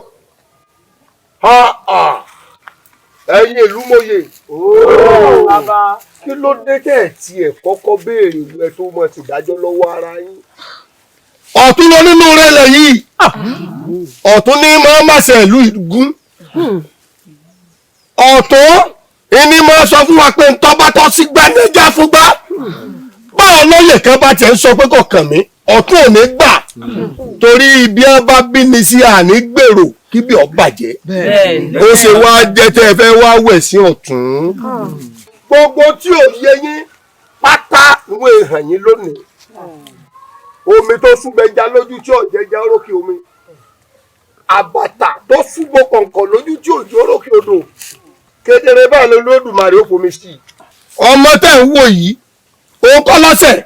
ẹ̀yin ìlú mòye kí ló dé tẹ̀ tí ẹ̀ kọ́kọ́ béèrè ẹ tó mọ̀ sí ìdájọ́ lọ́wọ́ ara yín. ọ̀tún lọ nínú rẹ̀ lẹ́yìn ọ̀tún ní máa má ṣe ìlú ìgún ọ̀tún ìní máa sọ fún wa pé ntọ́ bá tọ́ sí gbẹ́nẹ́jà fún gbá báwo lóye kan bá tiẹ̀ ń sọ pé kò kàn mí ọ̀tún ò ní gbà torí ibi ẹ bá bí ni sí àní gbèrò kí bí ọ bàjẹ́ ó ṣe wá jẹ́ tẹ́ ẹ fẹ́ wá wẹ̀ sí ọ̀tún gbogbo tí ò yẹ yín pátá ìwé hàn yín lónìí omi tó súnbẹja lójú tí ò jẹjẹ orókè omi àbàtà tó súnbọ kọ̀ǹkọ̀ lójú tí ò jẹ orókè odò kedere báyìí lolódùmarè ó fomi sí i. ọmọ tẹ́ ń wò yìí òun kọ́ lọ́sẹ̀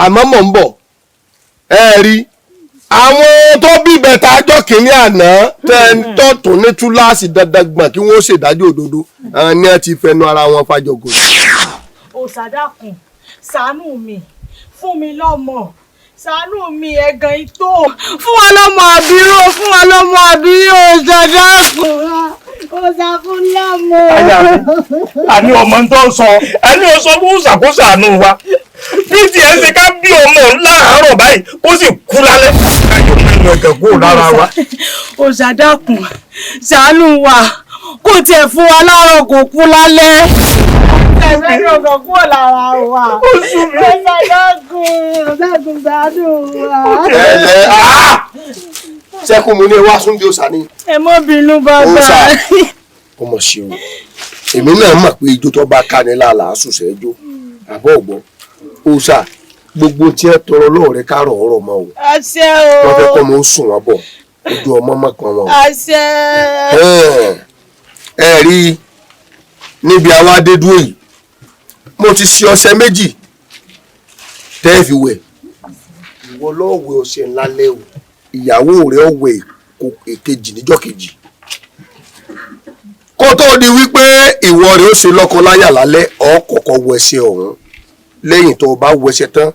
àmọ́ mò ń bọ̀ ẹ rí àwọn tó bí bẹ̀tà ọjọ́ kìíní àná tẹ́ ń tọ̀tún ní túláàsì dandan gbọ̀n kí wọ́n ṣèdájọ́ òdodo àwọn ni ẹ ti fẹnu ara wọn fàjọgò. òsàdàkùn ṣàánú mi fún mi lọ́mọ ṣàánú mi ẹ̀gàn ìtò fún wa lọ́mọ àbírò fún wa lọ́mọ àbírò òsàdàkùn òsàkùn lọ́mọ. àní ọmọ tó ń sọ ẹni ó sọ fún òsàkóso àánú wa bí tiẹ̀ ṣe ká bí ọmọ láàárọ̀ báyìí ó sì kú lálẹ́ káyọ̀ mẹ́nu ẹ̀kẹ́ kúrò lára wa. òsàdàkùn ṣàánú wa kò tiẹ̀ fún wa láàárọ̀ kò kú lálẹ́. ẹ̀fẹ́ ní ọ̀gàn kúrò lára wa. òsàdàkùn ṣàánú wa. sẹ́kùn mu ní wá súnjó sani. ẹ mọ́ bínú bàbá. ọmọ ṣe o èmi náà mọ̀ pé ijó tó bá ká ní lálàá sùsẹ̀ ijó àbọ̀ ọ̀gbọ́n òòṣà gbogbo tí ẹ tọrọ lóòrè kárọ̀ ọ̀rọ̀ mọ́ o. àṣẹ o. wọ́n fẹ́ kọ́ mọ́ ó sùn wọ́n bọ̀ ojú ọmọ mọ́kàn wọn. àṣẹ. ẹ rí níbi àwa dé dúró yìí mo ti ṣe ọṣẹ méjì tẹ́ ẹ fi wẹ̀ ìwọ lọ́ọ́ wẹ̀ ọṣẹ ńlá lẹ́wọ̀ ìyàwó rẹ̀ ó wẹ̀ èkejì níjọ́ kejì kó tó di wípé ìwọ rẹ̀ ó ṣe lọ́kọ láyà lálẹ́ ó kọ́kọ́ wẹṣẹ ọ̀hún lẹ́yìn tó o bá wẹṣẹ tán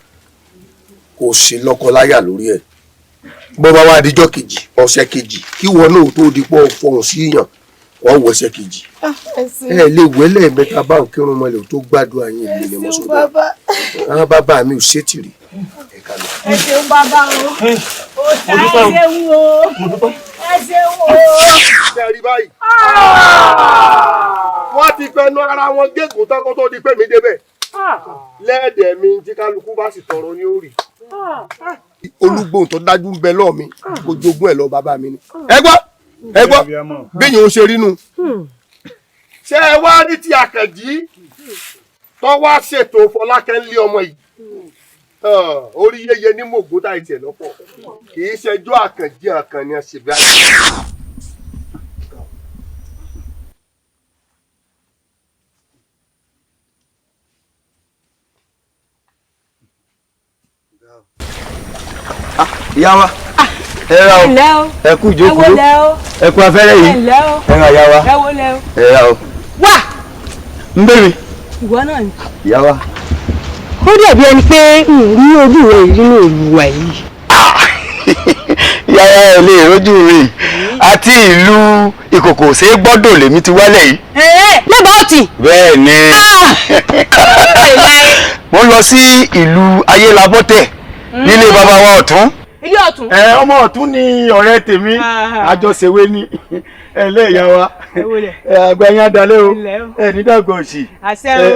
kò ṣe lọ́kọ láyà lórí ẹ̀ bó bá wá díjọ́ kejì ọ̀sẹ̀ kejì kí ìwọ náà tó di pọ̀ fọhùn sí yàn wọ́n wẹṣẹ kejì ẹ lè wẹ́ lẹ́ẹ̀mẹ́ta báwọn kírun mọ́lẹ̀ tó gbádùn àyìn ìlú ni mo sọ bẹ́ẹ̀ àwọn bàbá mi ò ṣètìrì ẹ ṣeun bàbá o ó ta ẹ ṣeun o ẹ ṣeun o. ṣe rí báyìí wọ́n ti fẹnu ara wọn gégùn tán kó tó di pé mi débẹ̀ lẹ́ẹ̀dẹ̀ mi tí kálukú bá sì tọrọ ní orí olúgbòhùn tó dájú ń bẹ lọ́ọ̀ mi kó jogún ẹ̀ lọ bàbá mi ni. ẹ gbọ́ bí yìí ń ṣe rí nu ṣé ẹ wá ní ti Àkànjí tó wá ṣètò Fọlákẹ́ ń lé ọmọ yìí orí yẹyẹ ní mògùn táyì tiẹ̀ lọ́pọ̀ kì í ṣẹjọ́ Àkànjí Àkànní ṣèbí àyè. ìyá wa ẹ ra o ẹ kú ìjókòó ẹ kú afẹ́rẹ́ yìí ẹ ra ìyá wa ẹ ra o. wá ń bèrè. ìwọ náà ni. ìyá wa. ó dàbí ẹni pé rí ojú rẹ nínú olùwà yìí. yàrá ẹ lè rójú rè àti ìlú ìkòkò ṣe é gbọ́dọ̀ lèmi ti wálẹ̀ yìí. lẹ́bàá ọ̀tì. bẹ́ẹ̀ ni mo lọ sí ìlú ayélabọ́tẹ̀ nílé bàbá wa ọ̀tún ilé ọ̀tún. ọmọ ọ̀tún ni ọ̀rẹ́ tèmi àjọṣewé ní ẹlẹ́yà wa àgbà yẹn adalẹ́ o ní dàgbà òsì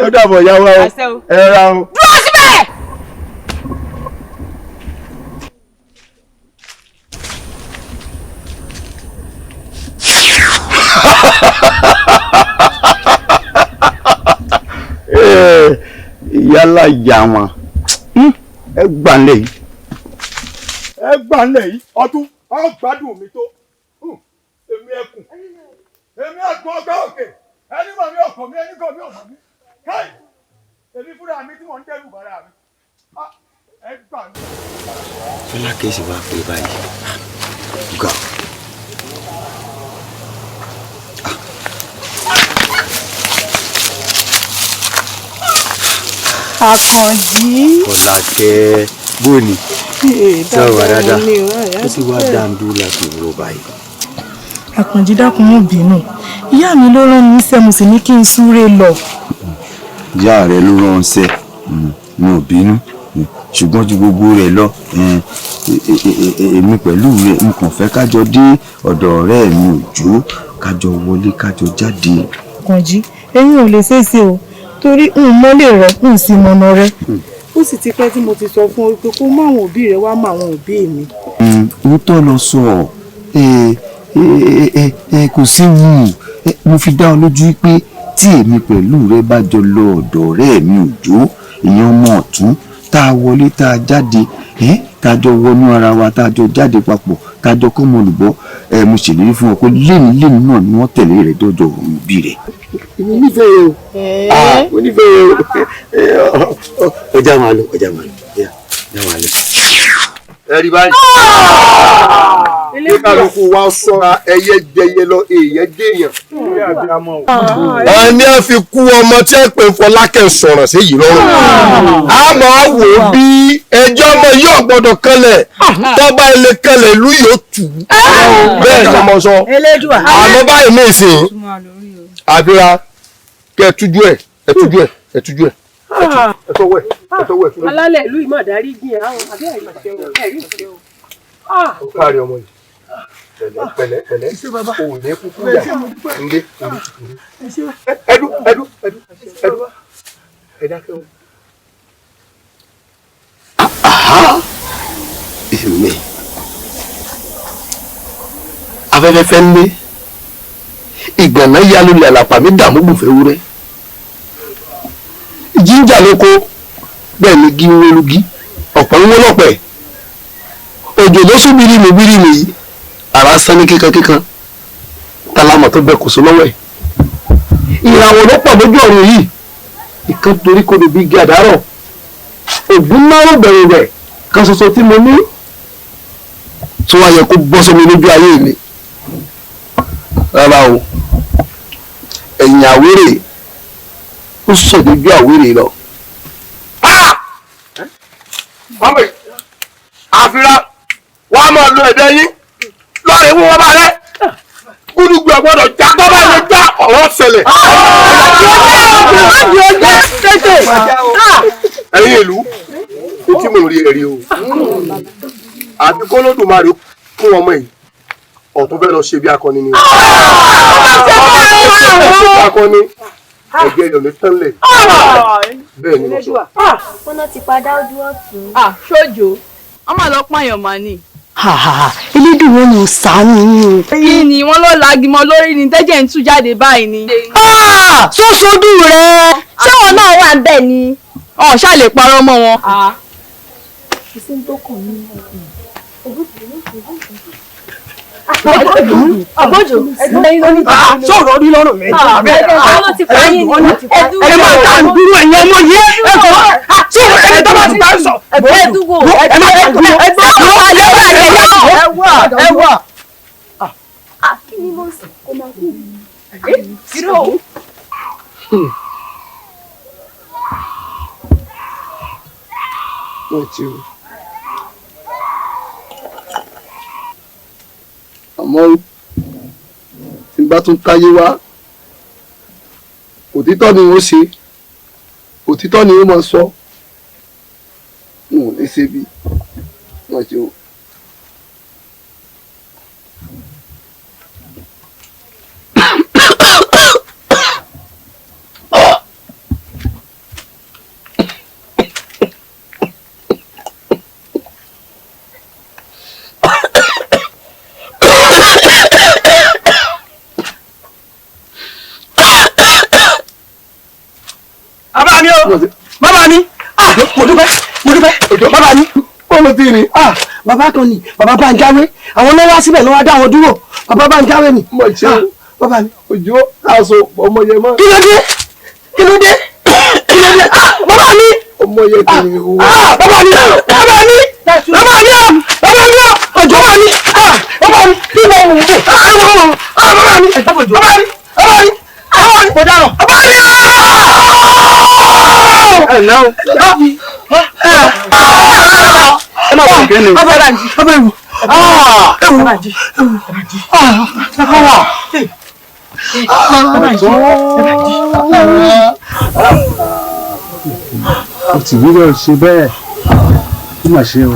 ó dàbọ̀ ìyá wa o ra o. dúró síbẹ̀. yálà ìyá wọn ẹ gbà ń lè yìí. ẹ gbà ń lè yìí ọdún ọgbádùn mi tó èmi ẹkùn èmi àgbọn ọgbà òkè ẹni mọ̀ mi ọkọ̀ mi ẹni kọ̀ mi ọ̀mọ̀ mi káì èmi fúnra mi tí mò ń dẹ́rù bàrà mi ẹ gbà ń lè. Fọlá kèsì wá pé báyìí gà. Àkànjí. Fọlákẹ́ bóni sọ̀rọ̀ dáadáa ó sì wá dáńdú láti wúrò báyìí. Àkànjí dákun mọ́ bínú ìyá mi ló rán mi níṣẹ́ mo sì ní kí n súré lọ. Ìyá rẹ ló ránṣẹ́ mi ò bínú ṣùgbọ́n ju gbogbo rẹ̀ lọ èmi pẹ̀lú rẹ̀ n kàn fẹ́ kájọ dé ọ̀dọ̀ ọ̀rẹ́ mi Òjó kájọ wọlé kájọ jáde. Àkànjí ẹ̀yin ò lè ṣèṣe o torí n mọ́lẹ̀ rẹ̀ n sì mọ̀nà rẹ̀ ó sì ti pẹ́ tí mo ti sọ fún ọ pé kó mú àwọn òbí rẹ̀ wá mọ àwọn òbí mi. n tó lọ sọ kò sí wù mo fi dá ọ lójú pé tí èmi pẹ̀lú rẹ bá jọ lọ ọ̀dọ̀ ọ̀rẹ́ mi Òjó ìyẹn ọmọ ọ̀tún tá a wọlé tá a jáde tá a jọ wọnú ara wa tá a jọ jáde papọ̀ tá a jọ kọ́ mọ olùgbọ́ mo ṣèlérí fún ọ pé léni náà ni wọ́n tẹ̀lé rẹ̀ dọ́jọ́ òbí rẹ̀. èmi nífẹ̀ẹ́ o mo nífẹ̀ẹ́ o ọjà máa lọ ọjà máa lọ ọjà máa lọ. ẹ rí báyìí kálukú wa sọ́ra ẹyẹ jẹyẹ lọ èèyàn jẹyàn. ẹni a fi kú ọmọ tí ẹ pè Fọlákẹ́ sọ̀rọ̀ sí yìí lọ́rùn. a máa wò ó bí ẹjọ́ ọmọ yóò gbọ́dọ̀ kanlẹ̀ tọ́ba ilé kanlẹ̀ ìlú yóò tù. bẹ́ẹ̀ ni mo sọ àmọ́ báyìí ní ìsìn àbíra kẹ́ ẹ tújú ẹ̀ ẹ tújú ẹ̀ ẹ tújú ẹ̀ ẹ tọwọ́ ẹ̀ ẹ tọwọ́ ẹ̀. alálẹ̀ ìlú ìmọ̀ àdárí gbìn àwọn àbí ẹ̀rí ìṣẹ́ o. ó kárí ọmọ yìí pẹ̀lẹ́ òun ní kúkú yà ndé ẹdú ẹ dákẹ́ o. èmi afẹ́fẹ́fẹ́ ń lé ìgbọ̀nà yálùlẹ̀ àlàpà mi dààmú gbùfẹ́ wúrẹ́ jíjà lóko bẹ́ẹ̀ ni gí wọ́lúgí ọ̀pọ̀ ń wọ́lọ́pẹ̀ òjò ló sún bírímù yìí ara sán ní kíkankíkan tálámọ̀ tó bẹ kò sí lọ́wọ́ ẹ̀ ìràwọ̀ ló pọ̀ lójú ọ̀run yìí ìkan torí kò lè bí igi àdárọ̀ ògùn náírà bẹ̀rù rẹ̀ kan ṣoṣo tí mo ní tí wọ́n yẹ kó bọ́ sómi lójú ayé mi rárá o ẹ̀yìn àwérè ó sọ lójú àwérè lọ. àfihàn wàá máa lo ẹ̀dẹ̀ yín lọ́rọ̀ ìwú wọn bá rẹ̀ gúdúgbù ọgbọ́dọ̀ já tó bá lè já ọ̀rọ̀ ṣẹlẹ̀. ẹ̀yin ìlú tí mo rí ẹ̀rí o àti kólódùmarè fún ọmọ yìí ọ̀tún fẹ́ lọ ṣe bí akọni ni o. akọni ẹgbẹ́ yọ̀ ní tẹ́lẹ̀ bẹ́ẹ̀ ni mo sọ. wọn náà ti padà ojú ọ̀tún. ṣojo wọn máa lọ pààyàn mà ní. elédùn wọn ni ò sàánú yín o. kí ni wọn ló lagimọ lórí ni tẹ́jẹ̀ ń tú jáde báyìí ni. sóṣodù rẹ ṣé wọn náà wà bẹ́ẹ̀ ni. ọ̀ ṣáà lè parọ́ mọ́ wọn. kò sí ní tó kàn mí. àbójò ẹgbẹ́ lórí sọ̀rọ̀ rí lọ́rùn mi. àwọn ti pa yín ni. ẹ máa ta dúró ẹ̀yin ọmọ yìí ẹ kọ́ sọ̀rọ̀ ẹni tó bá ti bá ń sọ. ẹdúgbò ẹ máa ta dúró ẹ wà. kí ni mo sì kó máa kú. àmọ́ tí n bá tún táyé wá òtítọ́ ni wọ́n ṣe òtítọ́ ni wọ́n máa sọ n ò lè ṣe bí wọ́n ṣe o bàbá mi mo dúpẹ́ bàbá mi. Bọ́ọ̀lù tí ni. Bàbá kan ni bàbá Bánjáwé àwọn ló wá síbẹ̀ ló wá dá wọn dúró bàbá Bánjáwé ni. Mo ṣe bàbá mi. Òjò aṣọ ọmọ yẹn mọ́. Kí ló dé? Bàbá mi. Ọmọ yẹn ti rìn o. Bàbá mi o òjò bàbá mi kí ló ń wò? Bàbá mi kò dáná. Bàbá mi ẹ nà ó. Ẹ má bọ̀ kẹ́ni. Bàbá mi. O ti rí bẹ́ẹ̀ ṣe bẹ́ẹ̀ kí mà ṣe o.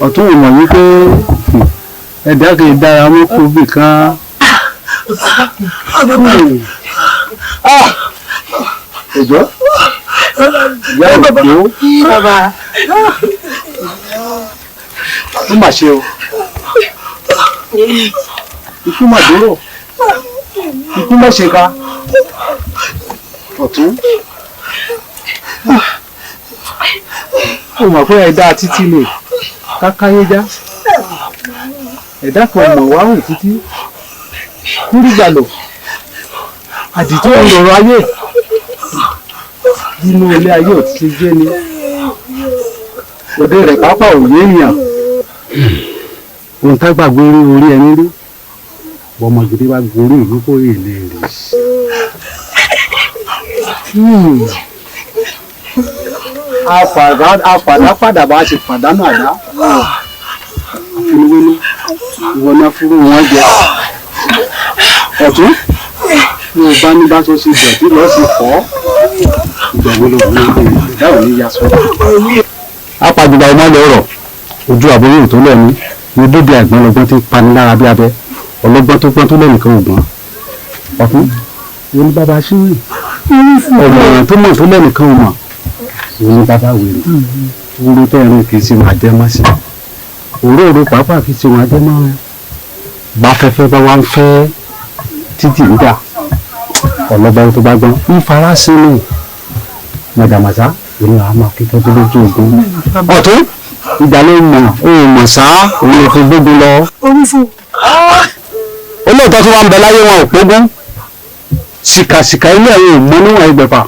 Ọ̀tún ìmọ̀ wípé ẹ̀dá kìí dára mọ́ kó bì kan. Òjò ìyá òjò ó mà ṣe o. Ikú mà dúró ikú mà ṣe ká. Ọ̀tún ó mọ̀ pé ẹ̀dá títí lè kákáyé já ẹ̀dá kan mọ̀ wá rìn títí kúrúgbàlò àdìtú ọ̀rọ̀ ayé nínú ilé ayé ò ti ṣe jẹ́ ni òde rẹ̀ pápá òye èèyàn ohun tá gbàgbé rí orí ẹni rí bọ́mọ gidi wá gorí ìlú kó èlé rè apàdá bá ṣe pàdánù àdá àfiniwénú ìwọ náà fúrú wọn jẹ ọ̀tún ní o bá ní bá tó ṣe dọ̀tí lọ sí fọ́ ìgbàwó ló wọlé ìdáhùn ní yasọ. apàdùbà ọmọ lọ́rọ̀ ojú àbúrò tó lẹ́nu ní bóde àgbọn lọ́gbọ́n tí pani lára bí abẹ ọlọ́gbọ́n tó gbọ́n tó lẹ́nìkan ògbọ́n ọ̀tún ìwọ ní bàbá ṣíwì ọ̀rọ̀ tó mọ̀ tó lẹ́nìkan ò mọ̀ ìwọ ní bàbá wèrè wúro tẹ́rin kì í ṣe máa jẹ́ mọ́ sí òróòrò pàápàá kì í ṣe máa jẹ́ mọ́ bá fẹ́fẹ́ bá wá ń fẹ́ títì nígbà ọlọ́gbọ́n tó bá gbọ́n ń fara sínú mọ̀dàmọ́sá ìlú àmọ́ kíkọ́ tó lójú ogun ọ̀tún ìgbà ló mọ̀ ó mọ̀ sá òun lè fi gbógun lọ. olóòótọ́ tí wọ́n ń bẹ láyé wọn ò pógún sìkàsìkà ilé ẹ̀yìn ò mọ níwọ̀n ẹgbẹ̀fà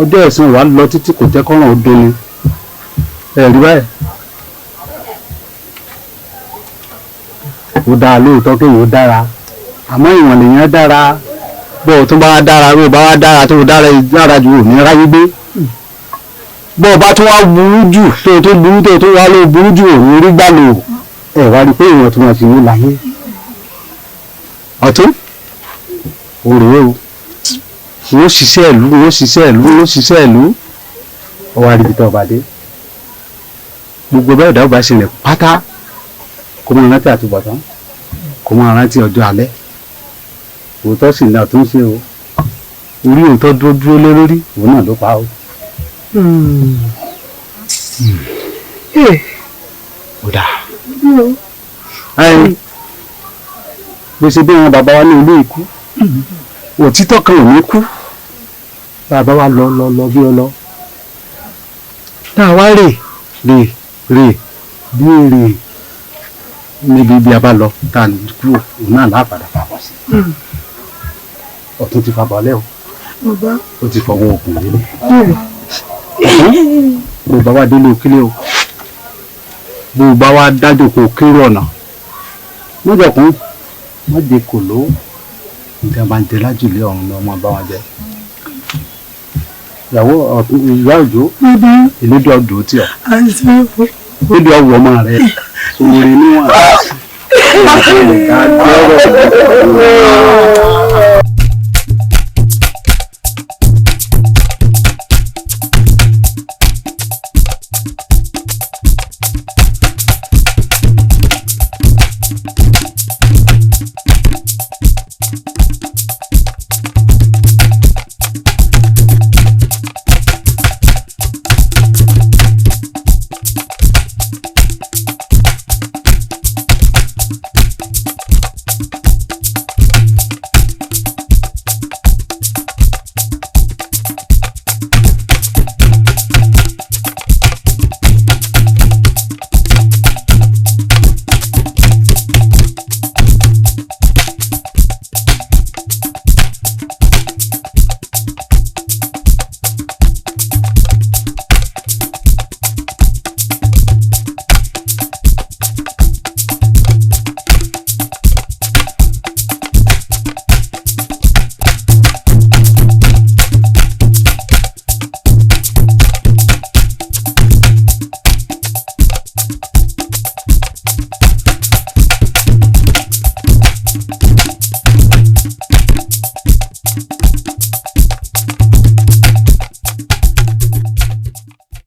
ọjọ́ ẹ̀sìn wà lọ títí kò jẹ́ kọ́ràn ó dóni ẹ̀rí báyìí. ó dáa lóòótọ́ kéèyàn ó dára àmọ́ ìwọ̀n lèèyàn dára bó o tún bá wá dára bó o bá wá dára tó o dára ju òní ráyé gbé bó o bá tún wá burú jù tó o tó burú tó o tó wá ló burú jù òní rí gbà lò ẹ wá rí i pé ìwọ̀n tó wọ́n ti ní láyé ọ̀tún òrèé o wọ́n ṣiṣẹ́ ìlú wọ́n ṣiṣẹ́ ìlú wọ́n ṣiṣẹ́ ìlú ọwọ́ àríbítọ́ ọba dé gbogbo bẹ́ẹ̀ dáwọ́ bá ṣẹlẹ̀ pátá kó máa rántí àtúbọ̀tán kó máa rántí ọjọ́ alẹ́ òótọ́ sì ní ọ̀tún ṣe o orí òótọ́ dúró lé lórí òun náà ló pa o. ó dà gbèsè bí wọn bàbá wa ní ilé ikú òtítọ́ kan ò ní kú bàbá wa lọ bí ọ lọ tá a wá rè bí èrè níbi bí a bá lọ tá a kúrò òun náà láàpàdà papọ̀ sí ọ̀tún ti fapọ̀ lẹ́ o ó ti fọwọ́ òkun lélẹ̀ bó bá wá délé òkèlè o bó bá wá dájò kó kéré ọ̀nà mọ́jọ̀kún mọ́jẹ kò ló nǹkan bá ń tẹ lájùlé ọ̀run ni ọmọ bá wọn jẹ ìyàwó ìyá òjò ìlédè ọdún tí ọ ìlédè ọwọ́ ọmọ rẹ sórí níwọ̀n.